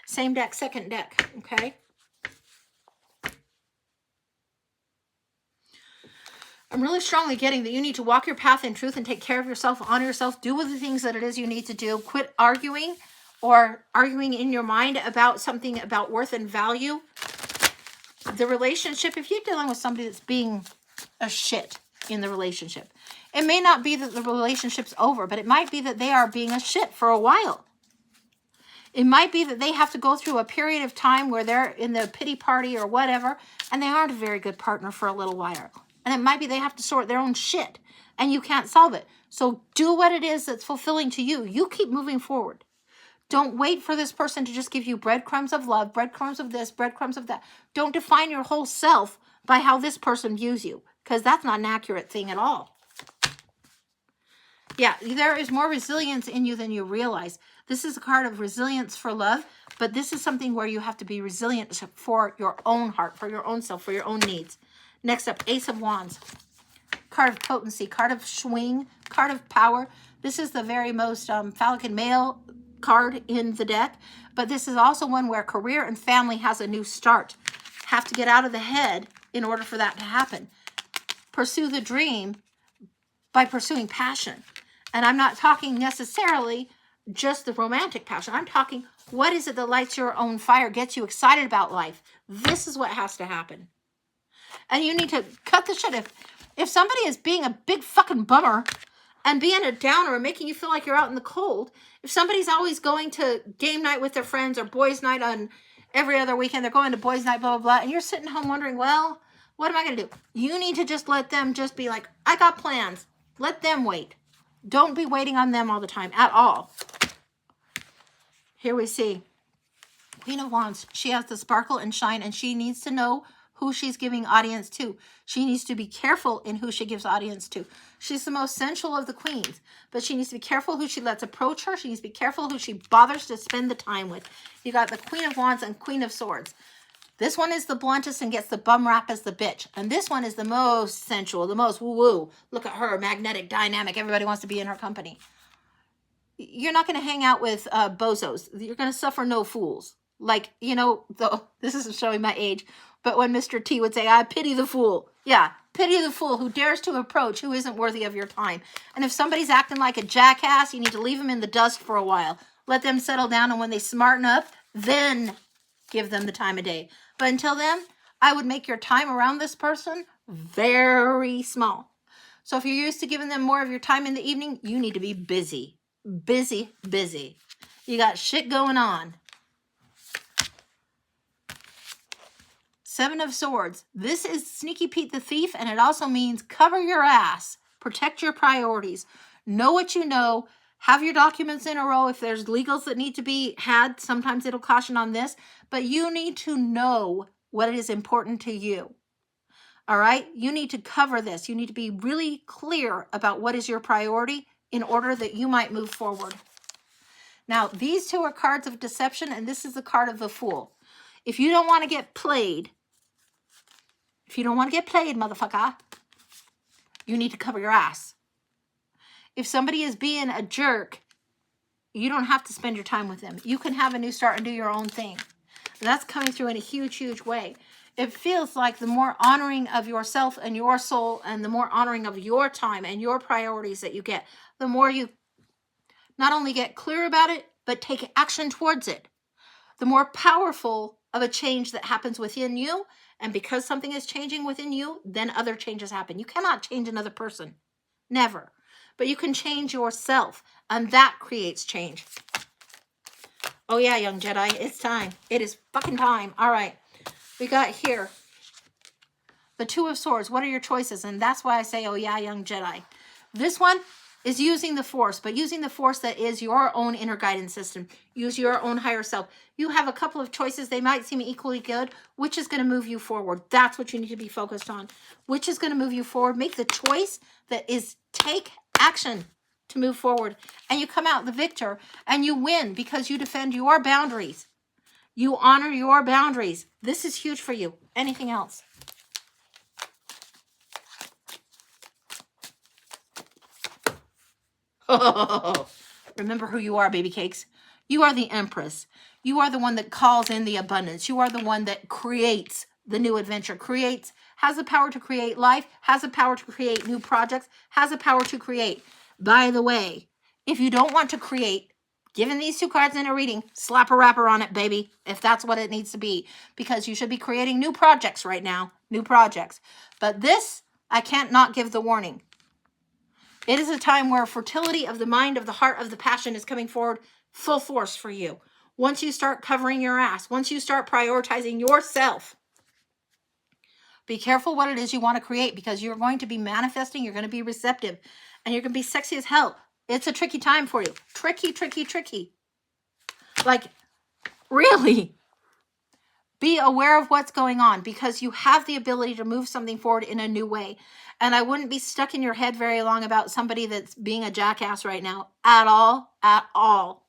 Same deck, second deck, okay? I'm really strongly getting that you need to walk your path in truth and take care of yourself, honor yourself, do the things that it is you need to do. Quit arguing or arguing in your mind about something about worth and value. The relationship, if you're dealing with somebody that's being a shit in the relationship, it may not be that the relationship's over, but it might be that they are being a shit for a while. It might be that they have to go through a period of time where they're in the pity party or whatever, and they aren't a very good partner for a little while. And it might be they have to sort their own shit, and you can't solve it. So do what it is that's fulfilling to you. You keep moving forward. Don't wait for this person to just give you breadcrumbs of love, breadcrumbs of this, breadcrumbs of that. Don't define your whole self by how this person views you, because that's not an accurate thing at all. Yeah, there is more resilience in you than you realize. This is a card of resilience for love, but this is something where you have to be resilient for your own heart, for your own self, for your own needs. Next up, Ace of Wands. Card of potency, card of swing, card of power. This is the very most phallic and male card in the deck, but this is also one where career and family has a new start. Have to get out of the head in order for that to happen. Pursue the dream by pursuing passion. And I'm not talking necessarily just the romantic passion. I'm talking, what is it that lights your own fire, gets you excited about life? This is what has to happen. And you need to cut the shit. If somebody is being a big fucking bummer and being a downer and making you feel like you're out in the cold, if somebody's always going to game night with their friends or boys night on every other weekend, they're going to boys night, blah, blah, blah, and you're sitting home wondering, well, what am I going to do? You need to just let them just be like, I got plans. Let them wait. Don't be waiting on them all the time at all. Here we see Queen of Wands. She has the sparkle and shine, and she needs to know who she's giving audience to. She needs to be careful in who she gives audience to. She's the most sensual of the queens, but she needs to be careful who she lets approach her. She needs to be careful who she bothers to spend the time with. You got the Queen of Wands and Queen of Swords. This one is the bluntest and gets the bum rap as the bitch. And this one is the most sensual, the most woo-woo. Look at her, magnetic, dynamic. Everybody wants to be in her company. You're not going to hang out with bozos. You're going to suffer no fools. Like, you know, this isn't showing my age, but when Mr. T would say, I pity the fool. Yeah, pity the fool who dares to approach who isn't worthy of your time. And if somebody's acting like a jackass, you need to leave them in the dust for a while. Let them settle down, and when they smarten up, then give them the time of day. But until then, I would make your time around this person very small. So if you're used to giving them more of your time in the evening, you need to be busy. Busy, busy. You got shit going on. Seven of Swords. This is Sneaky Pete the Thief, and it also means cover your ass. Protect your priorities. Know what you know. Have your documents in a row. If there's legals that need to be had, sometimes it'll caution on this. But you need to know what is important to you. All right? You need to cover this. You need to be really clear about what is your priority in order that you might move forward. Now, these two are cards of deception, and this is the card of the Fool. If you don't want to get played, motherfucker, you need to cover your ass. If somebody is being a jerk, you don't have to spend your time with them. You can have a new start and do your own thing. And that's coming through in a huge, huge way. It feels like the more honoring of yourself and your soul and the more honoring of your time and your priorities that you get, the more you not only get clear about it, but take action towards it. The more powerful of a change that happens within you, and because something is changing within you, then other changes happen. You cannot change another person. Never. But you can change yourself, and that creates change. Oh yeah, young Jedi, it's time. It is fucking time. All right. We got here the Two of Swords. What are your choices? And that's why I say, oh yeah, young Jedi. This one is using the Force, but using the Force that is your own inner guidance system. Use your own higher self. You have a couple of choices. They might seem equally good. Which is going to move you forward? That's what you need to be focused on. Which is going to move you forward? Make the choice that is take action to move forward. And you come out the victor and you win because you defend your boundaries. You honor your boundaries. This is huge for you. Anything else? Oh, remember who you are, baby cakes. You are the Empress. You are the one that calls in the abundance. You are the one that creates the new adventure, has the power to create life, has the power to create new projects, has the power to create. By the way, if you don't want to create, given these two cards in a reading, slap a wrapper on it, baby, if that's what it needs to be, because you should be creating new projects right now, new projects. But this, I can't not give the warning. It is a time where fertility of the mind, of the heart, of the passion is coming forward full force for you. Once you start covering your ass, once you start prioritizing yourself, be careful what it is you want to create, because you're going to be manifesting, you're going to be receptive, and you're going to be sexy as hell. It's a tricky time for you. Tricky, tricky, tricky. Like, really. Be aware of what's going on, because you have the ability to move something forward in a new way. And I wouldn't be stuck in your head very long about somebody that's being a jackass right now. At all. At all.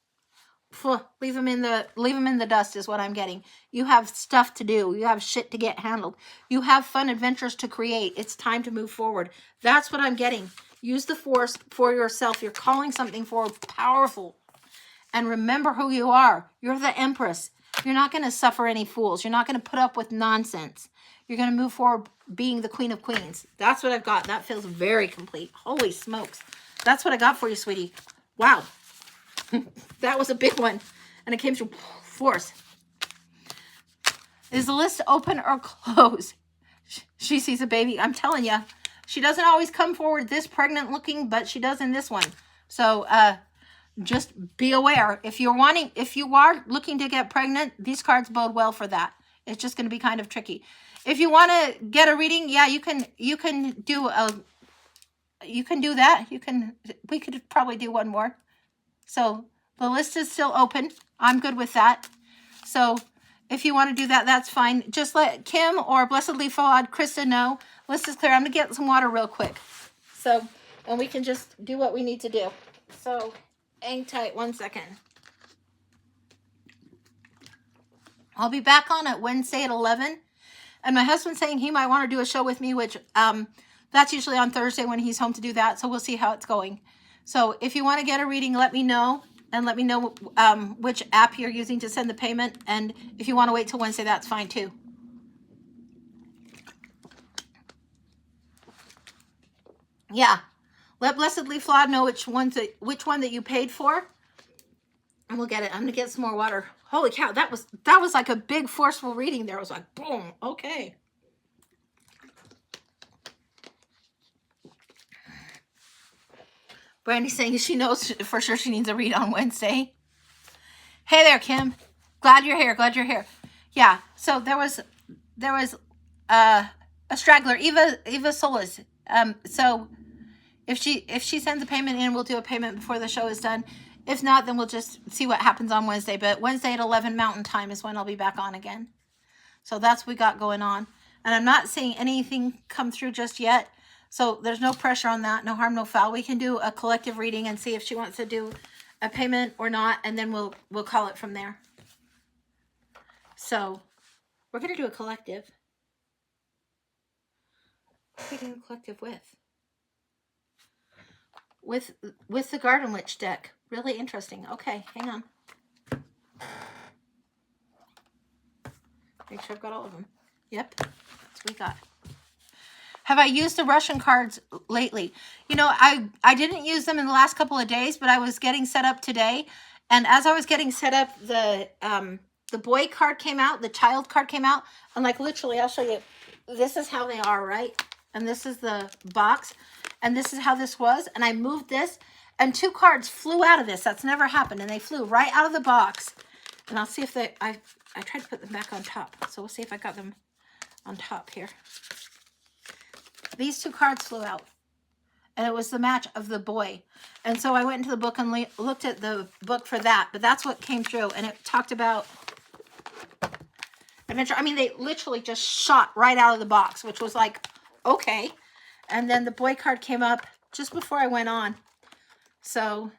Leave them in the dust is what I'm getting. You have stuff to do. You have shit to get handled. You have fun adventures to create. It's time to move forward. That's what I'm getting. Use the Force for yourself. You're calling something forward powerful. And remember who you are. You're the Empress. You're not going to suffer any fools. You're not going to put up with nonsense. You're going to move forward being the Queen of Queens. That's what I've got. That feels very complete. Holy smokes. That's what I got for you, sweetie. Wow. That was a big one. And it came through force. Is the list open or closed? She sees a baby. I'm telling you. She doesn't always come forward this pregnant looking, but she does in this one. So, just be aware. If you are looking to get pregnant, these cards bode well for that. It's just going to be kind of tricky. If you want to get a reading, yeah, you can do that. We could probably do one more. So the list is still open. I'm good with that. So if you want to do that, that's fine. Just let Kim or Blessedly Flawed, Krista know. List is clear. I'm going to get some water real quick. So, and we can just do what we need to do. So hang tight 1 second. I'll be back on at Wednesday at 11. And my husband's saying he might want to do a show with me, which that's usually on Thursday when he's home to do that. So we'll see how it's going. So if you want to get a reading, let me know. And let me know which app you're using to send the payment. And if you want to wait till Wednesday, that's fine too. Yeah. Let Blessedly Flawed know which one that you paid for. And we'll get it. I'm going to get some more water. Holy cow, that was like a big forceful reading there. It was like, boom, okay. Brandy's saying she knows for sure she needs a read on Wednesday. Hey there, Kim. Glad you're here. Yeah, so there was a straggler, Eva Solis. So if she sends a payment in, we'll do a payment before the show is done. If not, then we'll just see what happens on Wednesday. But Wednesday at 11 Mountain Time is when I'll be back on again. So that's what we got going on. And I'm not seeing anything come through just yet. So there's no pressure on that. No harm, no foul. We can do a collective reading and see if she wants to do a payment or not. And then we'll call it from there. So we're going to do a collective. What are we doing a collective with? With the Garden Witch deck. Really interesting. Okay, hang on. Make sure I've got all of them. Yep, that's what we got. Have I used the Russian cards lately? You know, I didn't use them in the last couple of days, but I was getting set up today, And as I was getting set up, the boy card came out, the child card came out, and like literally, I'll show you. This is how they are, right? And this is the box, and this is how this was. And I moved this, and 2 cards flew out of this. That's never happened, and they flew right out of the box. And I'll see if they. I tried to put them back on top, so we'll see if I got them on top here. These 2 cards flew out, and it was the match of the boy. And so I went into the book and looked at the book for that, but that's what came through, and it talked about adventure. I mean, they literally just shot right out of the box, which was like, okay. And then the boy card came up just before I went on. So,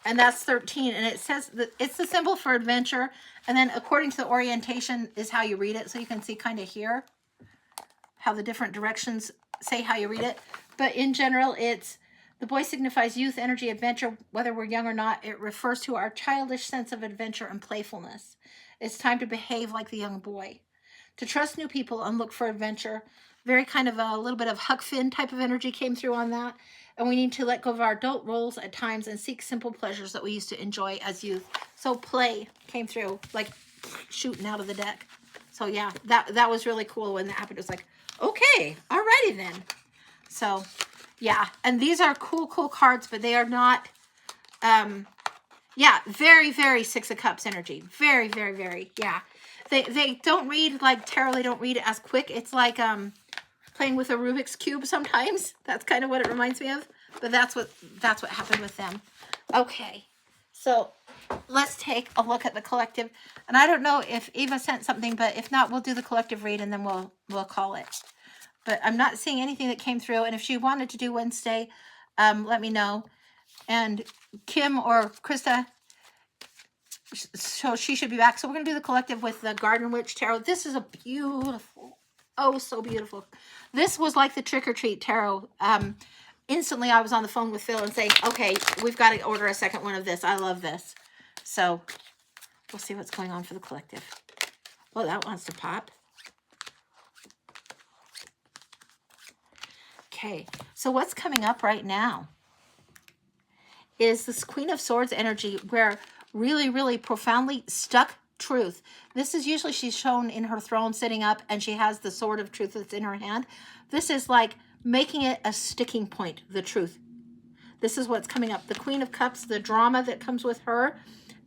and that's 13, and it says that it's the symbol for adventure, and then according to the orientation is how you read it. So you can see kind of here how the different directions say how you read it. But in general, it's the boy signifies youth, energy, adventure, whether we're young or not. It refers to our childish sense of adventure and playfulness. It's time to behave like the young boy, to trust new people and look for adventure. Very kind of a little bit of Huck Finn type of energy came through on that. And we need to let go of our adult roles at times and seek simple pleasures that we used to enjoy as youth. So play came through, like shooting out of the deck. So yeah, that was really cool when that happened. It was like, okay, alrighty then. So yeah, and these are cool cards, but they are not, yeah, very, very 6 of Cups energy. Very, very, very, yeah. They don't read like tarot. They don't read it as quick. It's like playing with a Rubik's Cube sometimes. That's kind of what it reminds me of. But that's what happened with them. Okay, so let's take a look at the collective. And I don't know if Eva sent something, but if not, we'll do the collective read and then we'll call it. But I'm not seeing anything that came through. And if she wanted to do Wednesday, let me know. And Kim or Krista, so she should be back. So we're going to do the collective with the Garden Witch Tarot. This is a beautiful, oh, so beautiful. This was like the Trick or Treat Tarot. Instantly, I was on the phone with Phil and saying, okay, we've got to order a second one of this. I love this. So we'll see what's going on for the collective. Well, that wants to pop. Okay, so what's coming up right now is this Queen of Swords energy, where really, really profoundly stuck truth. This is usually she's shown in her throne sitting up and she has the sword of truth that's in her hand. This is like making it a sticking point, the truth. This is what's coming up. The Queen of Cups, the drama that comes with her,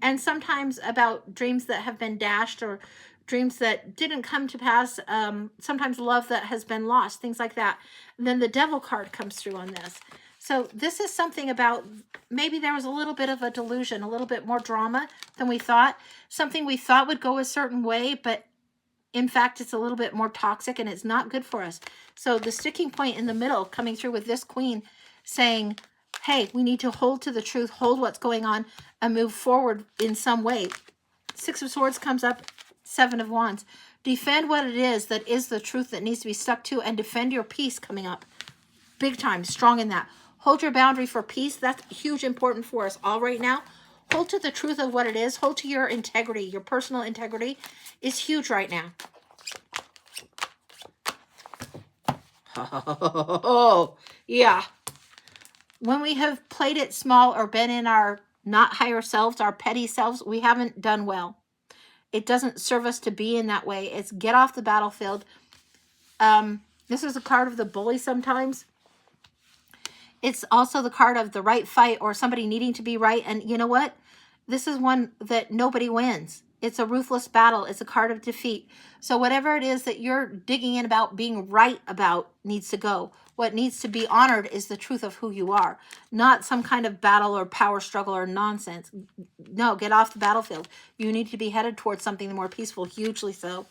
and sometimes about dreams that have been dashed or dreams that didn't come to pass, sometimes love that has been lost, things like that. And then the Devil card comes through on this. So this is something about maybe there was a little bit of a delusion, a little bit more drama than we thought. Something we thought would go a certain way, but in fact, it's a little bit more toxic and it's not good for us. So the sticking point in the middle coming through with this Queen saying, hey, we need to hold to the truth, hold what's going on, and move forward in some way. 6 of Swords comes up, 7 of Wands. Defend what it is that is the truth that needs to be stuck to, and defend your peace coming up. Big time, strong in that. Hold your boundary for peace. That's huge, important for us all right now. Hold to the truth of what it is. Hold to your integrity. Your personal integrity is huge right now. Oh, yeah. When we have played it small or been in our not higher selves, our petty selves, we haven't done well. It doesn't serve us to be in that way. It's get off the battlefield. This is a card of the bully sometimes. It's also the card of the right fight or somebody needing to be right. And you know what? This is one that nobody wins. It's a ruthless battle. It's a card of defeat. So whatever it is that you're digging in about being right about needs to go. What needs to be honored is the truth of who you are, not some kind of battle or power struggle or nonsense. No, get off the battlefield. You need to be headed towards something more peaceful, hugely so.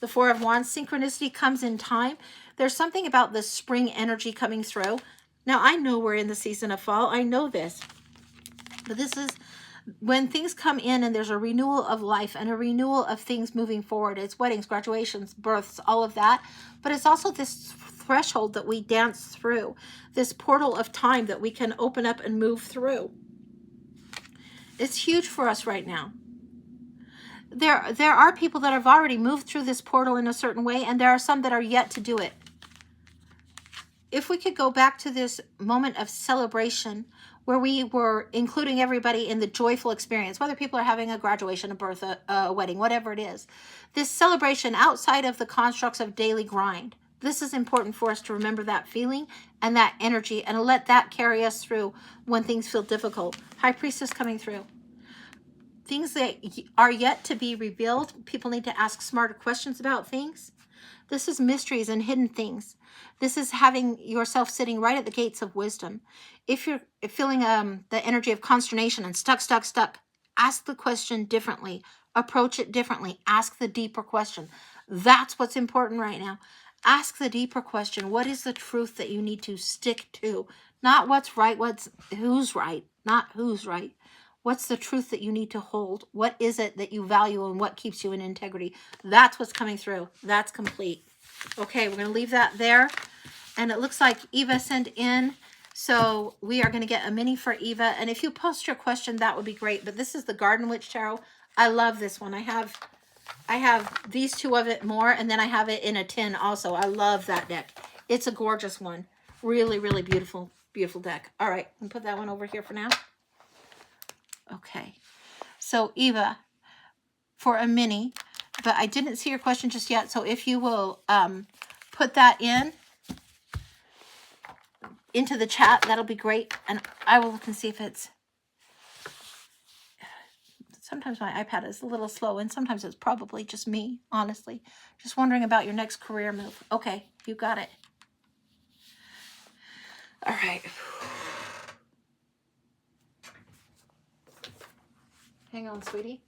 The 4 of Wands, synchronicity comes in time. There's something about the spring energy coming through. Now, I know we're in the season of fall. I know this. But this is when things come in and there's a renewal of life and a renewal of things moving forward. It's weddings, graduations, births, all of that. But it's also this threshold that we dance through, this portal of time that we can open up and move through. It's huge for us right now. There are people that have already moved through this portal in a certain way, and there are some that are yet to do it. If we could go back to this moment of celebration where we were including everybody in the joyful experience, whether people are having a graduation, a birth, a wedding, whatever it is. This celebration outside of the constructs of daily grind. This is important for us to remember that feeling and that energy and let that carry us through when things feel difficult. High Priestess coming through. Things that are yet to be revealed. People need to ask smarter questions about things. This is mysteries and hidden things. This is having yourself sitting right at the gates of wisdom. If you're feeling the energy of consternation and stuck, ask the question differently. Approach it differently. Ask the deeper question. That's what's important right now. Ask the deeper question. What is the truth that you need to stick to? Not what's right, who's right, not who's right. What's the truth that you need to hold? What is it that you value and what keeps you in integrity? That's what's coming through. That's complete. Okay, we're going to leave that there. And it looks like Eva sent in. So we are going to get a mini for Eva. And if you post your question, that would be great. But this is the Garden Witch Tarot. I love this one. I have these two of it more. And then I have it in a tin also. I love that deck. It's a gorgeous one. Really, really beautiful, beautiful deck. All right, I'll put that one over here for now. Okay, so Eva, for a mini, but I didn't see your question just yet. So if you will put that into the chat, that'll be great. And I will look and see if it's, sometimes my iPad is a little slow and sometimes it's probably just me, honestly. Just wondering about your next career move. Okay, you got it. All right. Hang on, sweetie.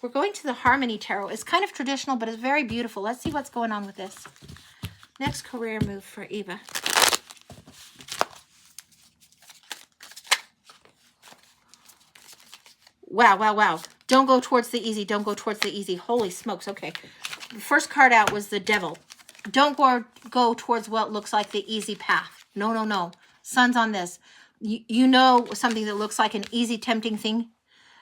We're going to the Harmony Tarot. It's kind of traditional, but it's very beautiful. Let's see what's going on with this. Next career move for Eva. Wow, wow, wow. Don't go towards the easy. Don't go towards the easy. Holy smokes. Okay. The first card out was the Devil. Don't go towards what looks like the easy path. No, no, no. Sun's on this. You know something that looks like an easy, tempting thing.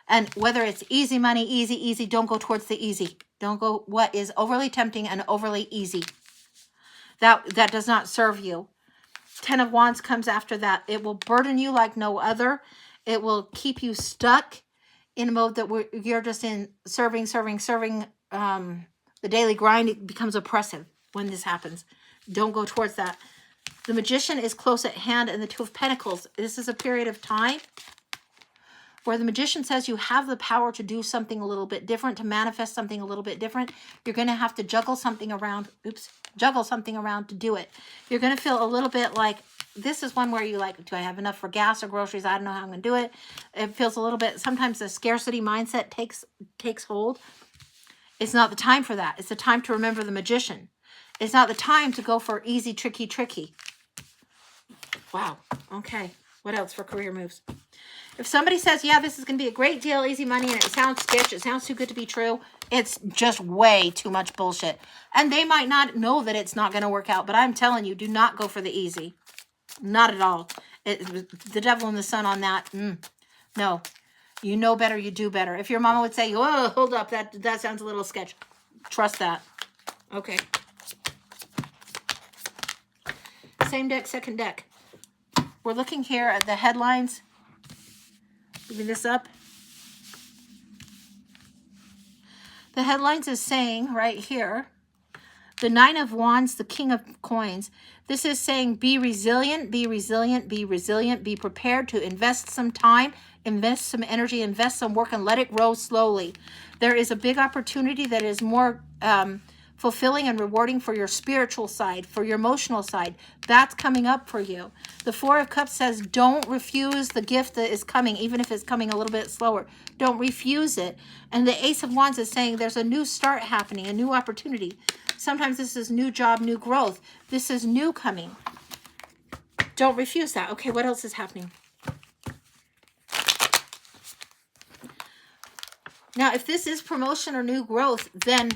And whether it's easy money, easy, don't go towards the easy. Don't go what is overly tempting and overly easy. That does not serve you. 10 of Wands comes after that. It will burden you like no other. It will keep you stuck in a mode that you're just in serving. The daily grind, it becomes oppressive when this happens. Don't go towards that. The Magician is close at hand, and the Two of Pentacles. This is a period of time where the Magician says you have the power to do something a little bit different, to manifest something a little bit different. You're going to have to juggle something around to do it. You're going to feel a little bit like, this is one where you like, do I have enough for gas or groceries? I don't know how I'm going to do it. It feels a little bit, sometimes the scarcity mindset takes hold. It's not the time for that. It's the time to remember the Magician. It's not the time to go for easy, tricky. Wow. Okay. What else for career moves? If somebody says, yeah, this is going to be a great deal, easy money, and it sounds sketch, it sounds too good to be true, it's just way too much bullshit. And they might not know that it's not going to work out, but I'm telling you, do not go for the easy. Not at all. The Devil and the Sun on that, no. You know better, you do better. If your mama would say, oh, hold up, that sounds a little sketch. Trust that. Okay. Same deck, second deck. We're looking here at the headlines. Moving this up. The headlines is saying right here, the Nine of Wands, the King of Coins. This is saying be resilient, be prepared to invest some time, invest some energy, invest some work, and let it grow slowly. There is a big opportunity that is more fulfilling and rewarding for your spiritual side, for your emotional side. That's coming up for you. The Four of Cups says don't refuse the gift that is coming, even if it's coming a little bit slower. Don't refuse it. And the Ace of Wands is saying there's a new start happening, a new opportunity. Sometimes this is new job, new growth. This is new coming. Don't refuse that. Okay, what else is happening? Now, if this is promotion or new growth, then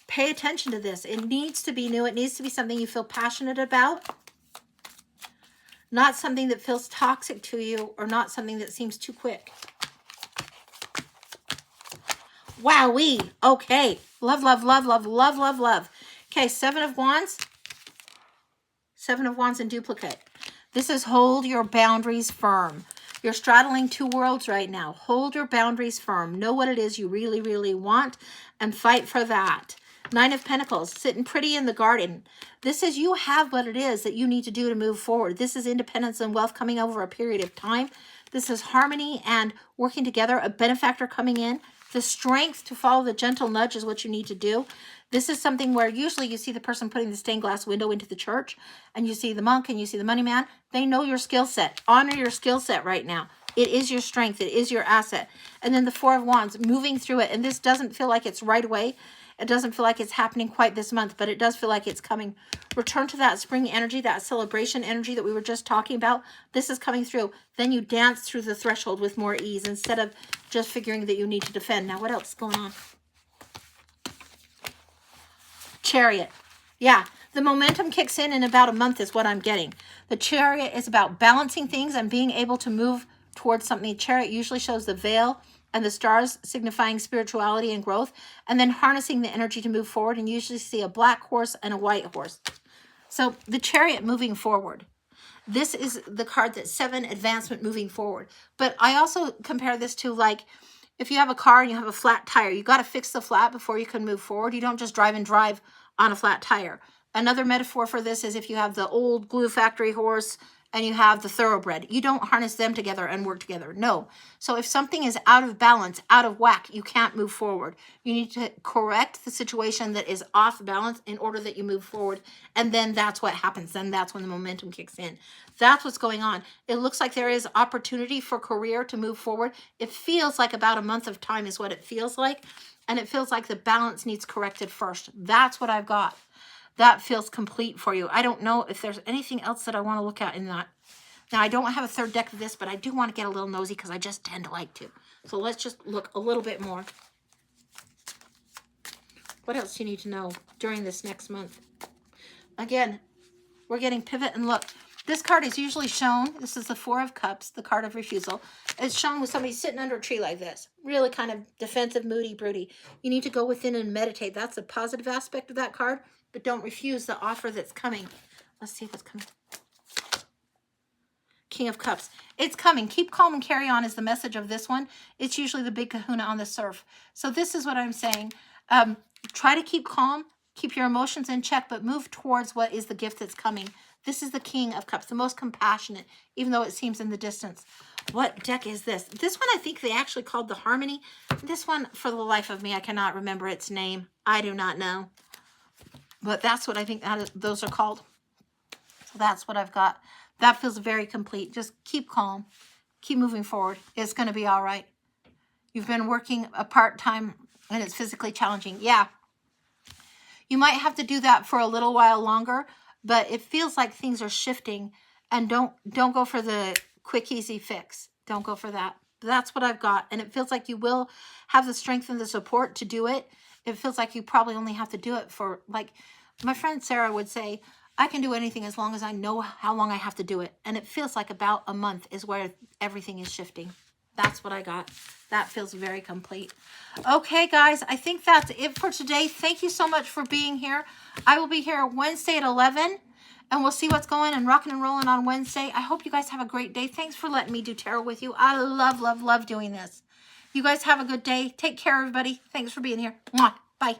pay attention to this. It needs to be new. It needs to be something you feel passionate about. Not something that feels toxic to you or not something that seems too quick. Wowee. Okay. Love. Okay, Seven of Wands. Seven of Wands in duplicate. This is hold your boundaries firm. You're straddling two worlds right now. Hold your boundaries firm. Know what it is you really, really want and fight for that. Nine of Pentacles, sitting pretty in the garden. This is you have what it is that you need to do to move forward. This is independence and wealth coming over a period of time. This is harmony and working together, a benefactor coming in. The strength to follow the gentle nudge is what you need to do. This is something where usually you see the person putting the stained glass window into the church, and you see the monk and you see the money man. They know your skill set. Honor your skill set right now. It is your strength. It is your asset. And then the Four of Wands, moving through it. And this doesn't feel like it's right away. It doesn't feel like it's happening quite this month, but it does feel like it's coming. Return to that spring energy, that celebration energy that we were just talking about. This is coming through. Then you dance through the threshold with more ease instead of just figuring that you need to defend. Now, what else is going on? Chariot. Yeah, the momentum kicks in about a month is what I'm getting. The Chariot is about balancing things and being able to move towards something. Chariot usually shows the veil and the stars signifying spirituality and growth, and then harnessing the energy to move forward, and usually see a black horse and a white horse. So the Chariot moving forward. This is the card that's 7, advancement moving forward. But I also compare this to, like, if you have a car and you have a flat tire, you got to fix the flat before you can move forward. You don't just drive on a flat tire. Another metaphor for this is if you have the old glue factory horse and you have the thoroughbred, you don't harness them together and work together. No. So if something is out of balance, out of whack, you can't move forward. You need to correct the situation that is off balance in order that you move forward. And then that's what happens. Then that's when the momentum kicks in. That's what's going on. It looks like there is opportunity for career to move forward. It feels like about a month of time is what it feels like. And it feels like the balance needs corrected first. That's what I've got. That feels complete for you. I don't know if there's anything else that I want to look at in that. Now, I don't have a third deck of this, but I do want to get a little nosy because I just tend to like to. So let's just look a little bit more. What else do you need to know during this next month? Again, we're getting pivot and look. This card is usually shown, this is the Four of Cups, the card of refusal. It's shown with somebody sitting under a tree like this. Really kind of defensive, moody, broody. You need to go within and meditate. That's a positive aspect of that card, but don't refuse the offer that's coming. Let's see what's coming. King of Cups. It's coming. Keep calm and carry on is the message of this one. It's usually the big kahuna on the surf. So this is what I'm saying. Try to keep calm, keep your emotions in check, but move towards what is the gift that's coming. This is the King of Cups, the most compassionate, even though it seems in the distance. What deck is this? This one I think they actually called the Harmony. This one, for the life of me, I cannot remember its name. I do not know. But that's what I think those are called. So that's what I've got. That feels very complete. Just keep calm. Keep moving forward. It's going to be all right. You've been working a part-time and it's physically challenging. Yeah. You might have to do that for a little while longer, but it feels like things are shifting, and don't go for the quick, easy fix. Don't go for that. That's what I've got. And it feels like you will have the strength and the support to do it. It feels like you probably only have to do it for, like my friend Sarah would say, I can do anything as long as I know how long I have to do it. And it feels like about a month is where everything is shifting. That's what I got. That feels very complete. Okay, guys, I think that's it for today. Thank you so much for being here. I will be here Wednesday at 11, and we'll see what's going and rocking and rolling on Wednesday. I hope you guys have a great day. Thanks for letting me do tarot with you. I love, love, love doing this. You guys have a good day. Take care, everybody. Thanks for being here. Mwah. Bye.